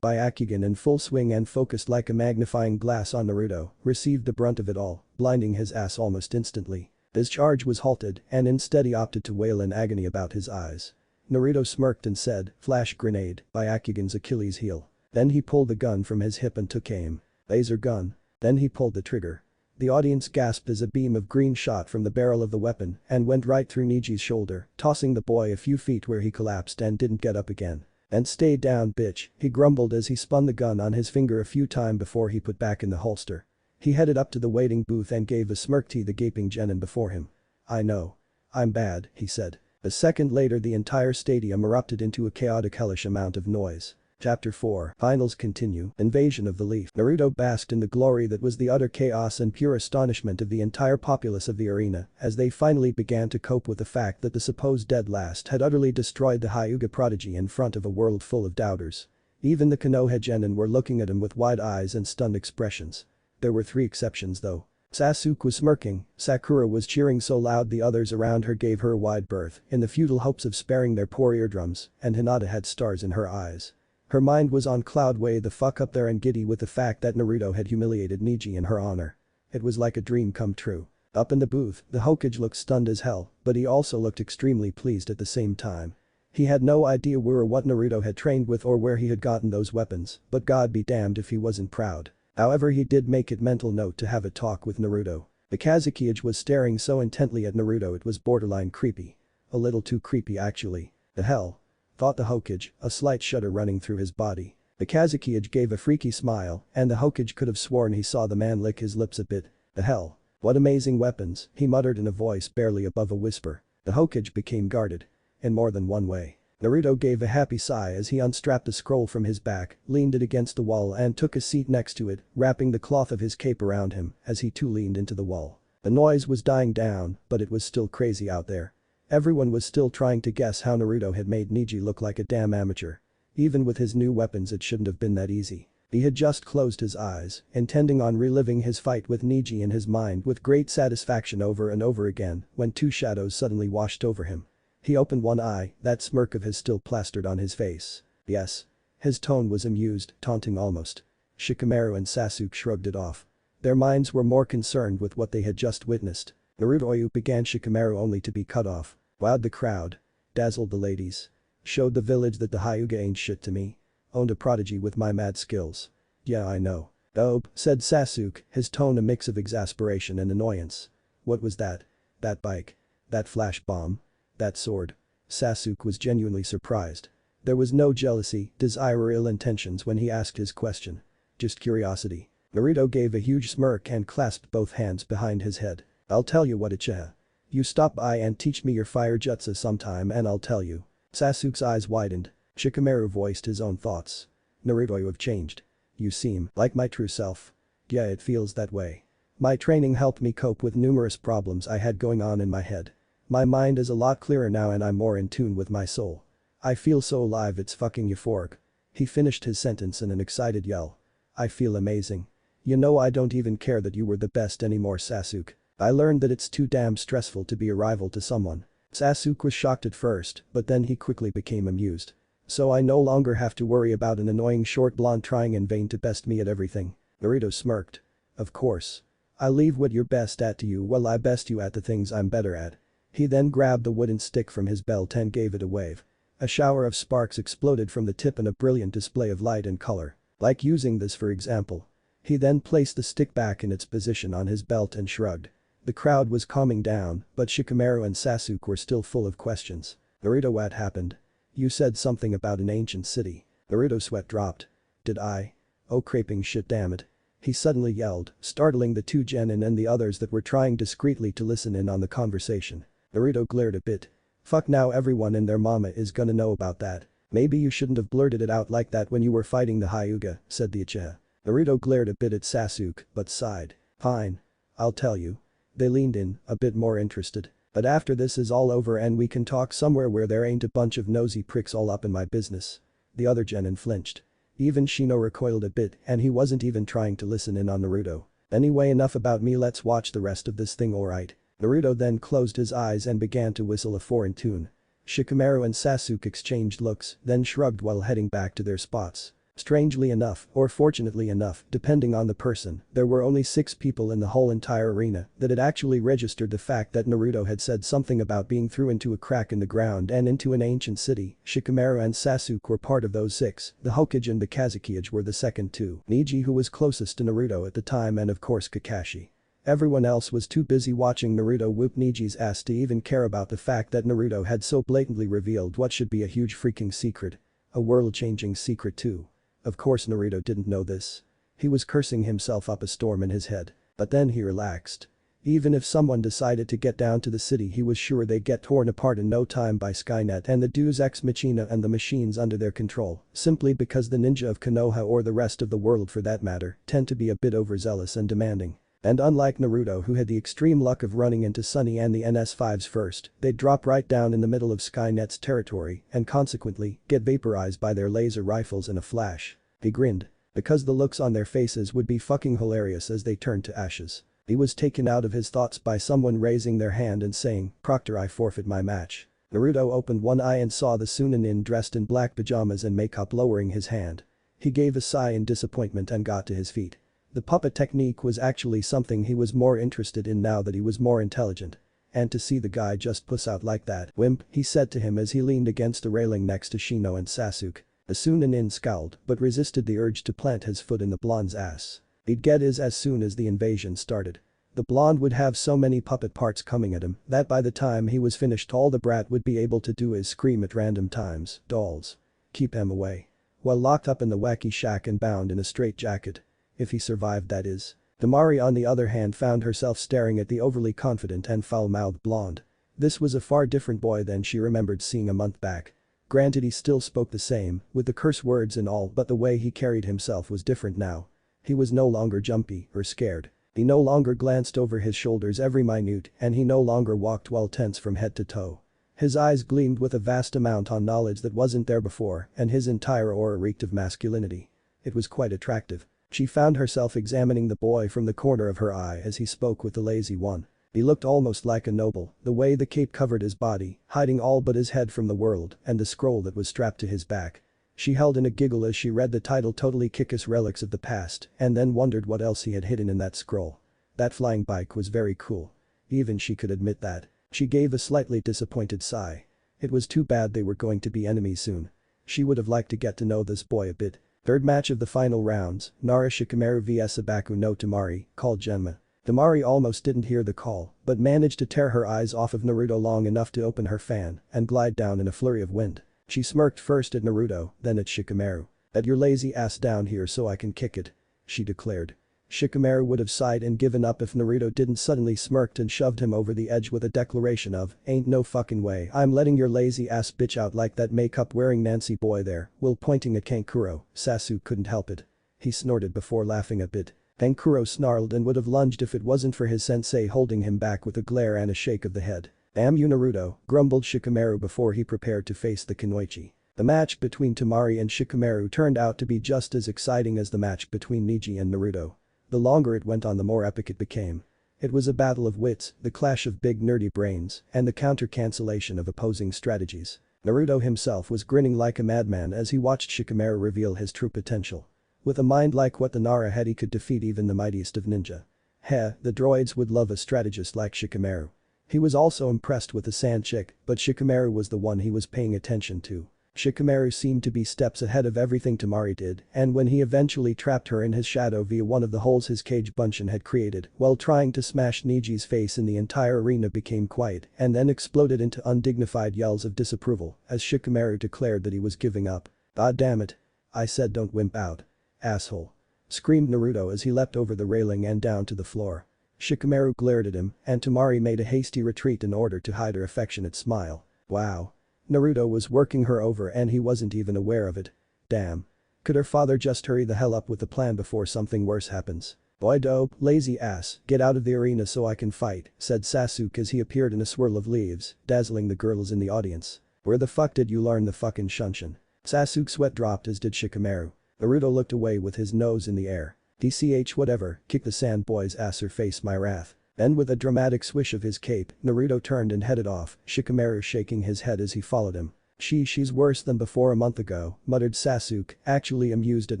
S1: Byakugan in full swing and focused like a magnifying glass on Naruto, received the brunt of it all, blinding his ass almost instantly. His charge was halted and instead he opted to wail in agony about his eyes. Naruto smirked and said, flash grenade, Byakugan's Achilles heel. Then he pulled the gun from his hip and took aim. Laser gun. Then he pulled the trigger. The audience gasped as a beam of green shot from the barrel of the weapon and went right through Niji's shoulder, tossing the boy a few feet where he collapsed and didn't get up again. "And stay down, bitch," he grumbled as he spun the gun on his finger a few times before he put back in the holster. He headed up to the waiting booth and gave a smirk to the gaping genin before him. "I know. I'm bad," he said. A second later the entire stadium erupted into a chaotic hellish amount of noise. Chapter 4 Finals continue. Invasion of the Leaf. Naruto basked in the glory that was the utter chaos and pure astonishment of the entire populace of the arena as they finally began to cope with the fact that the supposed dead last had utterly destroyed the Hyuga prodigy in front of a world full of doubters. Even the Konoha genin were looking at him with wide eyes and stunned expressions. There were 3 exceptions though. Sasuke was smirking, Sakura was cheering so loud the others around her gave her a wide berth in the futile hopes of sparing their poor eardrums, and Hinata had stars in her eyes. Her mind was on cloud way the fuck up there and giddy with the fact that Naruto had humiliated Neji in her honor. It was like a dream come true. Up in the booth, the Hokage looked stunned as hell, but he also looked extremely pleased at the same time. He had no idea where or what Naruto had trained with or where he had gotten those weapons, but God be damned if he wasn't proud. However, he did make it mental note to have a talk with Naruto. The Kazekage was staring so intently at Naruto it was borderline creepy. A little too creepy actually. The hell? Thought the Hokage, a slight shudder running through his body. The Kazekage gave a freaky smile, and the Hokage could have sworn he saw the man lick his lips a bit. The hell? What amazing weapons, he muttered in a voice barely above a whisper. The Hokage became guarded. In more than one way. Naruto gave a happy sigh as he unstrapped a scroll from his back, leaned it against the wall and took a seat next to it, wrapping the cloth of his cape around him as he too leaned into the wall. The noise was dying down, but it was still crazy out there. Everyone was still trying to guess how Naruto had made Neji look like a damn amateur. Even with his new weapons it shouldn't have been that easy. He had just closed his eyes, intending on reliving his fight with Neji in his mind with great satisfaction over and over again, when 2 shadows suddenly washed over him. He opened one eye, that smirk of his still plastered on his face. Yes. His tone was amused, taunting almost. Shikamaru and Sasuke shrugged it off. Their minds were more concerned with what they had just witnessed. Naruto began Shikamaru only to be cut off. Wowed the crowd. Dazzled the ladies. Showed the village that the Hyuga ain't shit to me. Owned a prodigy with my mad skills. Yeah, I know. Dope, said Sasuke, his tone a mix of exasperation and annoyance. What was that? That bike? That flash bomb? That sword? Sasuke was genuinely surprised. There was no jealousy, desire or ill intentions when he asked his question. Just curiosity. Naruto gave a huge smirk and clasped both hands behind his head. I'll tell you what, Uchiha. You stop by and teach me your fire jutsu sometime and I'll tell you. Sasuke's eyes widened. Shikamaru voiced his own thoughts. Naruto, you have changed. You seem like my true self. Yeah, it feels that way. My training helped me cope with numerous problems I had going on in my head. My mind is a lot clearer now and I'm more in tune with my soul. I feel so alive it's fucking euphoric. He finished his sentence in an excited yell. I feel amazing. You know, I don't even care that you were the best anymore, Sasuke. I learned that it's too damn stressful to be a rival to someone. Sasuke was shocked at first, but then he quickly became amused. So I no longer have to worry about an annoying short blonde trying in vain to best me at everything. Naruto smirked. Of course. I leave what you're best at to you while I best you at the things I'm better at. He then grabbed the wooden stick from his belt and gave it a wave. A shower of sparks exploded from the tip in a brilliant display of light and color. Like using this for example. He then placed the stick back in its position on his belt and shrugged. The crowd was calming down, but Shikamaru and Sasuke were still full of questions. Naruto, what happened? You said something about an ancient city. Naruto's sweat dropped. Did I? Oh craping shit, damn it. He suddenly yelled, startling the 2 genin and the others that were trying discreetly to listen in on the conversation. Naruto glared a bit. Fuck, now everyone and their mama is gonna know about that. Maybe you shouldn't have blurted it out like that when you were fighting the Hyuga, said the Uchiha. Naruto glared a bit at Sasuke, but sighed. Fine. I'll tell you. They leaned in, a bit more interested. But after this is all over and we can talk somewhere where there ain't a bunch of nosy pricks all up in my business. The other genin flinched. Even Shino recoiled a bit and he wasn't even trying to listen in on Naruto. Anyway, enough about me, let's watch the rest of this thing, alright. Naruto then closed his eyes and began to whistle a foreign tune. Shikamaru and Sasuke exchanged looks, then shrugged while heading back to their spots. Strangely enough, or fortunately enough, depending on the person, there were only 6 people in the whole entire arena that had actually registered the fact that Naruto had said something about being through into a crack in the ground and into an ancient city. Shikamaru and Sasuke were part of those 6, the Hokage and the Kazekage were the second 2. Neji, who was closest to Naruto at the time, and of course Kakashi. Everyone else was too busy watching Naruto whoop Neji's ass to even care about the fact that Naruto had so blatantly revealed what should be a huge freaking secret. A world-changing secret too. Of course Naruto didn't know this. He was cursing himself up a storm in his head. But then he relaxed. Even if someone decided to get down to the city, he was sure they'd get torn apart in no time by Skynet and the Deus Ex Machina and the machines under their control, simply because the ninja of Konoha, or the rest of the world for that matter, tend to be a bit overzealous and demanding. And unlike Naruto, who had the extreme luck of running into Sunny and the NS5s first, they'd drop right down in the middle of Skynet's territory and consequently get vaporized by their laser rifles in a flash. He grinned. Because the looks on their faces would be fucking hilarious as they turned to ashes. He was taken out of his thoughts by someone raising their hand and saying, "Proctor, I forfeit my match." Naruto opened one eye and saw the Sunanin dressed in black pajamas and makeup lowering his hand. He gave a sigh in disappointment and got to his feet. The puppet technique was actually something he was more interested in now that he was more intelligent. And to see the guy just puss out like that, "Wimp," he said to him as he leaned against the railing next to Shino and Sasuke. The Sunanin scowled but resisted the urge to plant his foot in the blonde's ass. He'd get his as soon as the invasion started. The blonde would have so many puppet parts coming at him that by the time he was finished all the brat would be able to do is scream at random times, "Dolls. Keep them away." While locked up in the wacky shack and bound in a straitjacket. If he survived, that is. Temari on the other hand found herself staring at the overly confident and foul-mouthed blonde. This was a far different boy than she remembered seeing a month back. Granted, he still spoke the same, with the curse words and all, but the way he carried himself was different now. He was no longer jumpy or scared. He no longer glanced over his shoulders every minute, and he no longer walked well tense from head to toe. His eyes gleamed with a vast amount of knowledge that wasn't there before, and his entire aura reeked of masculinity. It was quite attractive. She found herself examining the boy from the corner of her eye as he spoke with the lazy one. He looked almost like a noble, the way the cape covered his body, hiding all but his head from the world, and the scroll that was strapped to his back. She held in a giggle as she read the title Totally Kick-Ass Relics of the Past and then wondered what else he had hidden in that scroll. That flying bike was very cool. Even she could admit that. She gave a slightly disappointed sigh. It was too bad they were going to be enemies soon. She would have liked to get to know this boy a bit. Third match of the final rounds, Nara Shikamaru vs Sabaku no Temari, called Genma. Temari almost didn't hear the call, but managed to tear her eyes off of Naruto long enough to open her fan and glide down in a flurry of wind. She smirked first at Naruto, then at Shikamaru. "Get your lazy ass down here so I can kick it," she declared. Shikamaru would have sighed and given up if Naruto didn't suddenly smirked and shoved him over the edge with a declaration of, "Ain't no fucking way I'm letting your lazy ass bitch out like that makeup wearing Nancy boy there," while pointing at Kankuro. Sasuke couldn't help it. He snorted before laughing a bit. Kankuro snarled and would have lunged if it wasn't for his sensei holding him back with a glare and a shake of the head. "Damn you, Naruto," grumbled Shikamaru before he prepared to face the Kunoichi. The match between Temari and Shikamaru turned out to be just as exciting as the match between Neji and Naruto. The longer it went on, the more epic it became. It was a battle of wits, the clash of big nerdy brains, and the counter-cancellation of opposing strategies. Naruto himself was grinning like a madman as he watched Shikamaru reveal his true potential. With a mind like what the Nara had, he could defeat even the mightiest of ninja. Heh, the droids would love a strategist like Shikamaru. He was also impressed with the sand chick, but Shikamaru was the one he was paying attention to. Shikamaru seemed to be steps ahead of everything Temari did, and when he eventually trapped her in his shadow via one of the holes his cage Bunshin had created while trying to smash Neji's face in, the entire arena became quiet and then exploded into undignified yells of disapproval as Shikamaru declared that he was giving up. "God damn it. I said don't wimp out. Asshole," screamed Naruto as he leapt over the railing and down to the floor. Shikamaru glared at him, and Temari made a hasty retreat in order to hide her affectionate smile. Wow. Naruto was working her over and he wasn't even aware of it. Damn. Could her father just hurry the hell up with the plan before something worse happens? "Boy dope, lazy ass, get out of the arena so I can fight," said Sasuke as he appeared in a swirl of leaves, dazzling the girls in the audience. "Where the fuck did you learn the fucking shunshin?" Sasuke's sweat dropped as did Shikamaru. Naruto looked away with his nose in the air. "DCH whatever, kick the sand boy's ass or face my wrath." Then with a dramatic swish of his cape, Naruto turned and headed off, Shikamaru shaking his head as he followed him. She's worse than before a month ago," muttered Sasuke, actually amused at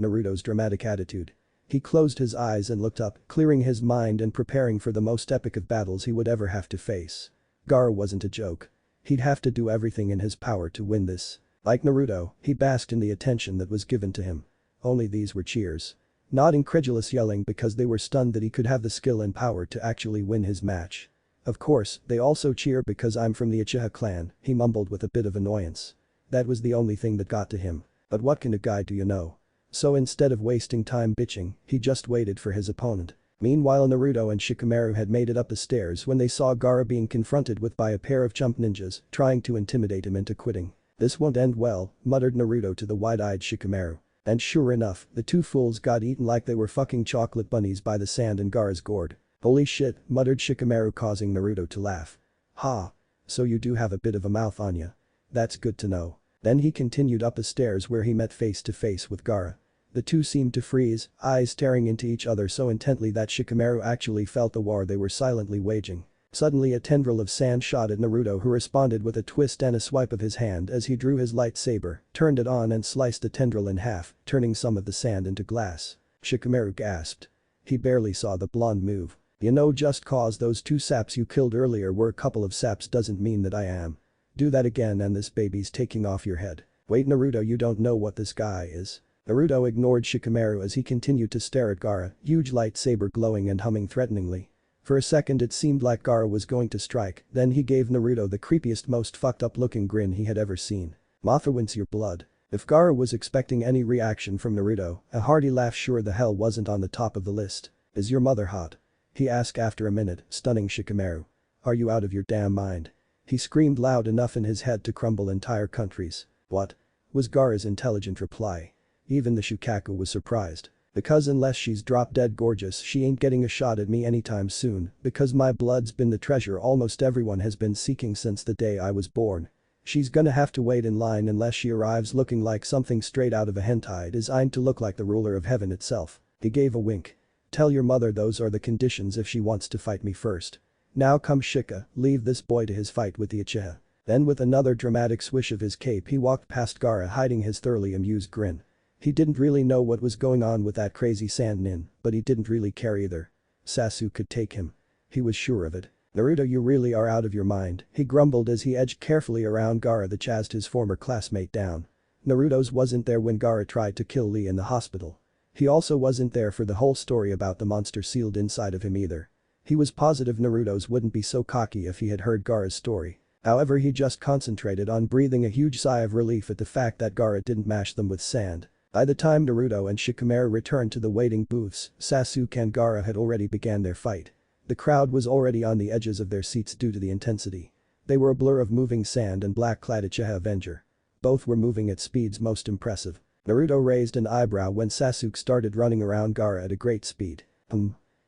S1: Naruto's dramatic attitude. He closed his eyes and looked up, clearing his mind and preparing for the most epic of battles he would ever have to face. Gaara wasn't a joke. He'd have to do everything in his power to win this. Like Naruto, he basked in the attention that was given to him. Only these were cheers. Not incredulous yelling because they were stunned that he could have the skill and power to actually win his match. "Of course, they also cheer because I'm from the Uchiha clan," he mumbled with a bit of annoyance. That was the only thing that got to him. But what kind of guy do you know? So instead of wasting time bitching, he just waited for his opponent. Meanwhile Naruto and Shikamaru had made it up the stairs when they saw Gaara being confronted with by a pair of chump ninjas trying to intimidate him into quitting. "This won't end well," muttered Naruto to the wide-eyed Shikamaru. And sure enough, the two fools got eaten like they were fucking chocolate bunnies by the sand in Gaara's gourd. "Holy shit," muttered Shikamaru, causing Naruto to laugh. "Ha. So you do have a bit of a mouth on ya. That's good to know." Then he continued up the stairs where he met face to face with Gaara. The two seemed to freeze, eyes staring into each other so intently that Shikamaru actually felt the war they were silently waging. Suddenly a tendril of sand shot at Naruto, who responded with a twist and a swipe of his hand as he drew his lightsaber, turned it on and sliced the tendril in half, turning some of the sand into glass. Shikamaru gasped. He barely saw the blonde move. "You know, just cause those two saps you killed earlier were a couple of saps doesn't mean that I am. Do that again and this baby's taking off your head." "Wait, Naruto, you don't know what this guy is." Naruto ignored Shikamaru as he continued to stare at Gaara, huge lightsaber glowing and humming threateningly. For a second it seemed like Gaara was going to strike, then he gave Naruto the creepiest, most fucked up looking grin he had ever seen. "Mother wants your blood." If Gaara was expecting any reaction from Naruto, a hearty laugh sure the hell wasn't on the top of the list. "Is your mother hot?" he asked after a minute, stunning Shikamaru. "Are you out of your damn mind?" He screamed loud enough in his head to crumble entire countries. "What?" was Gaara's intelligent reply. Even the Shukaku was surprised. "Because unless she's drop dead gorgeous she ain't getting a shot at me anytime soon, because my blood's been the treasure almost everyone has been seeking since the day I was born. She's gonna have to wait in line unless she arrives looking like something straight out of a hentai designed to look like the ruler of heaven itself." He gave a wink. "Tell your mother those are the conditions if she wants to fight me first. Now come Shika, leave this boy to his fight with the Uchiha." Then with another dramatic swish of his cape he walked past Gaara, hiding his thoroughly amused grin. He didn't really know what was going on with that crazy sand nin, but he didn't really care either. Sasuke could take him. He was sure of it. "Naruto, you really are out of your mind," he grumbled as he edged carefully around Gaara that chased his former classmate down. Naruto's wasn't there when Gaara tried to kill Lee in the hospital. He also wasn't there for the whole story about the monster sealed inside of him either. He was positive Naruto's wouldn't be so cocky if he had heard Gaara's story. However, he just concentrated on breathing a huge sigh of relief at the fact that Gaara didn't mash them with sand. By the time Naruto and Shikamaru returned to the waiting booths, Sasuke and Gaara had already began their fight. The crowd was already on the edges of their seats due to the intensity. They were a blur of moving sand and black-clad Uchiha Avenger. Both were moving at speeds most impressive. Naruto raised an eyebrow when Sasuke started running around Gaara at a great speed.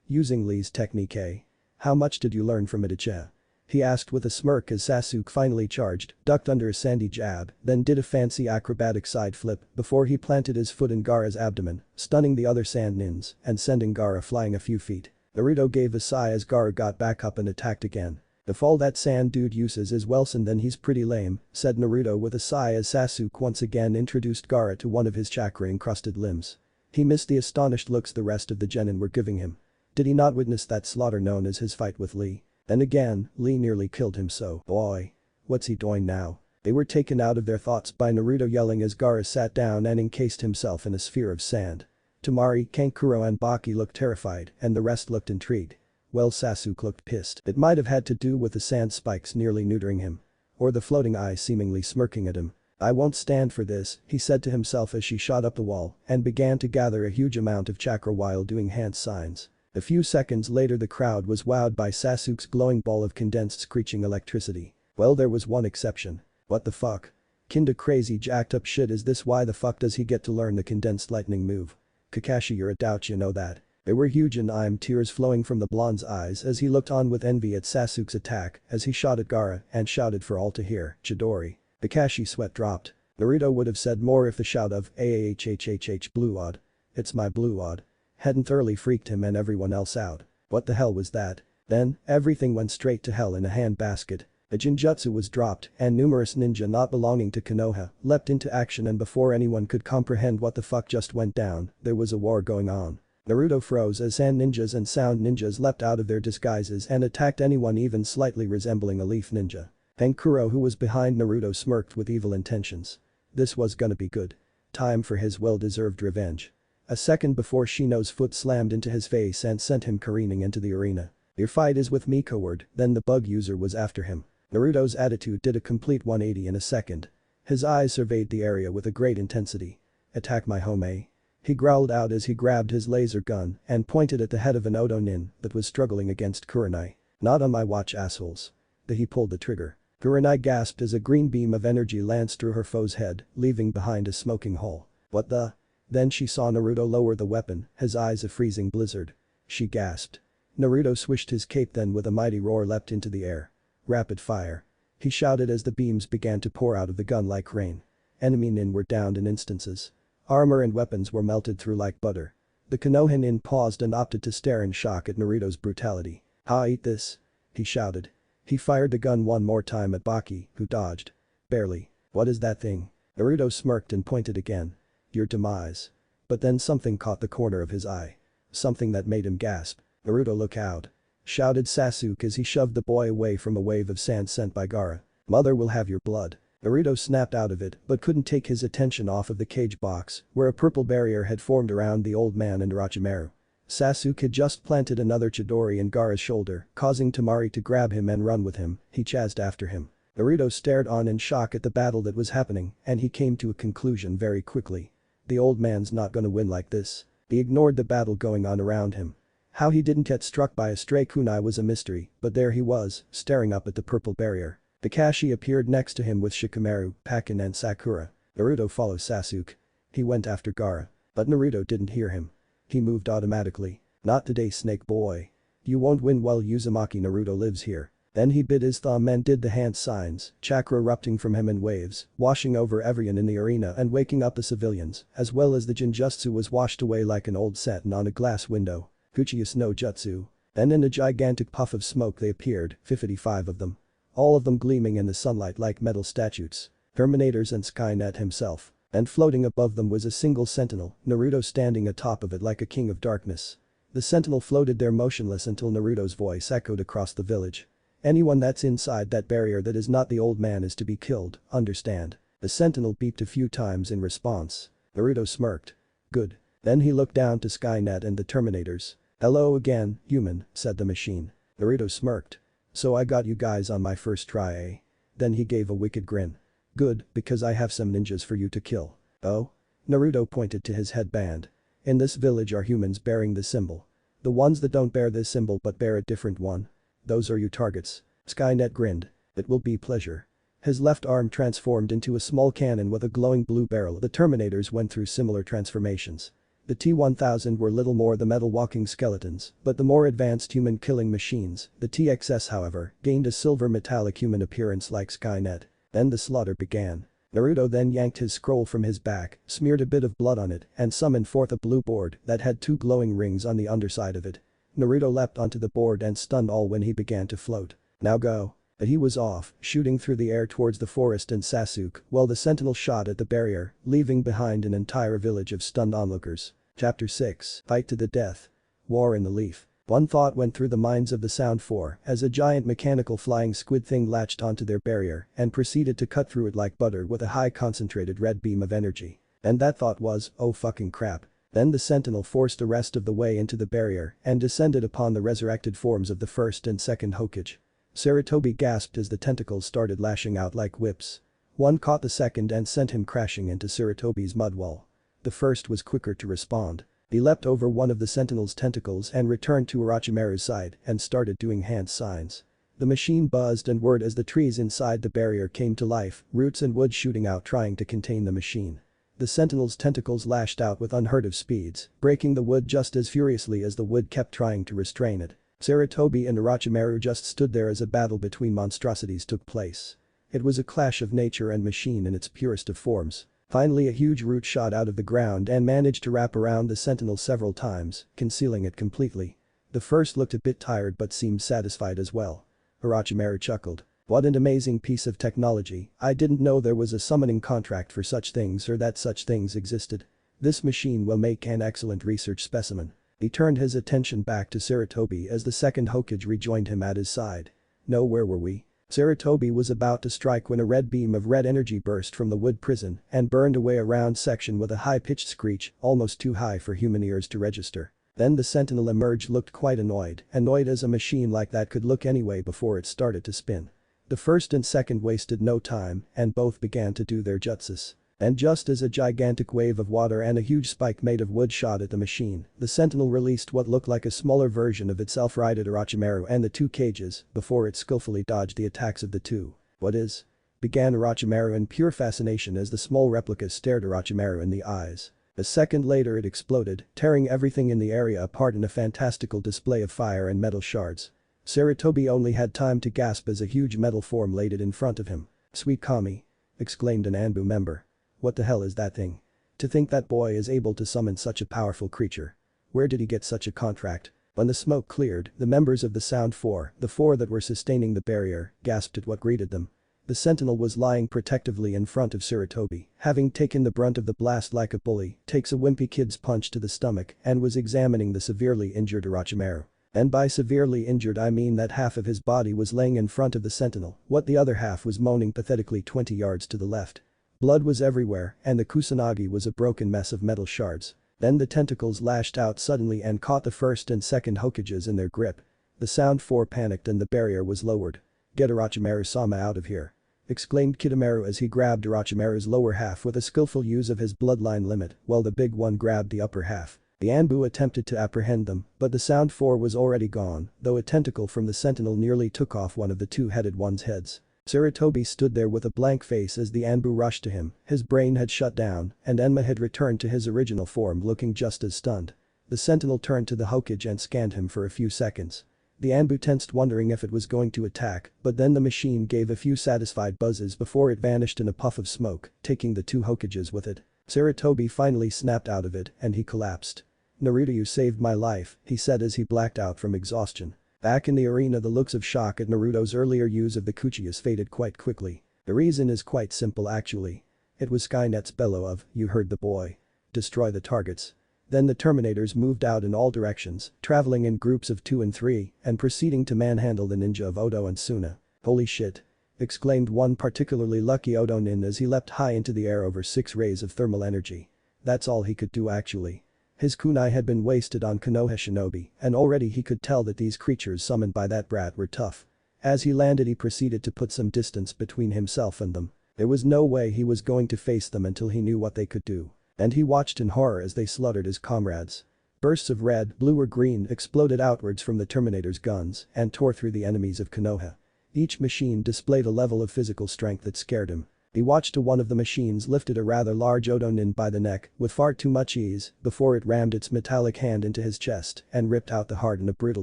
S1: Using Lee's technique, eh? How much did you learn from it, Uchiha?" he asked with a smirk as Sasuke finally charged, ducked under a sandy jab, then did a fancy acrobatic side flip before he planted his foot in Gaara's abdomen, stunning the other sand nins and sending Gaara flying a few feet. Naruto gave a sigh as Gaara got back up and attacked again. "If all that sand dude uses is Welson then he's pretty lame," said Naruto with a sigh as Sasuke once again introduced Gaara to one of his chakra-encrusted limbs. He missed the astonished looks the rest of the genin were giving him. Did he not witness that slaughter known as his fight with Lee? Then again, Lee nearly killed him, so boy. What's he doing now? They were taken out of their thoughts by Naruto yelling as Gaara sat down and encased himself in a sphere of sand. Temari, Kankuro and Baki looked terrified and the rest looked intrigued. Well, Sasuke looked pissed. It might have had to do with the sand spikes nearly neutering him. Or the floating eye seemingly smirking at him. "I won't stand for this," he said to himself as she shot up the wall and began to gather a huge amount of chakra while doing hand signs. A few seconds later the crowd was wowed by Sasuke's glowing ball of condensed screeching electricity. Well, there was one exception. What the fuck? Kinda crazy jacked up shit is this? Why the fuck does he get to learn the condensed lightning move? Kakashi, you're a doubt, you know that. There were huge and tears flowing from the blonde's eyes as he looked on with envy at Sasuke's attack as he shot at Gaara and shouted for all to hear, "Chidori." Kakashi's sweat dropped. Naruto would have said more if the shout of "AAHHHH Blue Odd. It's my Blue Odd" hadn't thoroughly freaked him and everyone else out. What the hell was that? Then, everything went straight to hell in a handbasket. A Jinjutsu was dropped and numerous ninja not belonging to Konoha leapt into action, and before anyone could comprehend what the fuck just went down, there was a war going on. Naruto froze as sand ninjas and sound ninjas leapt out of their disguises and attacked anyone even slightly resembling a leaf ninja. Kankuro, who was behind Naruto, smirked with evil intentions. This was gonna be good. Time for his well-deserved revenge. A second before Shino's foot slammed into his face and sent him careening into the arena. "Your fight is with me, coward," then the bug user was after him. Naruto's attitude did a complete 180 in a second. His eyes surveyed the area with a great intensity. "Attack my home, eh?" He growled out as he grabbed his laser gun and pointed at the head of an Odo nin that was struggling against Kurenai. "Not on my watch, assholes." He pulled the trigger. Kurenai gasped as a green beam of energy lanced through her foe's head, leaving behind a smoking hole. "What the?" Then she saw Naruto lower the weapon, his eyes a freezing blizzard. She gasped. Naruto swished his cape, then with a mighty roar leapt into the air. "Rapid fire." He shouted as the beams began to pour out of the gun like rain. Enemy nin were downed in instances. Armor and weapons were melted through like butter. The Konoha nin paused and opted to stare in shock at Naruto's brutality. "Ha, eat this!" he shouted. He fired the gun one more time at Baki, who dodged. Barely. "What is that thing?" Naruto smirked and pointed again. "Your demise." But then something caught the corner of his eye. Something that made him gasp. "Naruto, look out!" shouted Sasuke as he shoved the boy away from a wave of sand sent by Gaara. "Mother will have your blood." Naruto snapped out of it but couldn't take his attention off of the cage box where a purple barrier had formed around the old man and Orochimaru. Sasuke had just planted another Chidori in Gaara's shoulder, causing Temari to grab him and run with him. He chased after him. Naruto stared on in shock at the battle that was happening, and he came to a conclusion very quickly. The old man's not gonna win like this. He ignored the battle going on around him. How he didn't get struck by a stray kunai was a mystery, but there he was, staring up at the purple barrier. Kakashi appeared next to him with Shikamaru, Pakin and Sakura. Naruto followed Sasuke. He went after Gaara. But Naruto didn't hear him. He moved automatically. "Not today, Snake Boy. You won't win while Uzumaki Naruto lives here." Then he bit his thumb and did the hand signs, chakra erupting from him in waves, washing over everyone in the arena and waking up the civilians, as well as the Jinjutsu was washed away like an old satin on a glass window. Kuchius no Jutsu. Then in a gigantic puff of smoke they appeared, 55 of them. All of them gleaming in the sunlight like metal statues. Terminators and Skynet himself. And floating above them was a single sentinel, Naruto standing atop of it like a king of darkness. The sentinel floated there motionless until Naruto's voice echoed across the village. "Anyone that's inside that barrier that is not the old man is to be killed, understand?" The sentinel beeped a few times in response. Naruto smirked. "Good." Then he looked down to Skynet and the Terminators. "Hello again, human," said the machine. Naruto smirked. "So I got you guys on my first try, eh?" Then he gave a wicked grin. "Good, because I have some ninjas for you to kill." "Oh?" Naruto pointed to his headband. "In this village are humans bearing this symbol. The ones that don't bear this symbol but bear a different one. Those are your targets." Skynet grinned. "It will be pleasure." His left arm transformed into a small cannon with a glowing blue barrel. The Terminators went through similar transformations. The T-1000 were little more the metal-walking skeletons, but the more advanced human-killing machines. The TXS, however, gained a silver metallic human appearance like Skynet. Then the slaughter began. Naruto then yanked his scroll from his back, smeared a bit of blood on it, and summoned forth a blue board that had 2 glowing rings on the underside of it. Naruto leapt onto the board and stunned all when he began to float. "Now go." But he was off, shooting through the air towards the forest and Sasuke, while the sentinel shot at the barrier, leaving behind an entire village of stunned onlookers. Chapter 6. Fight to the death. War in the Leaf. One thought went through the minds of the Sound Four as a giant mechanical flying squid thing latched onto their barrier and proceeded to cut through it like butter with a high concentrated red beam of energy. And that thought was, "Oh fucking crap." Then the sentinel forced the rest of the way into the barrier and descended upon the resurrected forms of the first and second Hokage. Sarutobi gasped as the tentacles started lashing out like whips. One caught the second and sent him crashing into Sarutobi's mud wall. The first was quicker to respond. He leapt over one of the sentinel's tentacles and returned to Orochimaru's side and started doing hand signs. The machine buzzed and whirred as the trees inside the barrier came to life, roots and wood shooting out trying to contain the machine. The sentinel's tentacles lashed out with unheard of speeds, breaking the wood just as furiously as the wood kept trying to restrain it. Sarutobi and Orochimaru just stood there as a battle between monstrosities took place. It was a clash of nature and machine in its purest of forms. Finally a huge root shot out of the ground and managed to wrap around the sentinel several times, concealing it completely. The first looked a bit tired but seemed satisfied as well. Orochimaru chuckled. "What an amazing piece of technology, I didn't know there was a summoning contract for such things or that such things existed. This machine will make an excellent research specimen." He turned his attention back to Sarutobi as the second Hokage rejoined him at his side. "No, where were we?" Sarutobi was about to strike when a red beam of red energy burst from the wood prison and burned away a round section with a high-pitched screech, almost too high for human ears to register. Then the sentinel emerged, looked quite annoyed as a machine like that could look anyway before it started to spin. The first and second wasted no time and both began to do their jutsus. And just as a gigantic wave of water and a huge spike made of wood shot at the machine, the sentinel released what looked like a smaller version of itself right at Orochimaru and the two cages before it skillfully dodged the attacks of the two. "What is?" began Orochimaru in pure fascination as the small replica stared Orochimaru in the eyes. A second later it exploded, tearing everything in the area apart in a fantastical display of fire and metal shards. Sarutobi only had time to gasp as a huge metal form laid it in front of him. "Sweet Kami!" exclaimed an Anbu member. "What the hell is that thing? To think that boy is able to summon such a powerful creature. Where did he get such a contract?" When the smoke cleared, the members of the Sound Four, the four that were sustaining the barrier, gasped at what greeted them. The sentinel was lying protectively in front of Sarutobi, having taken the brunt of the blast like a bully takes a wimpy kid's punch to the stomach and was examining the severely injured Orochimaru. And by severely injured I mean that half of his body was laying in front of the sentinel, what the other half was moaning pathetically 20 yards to the left. Blood was everywhere and the kusanagi was a broken mess of metal shards. Then the tentacles lashed out suddenly and caught the first and second Hokages in their grip. The Sound Four panicked and the barrier was lowered. "Get Orochimaru-sama out of here," exclaimed Kidomaru as he grabbed Orochimaru's lower half with a skillful use of his bloodline limit while the big one grabbed the upper half. The Anbu attempted to apprehend them, but the Sound Four was already gone, though a tentacle from the sentinel nearly took off one of the two-headed one's heads. Sarutobi stood there with a blank face as the Anbu rushed to him, his brain had shut down and Enma had returned to his original form looking just as stunned. The sentinel turned to the Hokage and scanned him for a few seconds. The Anbu tensed wondering if it was going to attack, but then the machine gave a few satisfied buzzes before it vanished in a puff of smoke, taking the two Hokages with it. Sarutobi finally snapped out of it and he collapsed. "Naruto, you saved my life," he said as he blacked out from exhaustion. Back in the arena, the looks of shock at Naruto's earlier use of the Kuchiyas faded quite quickly. The reason is quite simple actually. It was Skynet's bellow of, "You heard the boy. Destroy the targets." Then the Terminators moved out in all directions, traveling in groups of 2 and 3, and proceeding to manhandle the ninja of Odo and Suna. "Holy shit!" exclaimed one particularly lucky Odo nin as he leapt high into the air over 6 rays of thermal energy. That's all he could do actually. His kunai had been wasted on Konoha shinobi, and already he could tell that these creatures summoned by that brat were tough. As he landed he proceeded to put some distance between himself and them. There was no way he was going to face them until he knew what they could do. And he watched in horror as they slaughtered his comrades. Bursts of red, blue or green exploded outwards from the Terminator's guns and tore through the enemies of Konoha. Each machine displayed a level of physical strength that scared him. He watched one of the machines lifted a rather large Odo nin by the neck with far too much ease before it rammed its metallic hand into his chest and ripped out the heart in a brutal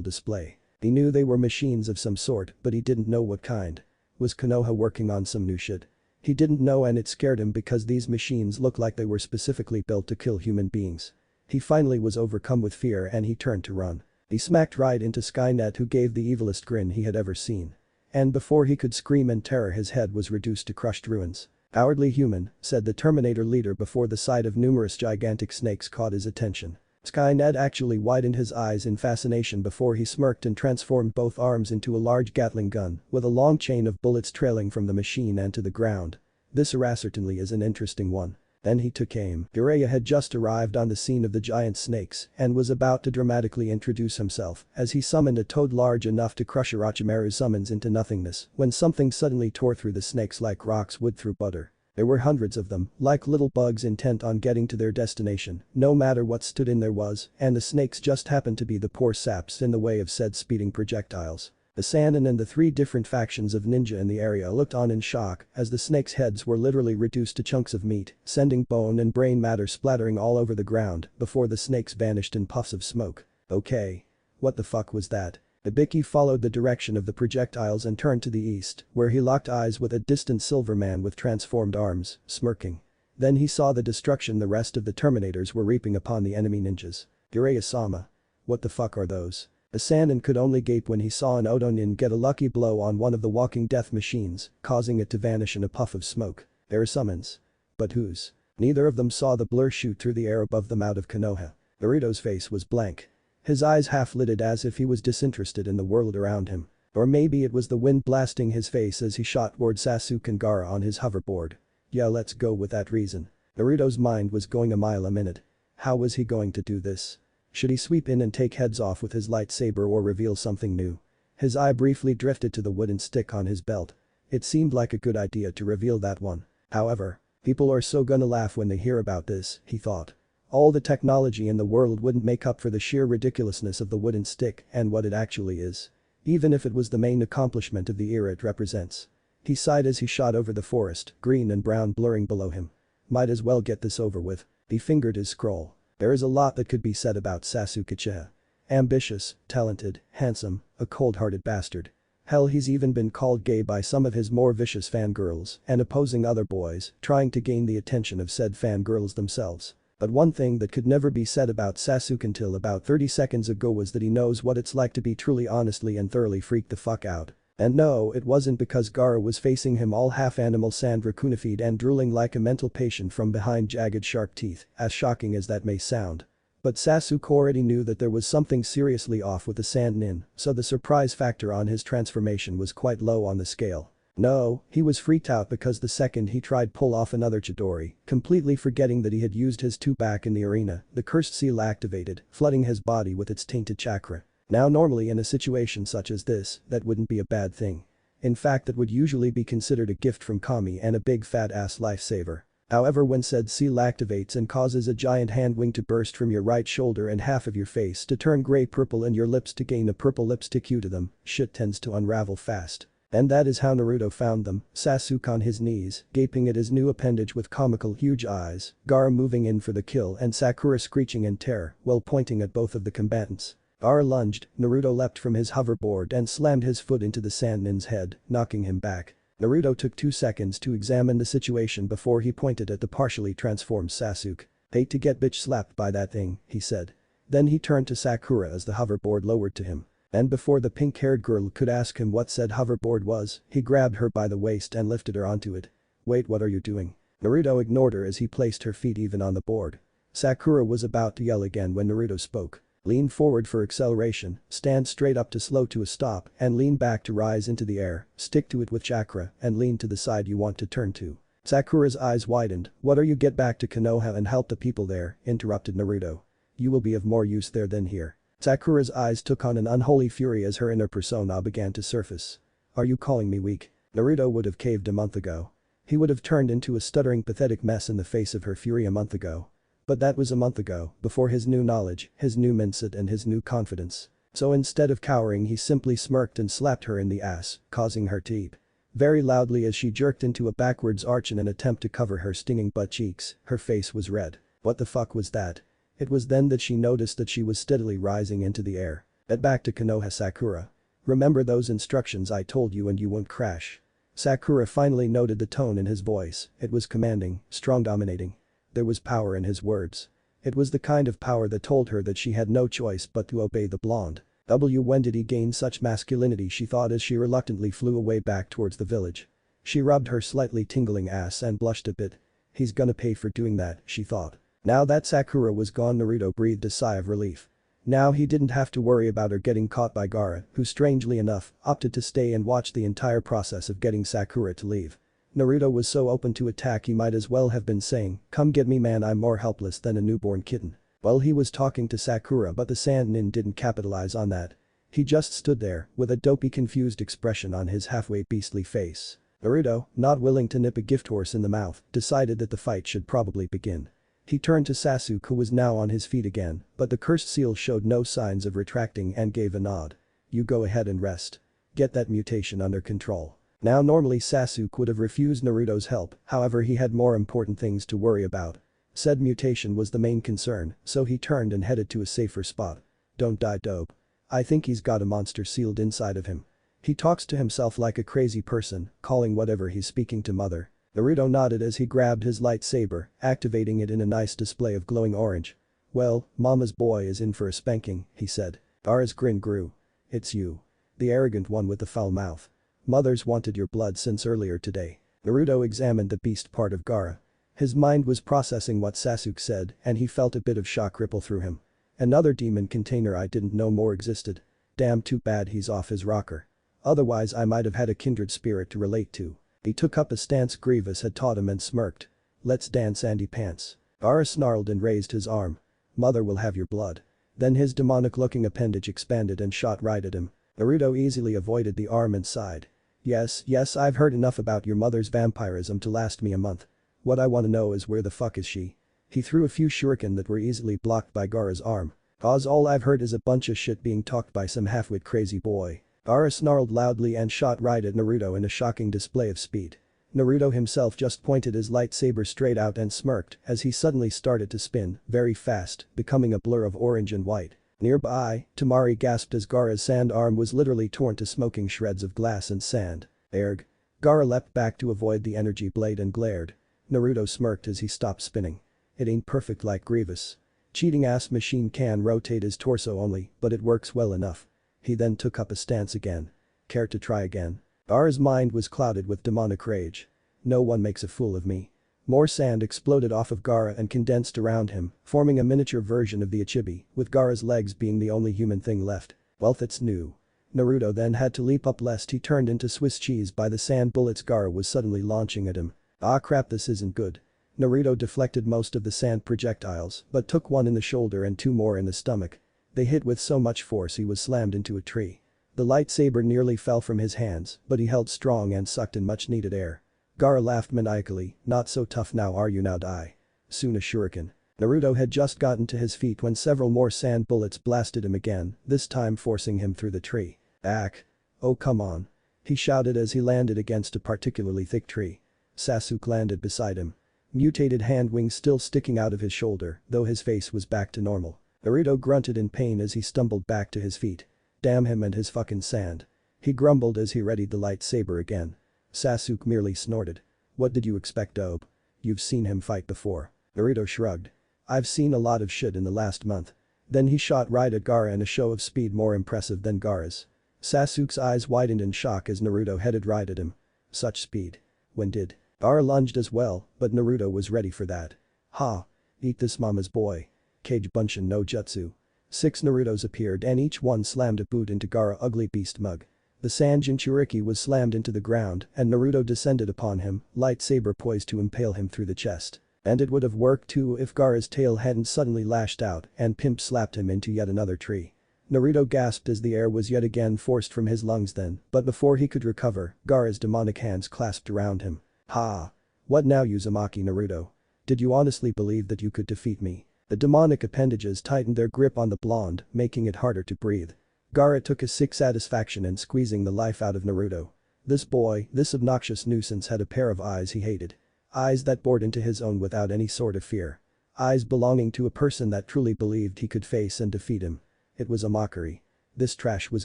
S1: display. He knew they were machines of some sort, but he didn't know what kind. Was Konoha working on some new shit? He didn't know, and it scared him because these machines looked like they were specifically built to kill human beings. He finally was overcome with fear and he turned to run. He smacked right into Skynet, who gave the evilest grin he had ever seen. And before he could scream in terror, his head was reduced to crushed ruins. "Cowardly human," said the Terminator leader before the sight of numerous gigantic snakes caught his attention. Skynet actually widened his eyes in fascination before he smirked and transformed both arms into a large Gatling gun with a long chain of bullets trailing from the machine and to the ground. "This certainly is an interesting one." Then he took aim. Jiraiya had just arrived on the scene of the giant snakes and was about to dramatically introduce himself as he summoned a toad large enough to crush Orochimaru's summons into nothingness when something suddenly tore through the snakes like rocks would through butter. There were hundreds of them, like little bugs intent on getting to their destination, no matter what stood in there was, and the snakes just happened to be the poor saps in the way of said speeding projectiles. The Sannin and the 3 different factions of ninja in the area looked on in shock as the snakes' heads were literally reduced to chunks of meat, sending bone and brain matter splattering all over the ground before the snakes vanished in puffs of smoke. "Okay. What the fuck was that?" Ibiki followed the direction of the projectiles and turned to the east, where he locked eyes with a distant silver man with transformed arms, smirking. Then he saw the destruction the rest of the Terminators were reaping upon the enemy ninjas. "Jiraiya-sama. What the fuck are those?" A Sannin could only gape when he saw an Odo nin get a lucky blow on one of the walking death machines, causing it to vanish in a puff of smoke. There are summons. But whose? Neither of them saw the blur shoot through the air above them out of Konoha. Naruto's face was blank. His eyes half-lidded as if he was disinterested in the world around him. Or maybe it was the wind blasting his face as he shot toward Sasuke and Gaara on his hoverboard. Yeah, let's go with that reason. Naruto's mind was going a mile a minute. How was he going to do this? Should he sweep in and take heads off with his lightsaber or reveal something new? His eye briefly drifted to the wooden stick on his belt. It seemed like a good idea to reveal that one. However, people are so gonna laugh when they hear about this, he thought. All the technology in the world wouldn't make up for the sheer ridiculousness of the wooden stick and what it actually is. Even if it was the main accomplishment of the era it represents. He sighed as he shot over the forest, green and brown blurring below him. Might as well get this over with. He fingered his scroll. There is a lot that could be said about Sasuke Uchiha. Ambitious, talented, handsome, a cold-hearted bastard. Hell, he's even been called gay by some of his more vicious fangirls and opposing other boys, trying to gain the attention of said fangirls themselves. But one thing that could never be said about Sasuke until about 30 seconds ago was that he knows what it's like to be truly honestly and thoroughly freaked the fuck out. And no, it wasn't because Gaara was facing him all half-animal sand raccoonified and drooling like a mental patient from behind jagged sharp teeth, as shocking as that may sound. But Sasuke already knew that there was something seriously off with the Sand Nin, so the surprise factor on his transformation was quite low on the scale. No, he was freaked out because the second he tried pull off another Chidori, completely forgetting that he had used his two back in the arena, the cursed seal activated, flooding his body with its tainted chakra. Now normally in a situation such as this, that wouldn't be a bad thing. In fact, that would usually be considered a gift from Kami and a big fat ass lifesaver. However, when said seal activates and causes a giant hand wing to burst from your right shoulder and half of your face to turn gray purple and your lips to gain a purple lipstick hue to them, shit tends to unravel fast. And that is how Naruto found them, Sasuke on his knees, gaping at his new appendage with comical huge eyes, Gaara moving in for the kill and Sakura screeching in terror while pointing at both of the combatants. Gaara lunged, Naruto leapt from his hoverboard and slammed his foot into the Sand Nin's head, knocking him back. Naruto took 2 seconds to examine the situation before he pointed at the partially transformed Sasuke. "Hate to get bitch slapped by that thing," he said. Then he turned to Sakura as the hoverboard lowered to him. And before the pink-haired girl could ask him what said hoverboard was, he grabbed her by the waist and lifted her onto it. "Wait, what are you doing?" Naruto ignored her as he placed her feet even on the board. Sakura was about to yell again when Naruto spoke. "Lean forward for acceleration, stand straight up to slow to a stop and lean back to rise into the air, stick to it with chakra and lean to the side you want to turn to." Sakura's eyes widened. "What are you, get back to Konoha and help the people there," interrupted Naruto. "You will be of more use there than here." Sakura's eyes took on an unholy fury as her inner persona began to surface. "Are you calling me weak?" Naruto would have caved a month ago. He would have turned into a stuttering pathetic mess in the face of her fury a month ago. But that was a month ago, before his new knowledge, his new mindset and his new confidence. So instead of cowering, he simply smirked and slapped her in the ass, causing her to eep very loudly as she jerked into a backwards arch in an attempt to cover her stinging butt cheeks. Her face was red. What the fuck was that? It was then that she noticed that she was steadily rising into the air. "Get back to Konoha, Sakura. Remember those instructions I told you and you won't crash." Sakura finally noted the tone in his voice. It was commanding, strong, dominating. There was power in his words. It was the kind of power that told her that she had no choice but to obey the blonde. When did he gain such masculinity, she thought as she reluctantly flew away back towards the village. She rubbed her slightly tingling ass and blushed a bit. He's gonna pay for doing that, she thought. Now that Sakura was gone, Naruto breathed a sigh of relief. Now he didn't have to worry about her getting caught by Gaara, who strangely enough, opted to stay and watch the entire process of getting Sakura to leave. Naruto was so open to attack he might as well have been saying, "Come get me man, I'm more helpless than a newborn kitten." Well, he was talking to Sakura, but the Sand Nin didn't capitalize on that. He just stood there, with a dopey confused expression on his halfway beastly face. Naruto, not willing to nip a gift horse in the mouth, decided that the fight should probably begin. He turned to Sasuke, who was now on his feet again, but the cursed seal showed no signs of retracting and gave a nod. "You go ahead and rest. Get that mutation under control." Now normally Sasuke would have refused Naruto's help, however he had more important things to worry about. Said mutation was the main concern, so he turned and headed to a safer spot. "Don't die, dope. I think he's got a monster sealed inside of him. He talks to himself like a crazy person, calling whatever he's speaking to mother." Naruto nodded as he grabbed his lightsaber, activating it in a nice display of glowing orange. "Well, mama's boy is in for a spanking," he said. Gaara's grin grew. "It's you. The arrogant one with the foul mouth. Mother's wanted your blood since earlier today." Naruto examined the beast part of Gaara. His mind was processing what Sasuke said and he felt a bit of shock ripple through him. Another demon container I didn't know more existed. Damn, too bad he's off his rocker. Otherwise I might have had a kindred spirit to relate to. He took up a stance Grievous had taught him and smirked. "Let's dance, Andy Pants." Gaara snarled and raised his arm. "Mother will have your blood." Then his demonic-looking appendage expanded and shot right at him. Naruto easily avoided the arm and sighed. Yes, I've heard enough about your mother's vampirism to last me a month. What I wanna know is where the fuck is she? He threw a few shuriken that were easily blocked by Gaara's arm. All I've heard is a bunch of shit being talked by some half-wit crazy boy. Gaara snarled loudly and shot right at Naruto in a shocking display of speed. Naruto himself just pointed his lightsaber straight out and smirked as he suddenly started to spin, very fast, becoming a blur of orange and white. Nearby, Tamari gasped as Gaara's sand arm was literally torn to smoking shreds of glass and sand. Erg. Gaara leapt back to avoid the energy blade and glared. Naruto smirked as he stopped spinning. It ain't perfect like Grievous. Cheating ass machine can rotate his torso only, but it works well enough. He then took up a stance again. Care to try again? Gaara's mind was clouded with demonic rage. No one makes a fool of me. More sand exploded off of Gaara and condensed around him, forming a miniature version of the Ichibi, with Gaara's legs being the only human thing left. Well, that's new. Naruto then had to leap up lest he turned into Swiss cheese by the sand bullets Gaara was suddenly launching at him. Ah crap, this isn't good. Naruto deflected most of the sand projectiles, but took one in the shoulder and two more in the stomach. They hit with so much force he was slammed into a tree. The lightsaber nearly fell from his hands, but he held strong and sucked in much needed air. Gaara laughed maniacally, not so tough now are you, now die. Soon a shuriken. Naruto had just gotten to his feet when several more sand bullets blasted him again, this time forcing him through the tree. Ack. Oh come on. He shouted as he landed against a particularly thick tree. Sasuke landed beside him. Mutated hand wings still sticking out of his shoulder, though his face was back to normal. Naruto grunted in pain as he stumbled back to his feet. Damn him and his fucking sand. He grumbled as he readied the lightsaber again. Sasuke merely snorted. What did you expect, dope? You've seen him fight before. Naruto shrugged. I've seen a lot of shit in the last month. Then he shot right at Gaara in a show of speed more impressive than Gaara's. Sasuke's eyes widened in shock as Naruto headed right at him. Such speed. When did? Gaara lunged as well, but Naruto was ready for that. Ha. Eat this mama's boy. Kage Bunshin no Jutsu. 6 Narutos appeared and each one slammed a boot into Gaara ugly beast mug. The sand Jinchuriki was slammed into the ground and Naruto descended upon him, lightsaber poised to impale him through the chest. And it would have worked too if Gaara's tail hadn't suddenly lashed out and pimp slapped him into yet another tree. Naruto gasped as the air was yet again forced from his lungs then, but before he could recover, Gaara's demonic hands clasped around him. Ha! What now, Uzumaki Naruto? Did you honestly believe that you could defeat me? The demonic appendages tightened their grip on the blonde, making it harder to breathe. Gaara took a sick satisfaction in squeezing the life out of Naruto. This boy, this obnoxious nuisance had a pair of eyes he hated. Eyes that bored into his own without any sort of fear. Eyes belonging to a person that truly believed he could face and defeat him. It was a mockery. This trash was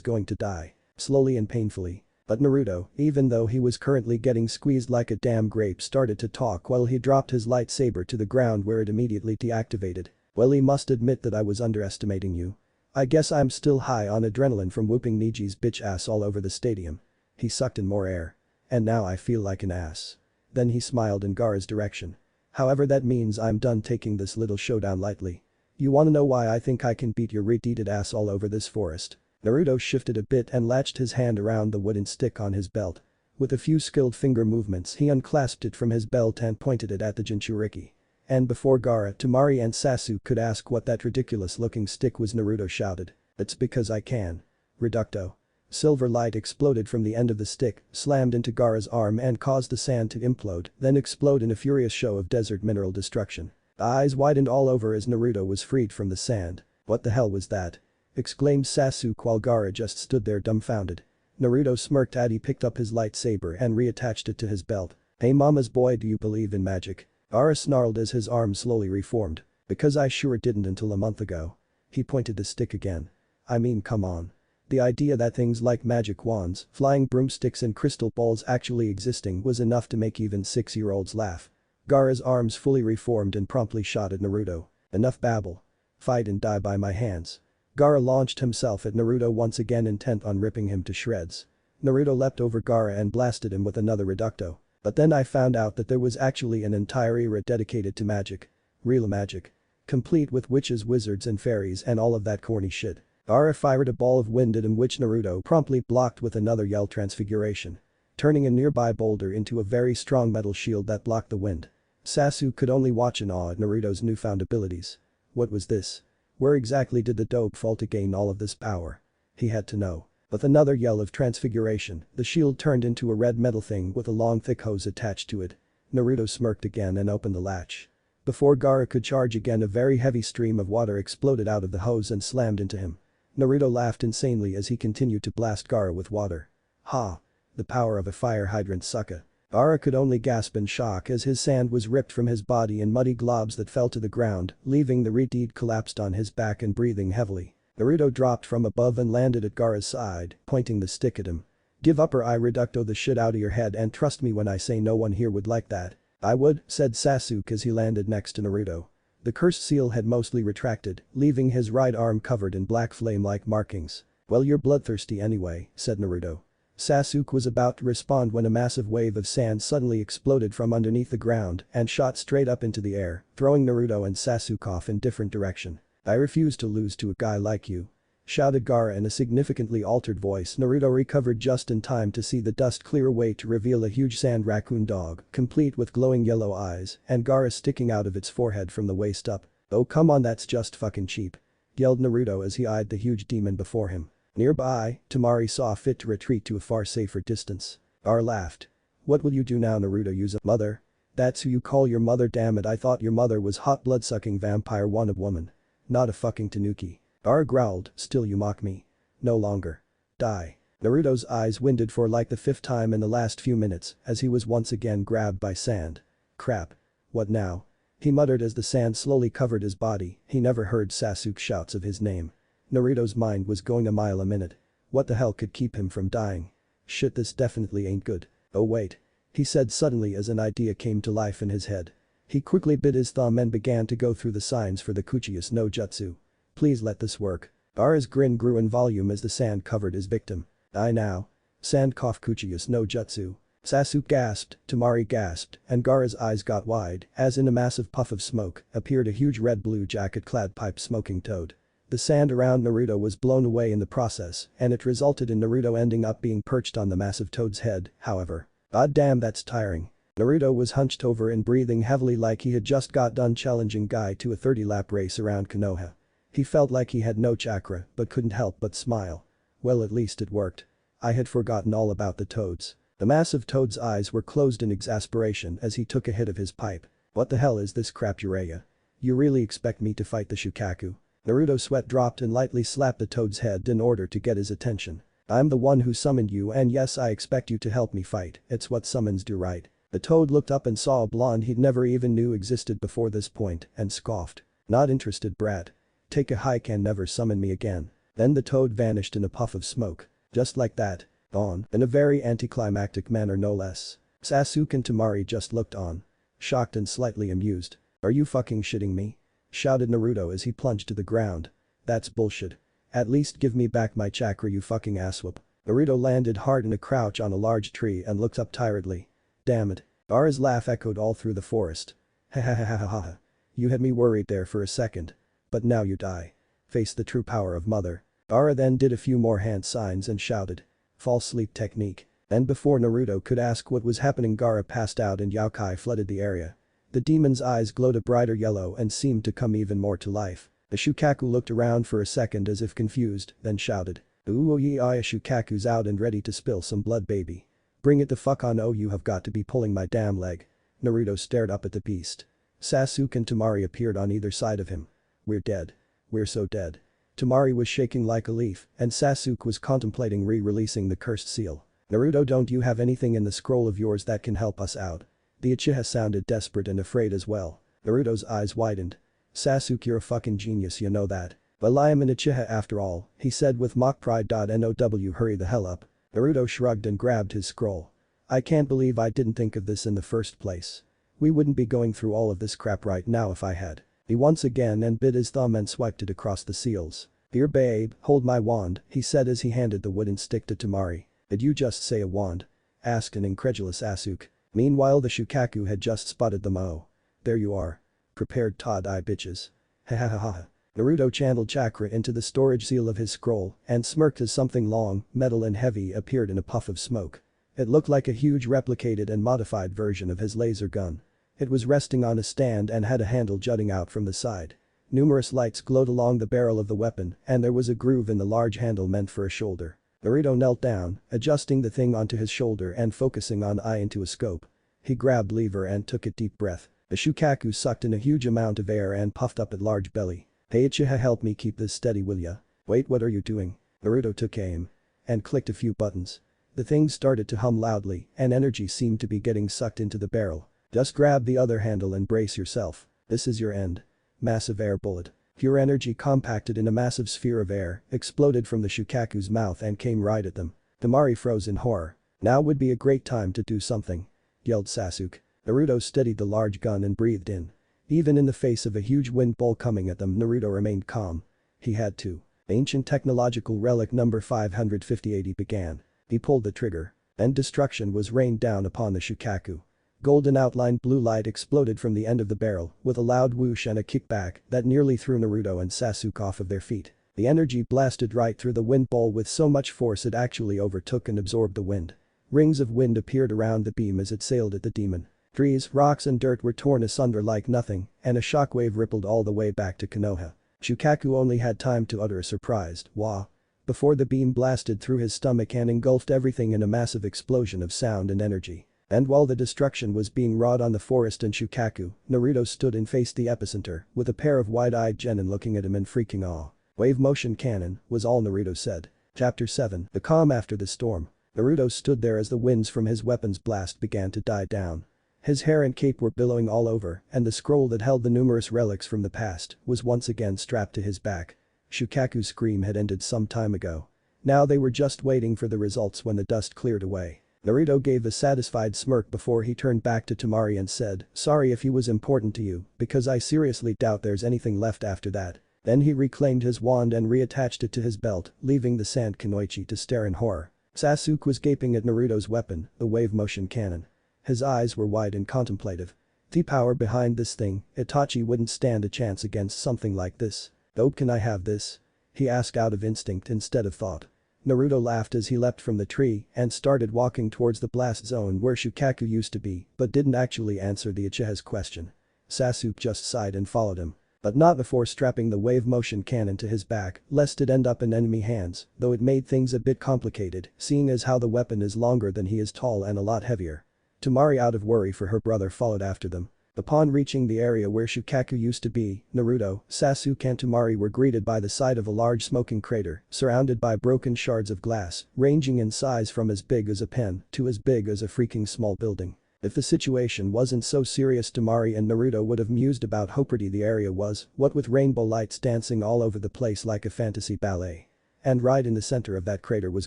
S1: going to die. Slowly and painfully. But Naruto, even though he was currently getting squeezed like a damn grape, started to talk while he dropped his lightsaber to the ground where it immediately deactivated. Well, he must admit that I was underestimating you. I guess I'm still high on adrenaline from whooping Niji's bitch ass all over the stadium. He sucked in more air. And now I feel like an ass. Then he smiled in Gaara's direction. However, that means I'm done taking this little showdown lightly. You wanna know why I think I can beat your retarded ass all over this forest? Naruto shifted a bit and latched his hand around the wooden stick on his belt. With a few skilled finger movements he unclasped it from his belt and pointed it at the Jinchuriki. And before Gaara, Tamari and Sasuke could ask what that ridiculous-looking stick was, Naruto shouted. It's because I can. Reducto. Silver light exploded from the end of the stick, slammed into Gaara's arm and caused the sand to implode, then explode in a furious show of desert mineral destruction. The eyes widened all over as Naruto was freed from the sand. What the hell was that? Exclaimed Sasuke while Gaara just stood there dumbfounded. Naruto smirked as he picked up his lightsaber and reattached it to his belt. Hey mama's boy, do you believe in magic? Gaara snarled as his arm slowly reformed. Because I sure didn't until a month ago. He pointed the stick again. I mean, come on. The idea that things like magic wands, flying broomsticks and crystal balls actually existing was enough to make even 6-year-olds laugh. Gaara's arms fully reformed and promptly shot at Naruto. Enough babble. Fight and die by my hands. Gaara launched himself at Naruto once again, intent on ripping him to shreds. Naruto leapt over Gaara and blasted him with another reducto. But then I found out that there was actually an entire era dedicated to magic. Real magic. Complete with witches, wizards and fairies and all of that corny shit. Gaara fired a ball of wind at him, which Naruto promptly blocked with another yell transfiguration. Turning a nearby boulder into a very strong metal shield that blocked the wind. Sasuke could only watch in awe at Naruto's newfound abilities. What was this? Where exactly did the dope fall to gain all of this power? He had to know. With another yell of transfiguration, the shield turned into a red metal thing with a long thick hose attached to it. Naruto smirked again and opened the latch. Before Gaara could charge again, a very heavy stream of water exploded out of the hose and slammed into him. Naruto laughed insanely as he continued to blast Gaara with water. Ha! The power of a fire hydrant sucka. Gaara could only gasp in shock as his sand was ripped from his body in muddy globs that fell to the ground, leaving the reed collapsed on his back and breathing heavily. Naruto dropped from above and landed at Gaara's side, pointing the stick at him. Give up or I reducto the shit out of your head, and trust me when I say no one here would like that. I would, said Sasuke as he landed next to Naruto. The cursed seal had mostly retracted, leaving his right arm covered in black flame-like markings. Well, you're bloodthirsty anyway, said Naruto. Sasuke was about to respond when a massive wave of sand suddenly exploded from underneath the ground and shot straight up into the air, throwing Naruto and Sasuke off in different direction. I refuse to lose to a guy like you, shouted Gaara in a significantly altered voice. Naruto recovered just in time to see the dust clear away to reveal a huge sand raccoon dog, complete with glowing yellow eyes and Gaara sticking out of its forehead from the waist up. Oh come on, that's just fucking cheap, yelled Naruto as he eyed the huge demon before him. Nearby, Temari saw fit to retreat to a far safer distance. Gaara laughed. What will you do now, Naruto? Use a mother? That's who you call your mother? Damn it, I thought your mother was hot blood-sucking vampire wanted woman. Not a fucking tanuki. Gaara growled, still you mock me. No longer. Die. Naruto's eyes winded for like the 5th time in the last few minutes as he was once again grabbed by sand. Crap. What now? He muttered as the sand slowly covered his body. He never heard Sasuke's shouts of his name. Naruto's mind was going a mile a minute. What the hell could keep him from dying? Shit, this definitely ain't good. Oh wait. He said suddenly as an idea came to life in his head. He quickly bit his thumb and began to go through the signs for the Kuchiyus no Jutsu. Please let this work. Gaara's grin grew in volume as the sand covered his victim. I now. Sand cough Kuchiyus no Jutsu. Sasuke gasped, Temari gasped, and Gaara's eyes got wide as in a massive puff of smoke appeared a huge red-blue jacket-clad pipe-smoking toad. The sand around Naruto was blown away in the process and it resulted in Naruto ending up being perched on the massive toad's head, however. God damn, that's tiring. Naruto was hunched over and breathing heavily like he had just got done challenging Guy to a 30-lap race around Konoha. He felt like he had no chakra but couldn't help but smile. Well, at least it worked. I had forgotten all about the toads. The massive toad's eyes were closed in exasperation as he took a hit of his pipe. What the hell is this crap, Jiraiya? You really expect me to fight the Shukaku? Naruto's sweat dropped and lightly slapped the toad's head in order to get his attention. I'm the one who summoned you and yes, I expect you to help me fight. It's what summons do, right? The toad looked up and saw a blonde he'd never even knew existed before this point and scoffed. Not interested, brat. Take a hike and never summon me again. Then the toad vanished in a puff of smoke. Just like that. Gone. In a very anticlimactic manner no less. Sasuke and Temari just looked on. Shocked and slightly amused. Are you fucking shitting me? Shouted Naruto as he plunged to the ground. That's bullshit. At least give me back my chakra, you fucking asswhoop. Naruto landed hard in a crouch on a large tree and looked up tiredly. Damn it. Gaara's laugh echoed all through the forest. Ha ha ha ha ha ha. You had me worried there for a second. But now you die. Face the true power of mother. Gaara then did a few more hand signs and shouted. False sleep technique. And before Naruto could ask what was happening, Gaara passed out and Yaokai flooded the area. The demon's eyes glowed a brighter yellow and seemed to come even more to life. The Shukaku looked around for a second as if confused, then shouted. Ooh ye aya, Shukaku's out and ready to spill some blood, baby. Bring it the fuck on, oh you have got to be pulling my damn leg. Naruto stared up at the beast. Sasuke and Temari appeared on either side of him. We're dead. We're so dead. Temari was shaking like a leaf and Sasuke was contemplating re-releasing the cursed seal. Naruto, don't you have anything in the scroll of yours that can help us out? The Uchiha sounded desperate and afraid as well. Naruto's eyes widened. Sasuke, you're a fucking genius, you know that. Well, I am an Uchiha after all, he said with mock pride. Now hurry the hell up. Naruto shrugged and grabbed his scroll. I can't believe I didn't think of this in the first place. We wouldn't be going through all of this crap right now if I had. He once again and bit his thumb and swiped it across the seals. Here babe, hold my wand, he said as he handed the wooden stick to Temari. Did you just say a wand? Asked an incredulous Sasuke. Meanwhile the Shukaku had just spotted them. Oh. There you are. Prepared Todd-eye bitches. Ha ha ha ha. Naruto channeled chakra into the storage seal of his scroll and smirked as something long, metal and heavy appeared in a puff of smoke. It looked like a huge replicated and modified version of his laser gun. It was resting on a stand and had a handle jutting out from the side. Numerous lights glowed along the barrel of the weapon and there was a groove in the large handle meant for a shoulder. Naruto knelt down, adjusting the thing onto his shoulder and focusing on eye into a scope. He grabbed lever and took a deep breath. The Shukaku sucked in a huge amount of air and puffed up a large belly. "Hey Uchiha, help me keep this steady, will ya?" "Wait, what are you doing?" Naruto took aim and clicked a few buttons. The thing started to hum loudly and energy seemed to be getting sucked into the barrel. "Just grab the other handle and brace yourself. This is your end." Massive air bullet. Pure energy compacted in a massive sphere of air, exploded from the Shukaku's mouth and came right at them. Temari froze in horror. "Now would be a great time to do something," yelled Sasuke. Naruto steadied the large gun and breathed in. Even in the face of a huge wind bowl coming at them, Naruto remained calm. He had to. Ancient technological relic number 55080 began. He pulled the trigger. And destruction was rained down upon the Shukaku. Golden outlined blue light exploded from the end of the barrel with a loud whoosh and a kickback that nearly threw Naruto and Sasuke off of their feet. The energy blasted right through the wind bowl with so much force it actually overtook and absorbed the wind. Rings of wind appeared around the beam as it sailed at the demon. Trees, rocks and dirt were torn asunder like nothing, and a shockwave rippled all the way back to Konoha. Shukaku only had time to utter a surprised "wah" before the beam blasted through his stomach and engulfed everything in a massive explosion of sound and energy. And while the destruction was being wrought on the forest and Shukaku, Naruto stood and faced the epicenter, with a pair of wide-eyed genin looking at him in freaking awe. "Wave motion cannon," was all Naruto said. Chapter 7. The calm after the storm. Naruto stood there as the winds from his weapon's blast began to die down. His hair and cape were billowing all over, and the scroll that held the numerous relics from the past was once again strapped to his back. Shukaku's scream had ended some time ago. Now they were just waiting for the results when the dust cleared away. Naruto gave a satisfied smirk before he turned back to Temari and said, "Sorry if he was important to you, because I seriously doubt there's anything left after that." Then he reclaimed his wand and reattached it to his belt, leaving the sand Kunoichi to stare in horror. Sasuke was gaping at Naruto's weapon, the wave motion cannon. His eyes were wide and contemplative. The power behind this thing, Itachi wouldn't stand a chance against something like this. "Oh, can I have this?" he asked out of instinct instead of thought. Naruto laughed as he leapt from the tree and started walking towards the blast zone where Shukaku used to be but didn't actually answer the Uchiha's question. Sasuke just sighed and followed him. But not before strapping the wave motion cannon to his back lest it end up in enemy hands, though it made things a bit complicated seeing as how the weapon is longer than he is tall and a lot heavier. Temari, out of worry for her brother, followed after them. Upon reaching the area where Shukaku used to be, Naruto, Sasuke and Temari were greeted by the sight of a large smoking crater surrounded by broken shards of glass ranging in size from as big as a pen to as big as a freaking small building. If the situation wasn't so serious, Temari and Naruto would have mused about how pretty the area was, what with rainbow lights dancing all over the place like a fantasy ballet. And right in the center of that crater was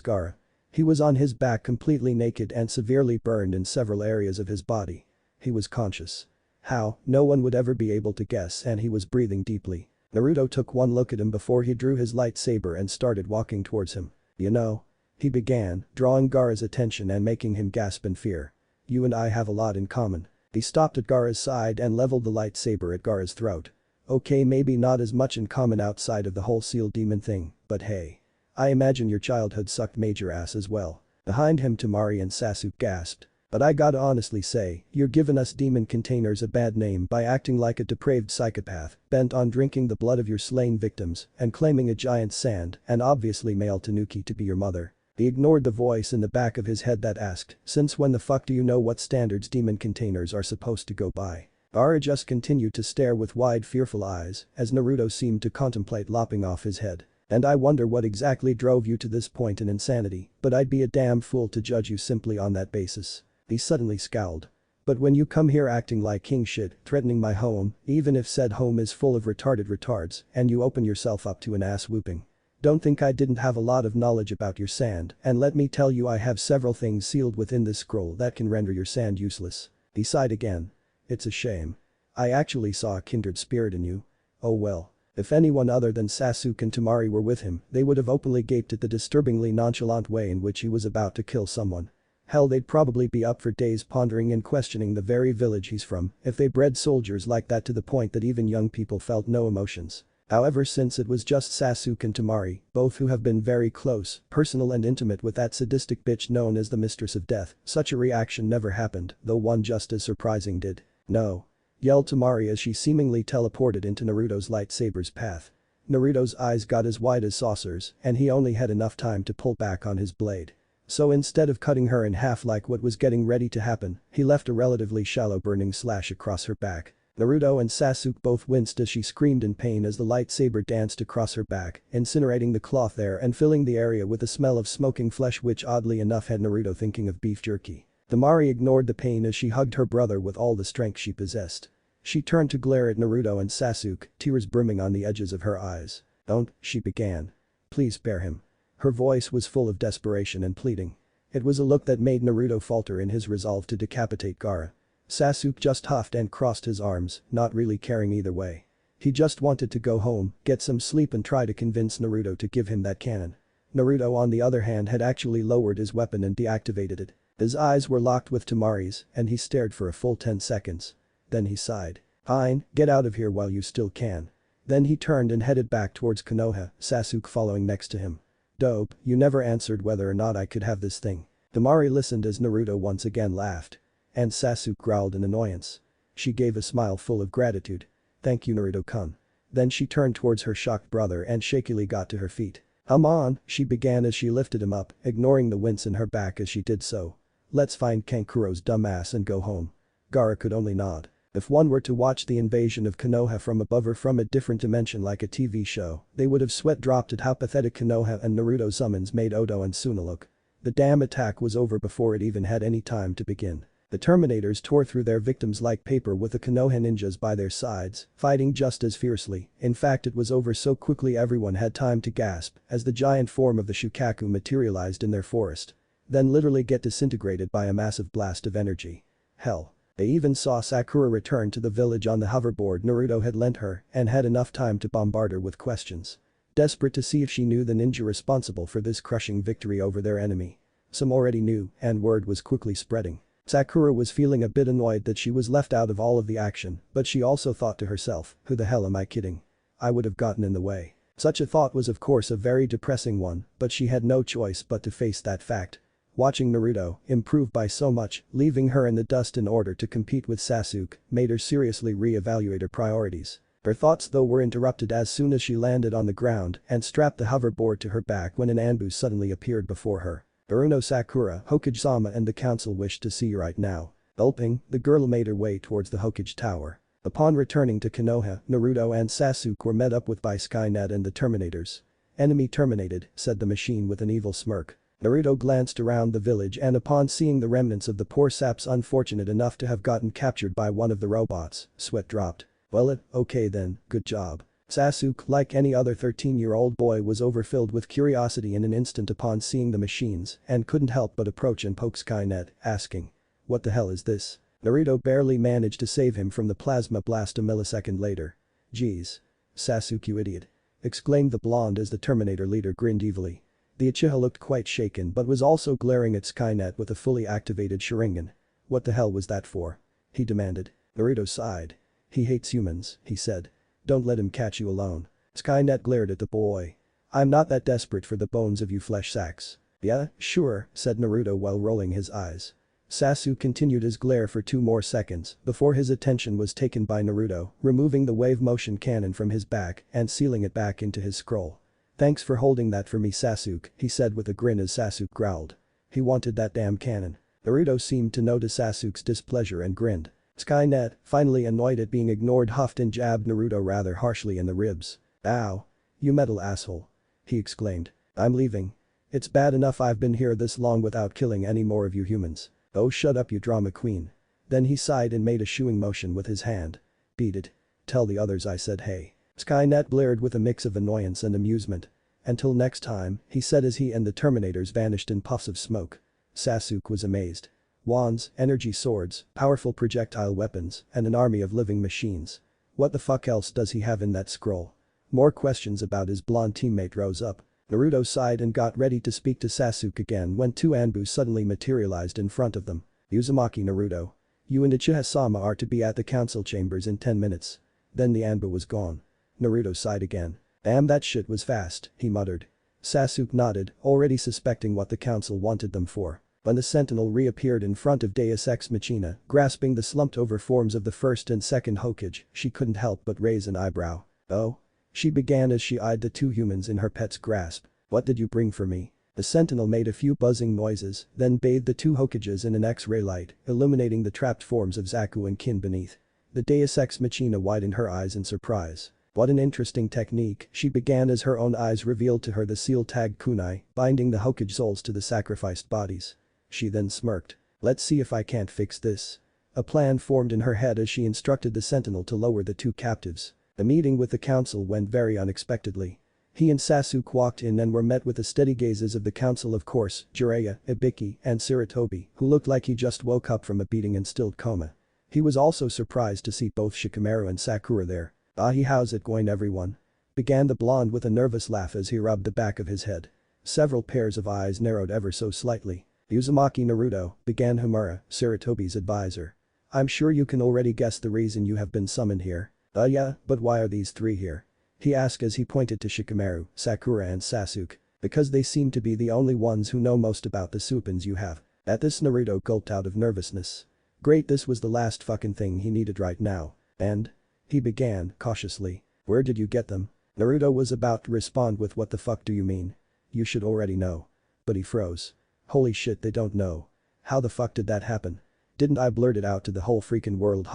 S1: Gaara. He was on his back completely naked and severely burned in several areas of his body. He was conscious. How? No one would ever be able to guess, and he was breathing deeply. Naruto took one look at him before he drew his lightsaber and started walking towards him. "You know," he began, drawing Gaara's attention and making him gasp in fear. "You and I have a lot in common." He stopped at Gaara's side and leveled the lightsaber at Gaara's throat. "Okay, maybe not as much in common outside of the whole seal demon thing, but hey. I imagine your childhood sucked major ass as well." Behind him, Temari and Sasuke gasped. "But I gotta honestly say, you're giving us demon containers a bad name by acting like a depraved psychopath bent on drinking the blood of your slain victims and claiming a giant sand and obviously male tanuki to be your mother." He ignored the voice in the back of his head that asked, "Since when the fuck do you know what standards demon containers are supposed to go by?" Gaara just continued to stare with wide fearful eyes as Naruto seemed to contemplate lopping off his head. "And I wonder what exactly drove you to this point in insanity, but I'd be a damn fool to judge you simply on that basis." He suddenly scowled. "But when you come here acting like king shit, threatening my home, even if said home is full of retarded retards, and you open yourself up to an ass whooping. Don't think I didn't have a lot of knowledge about your sand, and let me tell you I have several things sealed within this scroll that can render your sand useless." He sighed again. "It's a shame. I actually saw a kindred spirit in you." Oh well. If anyone other than Sasuke and Temari were with him, they would have openly gaped at the disturbingly nonchalant way in which he was about to kill someone. Hell, they'd probably be up for days pondering and questioning the very village he's from if they bred soldiers like that to the point that even young people felt no emotions. However, since it was just Sasuke and Temari, both who have been very close, personal and intimate with that sadistic bitch known as the Mistress of Death, such a reaction never happened, though one just as surprising did. "No!" yelled Temari as she seemingly teleported into Naruto's lightsaber's path. Naruto's eyes got as wide as saucers and he only had enough time to pull back on his blade. So instead of cutting her in half like what was getting ready to happen, he left a relatively shallow burning slash across her back. Naruto and Sasuke both winced as she screamed in pain as the lightsaber danced across her back, incinerating the cloth there and filling the area with the smell of smoking flesh which oddly enough had Naruto thinking of beef jerky. Temari ignored the pain as she hugged her brother with all the strength she possessed. She turned to glare at Naruto and Sasuke, tears brimming on the edges of her eyes. "Don't," she began. "Please spare him." Her voice was full of desperation and pleading. It was a look that made Naruto falter in his resolve to decapitate Gaara. Sasuke just huffed and crossed his arms, not really caring either way. He just wanted to go home, get some sleep and try to convince Naruto to give him that cannon. Naruto on the other hand had actually lowered his weapon and deactivated it. His eyes were locked with Temari's and he stared for a full 10 seconds. Then he sighed. "Fine, get out of here while you still can." Then he turned and headed back towards Konoha, Sasuke following next to him. "Dope, you never answered whether or not I could have this thing." Temari listened as Naruto once again laughed. And Sasuke growled in annoyance. She gave a smile full of gratitude. "Thank you Naruto-kun." Then she turned towards her shocked brother and shakily got to her feet. "Come on," she began as she lifted him up, ignoring the wince in her back as she did so. "Let's find Kankuro's dumb ass and go home." Gaara could only nod. If one were to watch the invasion of Konoha from above or from a different dimension like a TV show, they would have sweat dropped at how pathetic Konoha and Naruto summons made Oto and Suna look. The damn attack was over before it even had any time to begin. The Terminators tore through their victims like paper with the Konoha ninjas by their sides, fighting just as fiercely. In fact it was over so quickly everyone had time to gasp as the giant form of the Shukaku materialized in their forest. Then literally get disintegrated by a massive blast of energy. Hell. They even saw Sakura return to the village on the hoverboard Naruto had lent her and had enough time to bombard her with questions. Desperate to see if she knew the ninja responsible for this crushing victory over their enemy. Some already knew and word was quickly spreading. Sakura was feeling a bit annoyed that she was left out of all of the action, but she also thought to herself, who the hell am I kidding? I would have gotten in the way. Such a thought was of course a very depressing one, but she had no choice but to face that fact. Watching Naruto improve by so much, leaving her in the dust in order to compete with Sasuke, made her seriously re-evaluate her priorities. Her thoughts though were interrupted as soon as she landed on the ground and strapped the hoverboard to her back when an ambush suddenly appeared before her. "Uruno Sakura, Hokage-sama and the council wish to see you right now." Gulping, the girl made her way towards the Hokage tower. Upon returning to Konoha, Naruto and Sasuke were met up with by Skynet and the Terminators. "Enemy terminated," said the machine with an evil smirk. Naruto glanced around the village and upon seeing the remnants of the poor saps unfortunate enough to have gotten captured by one of the robots, sweat dropped. "Well okay then, good job." Sasuke, like any other 13-year-old boy, was overfilled with curiosity in an instant upon seeing the machines and couldn't help but approach and poke Skynet, asking. "What the hell is this?" Naruto barely managed to save him from the plasma blast a millisecond later. "Geez. Sasuke you idiot." exclaimed the blonde as the Terminator leader grinned evilly. The Uchiha looked quite shaken but was also glaring at Skynet with a fully activated Sharingan. "What the hell was that for?" he demanded. Naruto sighed. "He hates humans," he said. "Don't let him catch you alone." Skynet glared at the boy. "I'm not that desperate for the bones of you flesh sacks." "Yeah, sure," said Naruto while rolling his eyes. Sasuke continued his glare for 2 more seconds before his attention was taken by Naruto, removing the wave motion cannon from his back and sealing it back into his scroll. "Thanks for holding that for me Sasuke," he said with a grin as Sasuke growled. He wanted that damn cannon. Naruto seemed to notice Sasuke's displeasure and grinned. Skynet, finally annoyed at being ignored, huffed and jabbed Naruto rather harshly in the ribs. "Ow. You metal asshole," he exclaimed. "I'm leaving. It's bad enough I've been here this long without killing any more of you humans." "Oh shut up you drama queen." Then he sighed and made a shooing motion with his hand. "Beat it. Tell the others I said hey." Skynet blared with a mix of annoyance and amusement. "Until next time," he said as he and the Terminators vanished in puffs of smoke. Sasuke was amazed. Wands, energy swords, powerful projectile weapons, and an army of living machines. What the fuck else does he have in that scroll? More questions about his blonde teammate rose up. Naruto sighed and got ready to speak to Sasuke again when 2 Anbu suddenly materialized in front of them. "Uzumaki Naruto. You and Uchiha-sama are to be at the council chambers in 10 minutes. Then the Anbu was gone. Naruto sighed again. "Damn that shit was fast," he muttered. Sasuke nodded, already suspecting what the council wanted them for. When the sentinel reappeared in front of Deus Ex Machina, grasping the slumped over forms of the first and second Hokage, she couldn't help but raise an eyebrow. "Oh?" She began as she eyed the two humans in her pet's grasp. "What did you bring for me?" The sentinel made a few buzzing noises, then bathed the two Hokages in an X-ray light, illuminating the trapped forms of Zaku and Kin beneath. The Deus Ex Machina widened her eyes in surprise. "What an interesting technique," she began as her own eyes revealed to her the seal-tagged kunai, binding the Hokage souls to the sacrificed bodies. She then smirked. "Let's see if I can't fix this." A plan formed in her head as she instructed the sentinel to lower the two captives. The meeting with the council went very unexpectedly. He and Sasuke walked in and were met with the steady gazes of the council, of course, Jiraiya, Ibiki, and Sarutobi, who looked like he just woke up from a beating-instilled coma. He was also surprised to see both Shikamaru and Sakura there. "How's it going, everyone?" began the blonde with a nervous laugh as he rubbed the back of his head. Several pairs of eyes narrowed ever so slightly. "Uzumaki Naruto," began Homura, Sarutobi's advisor. "I'm sure you can already guess the reason you have been summoned here." Yeah, but why are these three here?" he asked as he pointed to Shikamaru, Sakura and Sasuke. "Because they seem to be the only ones who know most about the Supins you have." At this, Naruto gulped out of nervousness. Great, this was the last fucking thing he needed right now. "And?" he began, cautiously. "Where did you get them?" Naruto was about to respond with "What the fuck do you mean? You should already know." But he froze. Holy shit, they don't know. How the fuck did that happen? Didn't I blurt it out to the whole freaking world?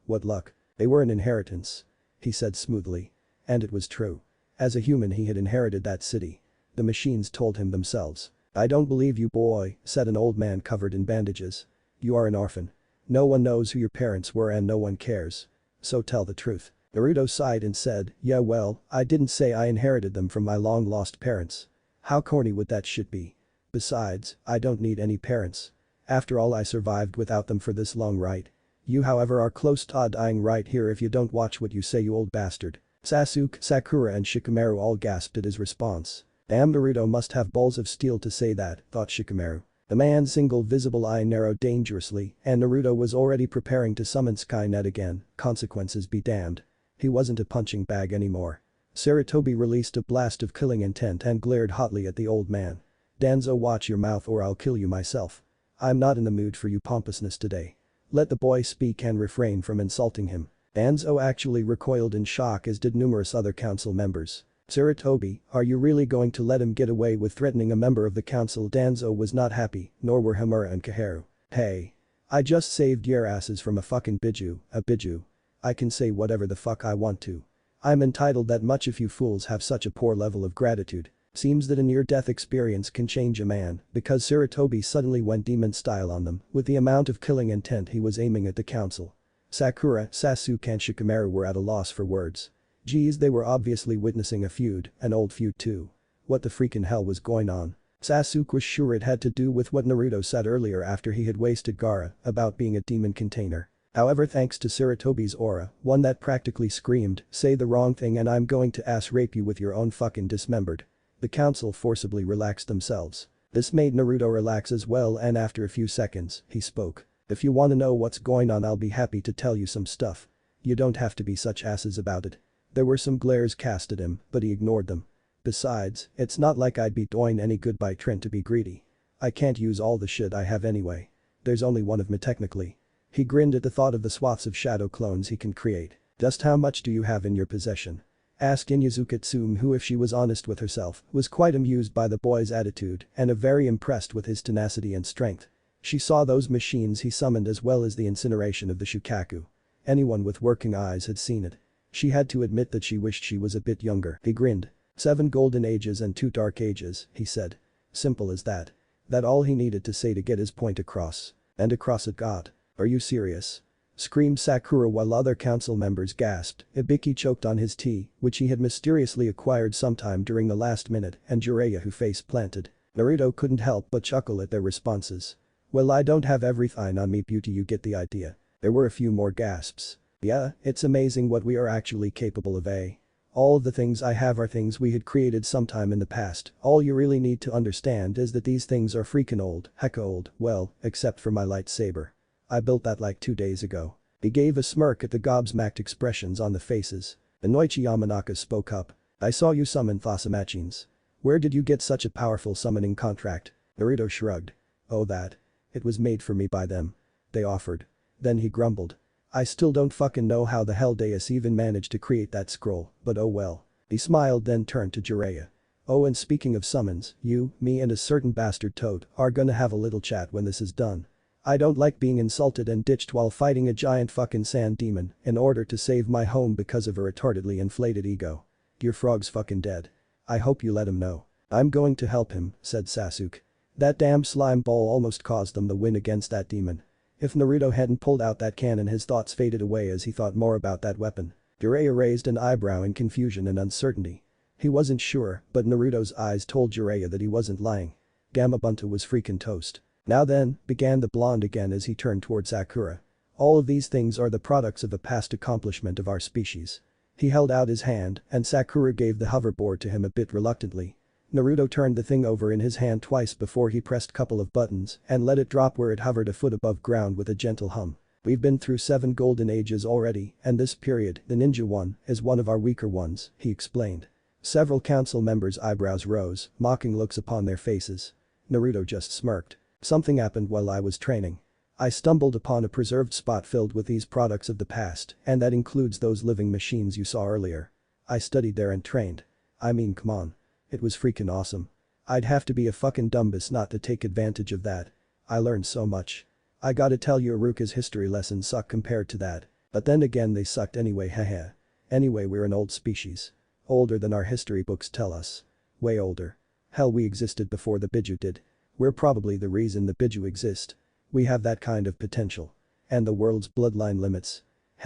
S1: What luck. They were an inheritance. He said smoothly. And it was true. As a human he had inherited that city. The machines told him themselves. "I don't believe you, boy," said an old man covered in bandages. "You are an orphan. No one knows who your parents were and no one cares. So tell the truth." Naruto sighed and said, "Yeah, well, I didn't say I inherited them from my long-lost parents. How corny would that shit be? Besides, I don't need any parents. After all, I survived without them for this long, right? You, however, are close to dying right here if you don't watch what you say, you old bastard." Sasuke, Sakura and Shikamaru all gasped at his response. Damn, Naruto must have balls of steel to say that, thought Shikamaru. The man's single visible eye narrowed dangerously and Naruto was already preparing to summon Skynet again, consequences be damned. He wasn't a punching bag anymore. Sarutobi released a blast of killing intent and glared hotly at the old man. "Danzo, watch your mouth or I'll kill you myself. I'm not in the mood for you pompousness today. Let the boy speak and refrain from insulting him." Danzo actually recoiled in shock, as did numerous other council members. "Sarutobi, are you really going to let him get away with threatening a member of the council?" Danzo was not happy, nor were Homura and Kaharu. "Hey. I just saved your asses from a fucking biju, a biju. I can say whatever the fuck I want to. I'm entitled that much if you fools have such a poor level of gratitude." Seems that a near-death experience can change a man, because Sarutobi suddenly went demon style on them with the amount of killing intent he was aiming at the council. Sakura, Sasuke and Shikamaru were at a loss for words. Geez, they were obviously witnessing a feud, an old feud too. What the freaking hell was going on? Sasuke was sure it had to do with what Naruto said earlier after he had wasted Gaara about being a demon container. However, thanks to Sarutobi's aura, one that practically screamed, "Say the wrong thing and I'm going to ass rape you with your own fucking dismembered." The council forcibly relaxed themselves. This made Naruto relax as well, and after a few seconds, he spoke. "If you wanna know what's going on, I'll be happy to tell you some stuff. You don't have to be such asses about it." There were some glares cast at him, but he ignored them. "Besides, it's not like I'd be doing any good by trying to be greedy. I can't use all the shit I have anyway. There's only one of me technically." He grinned at the thought of the swaths of shadow clones he can create. "Just how much do you have in your possession?" asked Inyazuka Tsume, who, if she was honest with herself, was quite amused by the boy's attitude and very impressed with his tenacity and strength. She saw those machines he summoned as well as the incineration of the Shukaku. Anyone with working eyes had seen it. She had to admit that she wished she was a bit younger. He grinned. 7 golden ages and 2 dark ages, he said. Simple as that. That all he needed to say to get his point across. And across it got. "Are you serious?" screamed Sakura while other council members gasped. Ibiki choked on his tea, which he had mysteriously acquired sometime during the last minute, and Jiraiya, who face planted. Naruto couldn't help but chuckle at their responses. "Well, I don't have everything on me, beauty, you get the idea." There were a few more gasps. "Yeah, it's amazing what we are actually capable of, eh? All of the things I have are things we had created sometime in the past. All you really need to understand is that these things are freaking old, heck old, well, except for my lightsaber. I built that like 2 days ago." He gave a smirk at the gobsmacked expressions on the faces. Inoichi Yamanaka spoke up. "I saw you summon Thasamachines. Where did you get such a powerful summoning contract?" Naruto shrugged. "Oh, that. It was made for me by them. They offered." Then he grumbled. "I still don't fucking know how the hell Deus even managed to create that scroll, but oh well. He smiled then turned to Jiraiya. "Oh, and speaking of summons, you, me and a certain bastard toad are gonna have a little chat when this is done. I don't like being insulted and ditched while fighting a giant fucking sand demon in order to save my home because of a retardedly inflated ego. Your frog's fucking dead. I hope you let him know." "I'm going to help him," said Sasuke. That damn slime ball almost caused them the win against that demon. If Naruto hadn't pulled out that cannon, his thoughts faded away as he thought more about that weapon. Jiraiya raised an eyebrow in confusion and uncertainty. He wasn't sure, but Naruto's eyes told Jiraiya that he wasn't lying. Gamabunta was freaking toast. "Now then," began the blonde again as he turned toward Sakura. "All of these things are the products of a past accomplishment of our species." He held out his hand and Sakura gave the hoverboard to him a bit reluctantly. Naruto turned the thing over in his hand twice before he pressed couple of buttons and let it drop where it hovered a foot above ground with a gentle hum. "We've been through 7 golden ages already and this period, the ninja one, is one of our weaker ones," he explained. Several council members' eyebrows rose, mocking looks upon their faces. Naruto just smirked. "Something happened while I was training. I stumbled upon a preserved spot filled with these products of the past, and that includes those living machines you saw earlier. I studied there and trained. I mean, come on. It was freaking awesome. I'd have to be a fucking dumbass not to take advantage of that. I learned so much. I gotta tell you, Iruka's history lessons suck compared to that. But then again, they sucked anyway, haha. Anyway, we're an old species. Older than our history books tell us. Way older. Hell, we existed before the Biju did. We're probably the reason the Biju exist. We have that kind of potential. And the world's bloodline limits.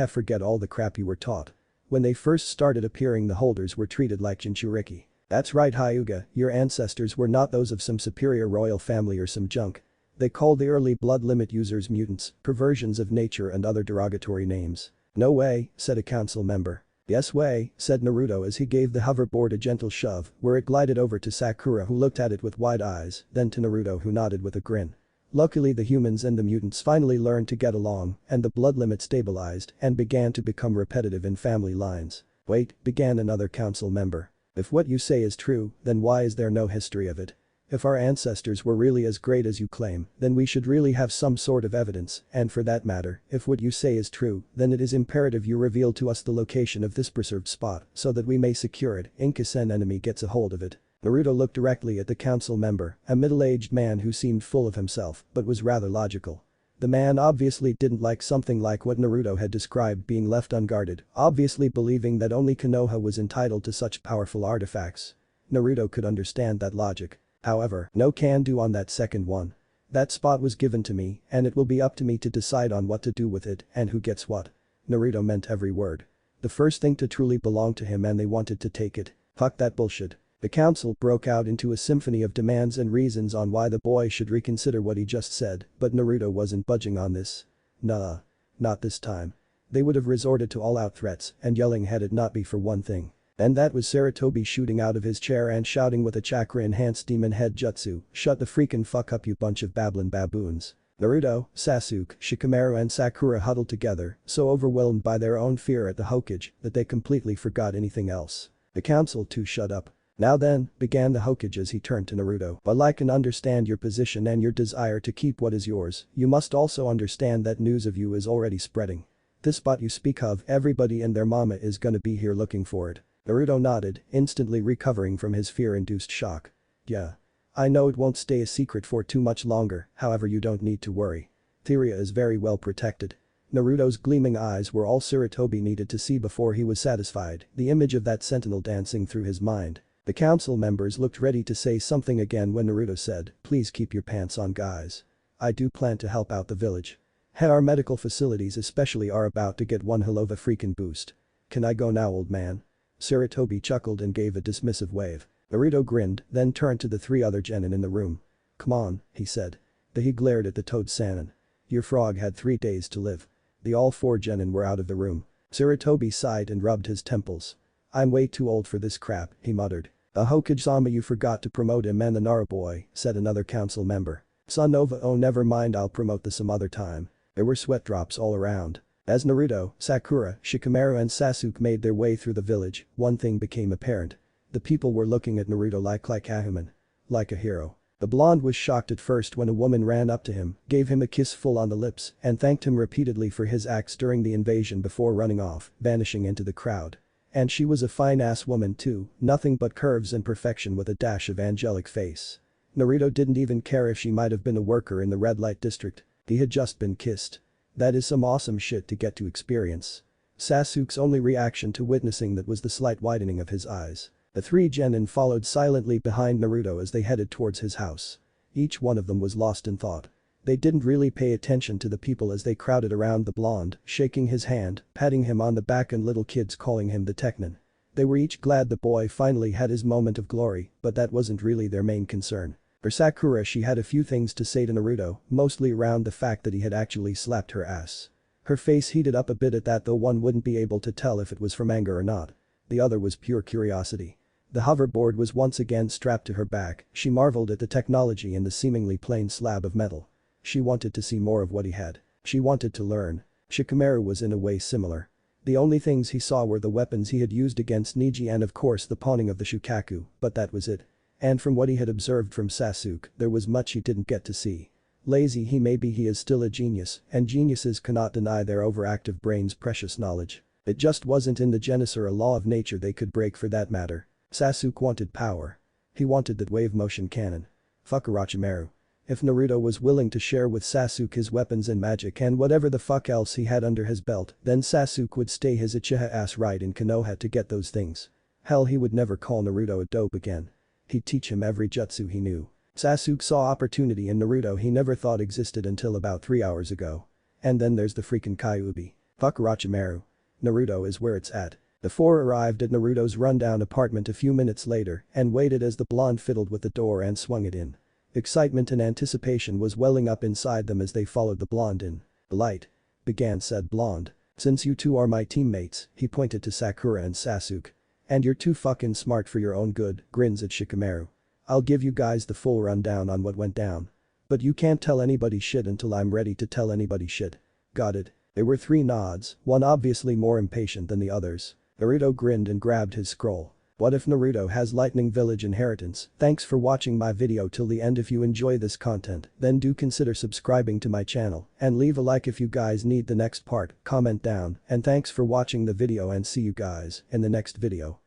S1: Forget all the crap you were taught. When they first started appearing, the holders were treated like Jinchuriki. That's right, Hyuga, your ancestors were not those of some superior royal family or some junk. They called the early blood limit users mutants, perversions of nature and other derogatory names." "No way," said a council member. "Yes way," said Naruto as he gave the hoverboard a gentle shove where it glided over to Sakura, who looked at it with wide eyes, then to Naruto, who nodded with a grin. Luckily, the humans and the mutants finally learned to get along and the blood limit stabilized and began to become repetitive in family lines. "Wait," began another council member. "If what you say is true, then why is there no history of it? If our ancestors were really as great as you claim, then we should really have some sort of evidence, and for that matter, if what you say is true, then it is imperative you reveal to us the location of this preserved spot so that we may secure it in case an enemy gets a hold of it." Naruto looked directly at the council member, a middle-aged man who seemed full of himself but was rather logical. The man obviously didn't like something like what Naruto had described being left unguarded, obviously believing that only Konoha was entitled to such powerful artifacts. Naruto could understand that logic. However, no can do on that second one. That spot was given to me and it will be up to me to decide on what to do with it and who gets what. Naruto meant every word. The first thing to truly belong to him and they wanted to take it. Fuck that bullshit. The council broke out into a symphony of demands and reasons on why the boy should reconsider what he just said, but Naruto wasn't budging on this. Nah. Not this time. They would have resorted to all-out threats and yelling had it not be for one thing. And that was Sarutobi shooting out of his chair and shouting with a chakra-enhanced demon head jutsu, "Shut the freaking fuck up, you bunch of babblin' baboons." Naruto, Sasuke, Shikamaru and Sakura huddled together, so overwhelmed by their own fear at the Hokage that they completely forgot anything else. The council too shut up. "Now then," began the Hokage as he turned to Naruto, "while I can understand your position and your desire to keep what is yours, you must also understand that news of you is already spreading. This spot you speak of, everybody and their mama is gonna be here looking for it." Naruto nodded, instantly recovering from his fear-induced shock. "Yeah. I know it won't stay a secret for too much longer, however you don't need to worry. Theria is very well protected." Naruto's gleaming eyes were all Sarutobi needed to see before he was satisfied, the image of that sentinel dancing through his mind. The council members looked ready to say something again when Naruto said, "Please keep your pants on, guys. I do plan to help out the village. Our medical facilities especially are about to get one hell of a freaking boost. Can I go now, old man?" Sarutobi chuckled and gave a dismissive wave. Naruto grinned, then turned to the 3 other genin in the room. "Come on," he said. He glared at the Toad Sannin. "Your frog had 3 days to live." The all 4 genin were out of the room. Sarutobi sighed and rubbed his temples. "I'm way too old for this crap," he muttered. "A Hokage-sama, you forgot to promote him, and the Naru boy," said another council member. "Son Nova, oh never mind, I'll promote this some other time." There were sweat drops all around. As Naruto, Sakura, Shikamaru and Sasuke made their way through the village, one thing became apparent. The people were looking at Naruto like a human. Like a hero. The blonde was shocked at first when a woman ran up to him, gave him a kiss full on the lips, and thanked him repeatedly for his acts during the invasion before running off, vanishing into the crowd. And she was a fine-ass woman too, nothing but curves and perfection with a dash of angelic face. Naruto didn't even care if she might have been a worker in the red light district. He had just been kissed. That is some awesome shit to get to experience. Sasuke's only reaction to witnessing that was the slight widening of his eyes. The three genin followed silently behind Naruto as they headed towards his house. Each one of them was lost in thought. They didn't really pay attention to the people as they crowded around the blonde, shaking his hand, patting him on the back and little kids calling him the Teknon. They were each glad the boy finally had his moment of glory, but that wasn't really their main concern. For Sakura, she had a few things to say to Naruto, mostly around the fact that he had actually slapped her ass. Her face heated up a bit at that, though one wouldn't be able to tell if it was from anger or not. The other was pure curiosity. The hoverboard was once again strapped to her back. She marveled at the technology in the seemingly plain slab of metal. She wanted to see more of what he had. She wanted to learn. Shikamaru was in a way similar. The only things he saw were the weapons he had used against Neji and of course the pawning of the Shukaku, but that was it. And from what he had observed from Sasuke, there was much he didn't get to see. Lazy he is still a genius, and geniuses cannot deny their overactive brain's precious knowledge. It just wasn't in the genes or a law of nature they could break for that matter. Sasuke wanted power. He wanted that wave motion cannon. Fuck Orochimaru. If Naruto was willing to share with Sasuke his weapons and magic and whatever the fuck else he had under his belt, then Sasuke would stay his Uchiha ass right in Konoha to get those things. Hell, he would never call Naruto a dope again. He'd teach him every jutsu he knew. Sasuke saw opportunity in Naruto he never thought existed until about 3 hours ago. And then there's the freaking Kyuubi. Fuck Orochimaru. Naruto is where it's at. The four arrived at Naruto's rundown apartment a few minutes later and waited as the blonde fiddled with the door and swung it in. Excitement and anticipation was welling up inside them as they followed the blonde in. "Light," began said blonde. "Since you two are my teammates," he pointed to Sakura and Sasuke. "And you're too fucking smart for your own good," grins at Shikamaru. "I'll give you guys the full rundown on what went down. But you can't tell anybody shit until I'm ready to tell anybody shit. Got it?" There were 3 nods, one obviously more impatient than the others. Naruto grinned and grabbed his scroll. What if Naruto has Lightning Village inheritance? Thanks for watching my video till the end. If you enjoy this content, then do consider subscribing to my channel and leave a like if you guys need the next part, comment down, and thanks for watching the video and see you guys in the next video.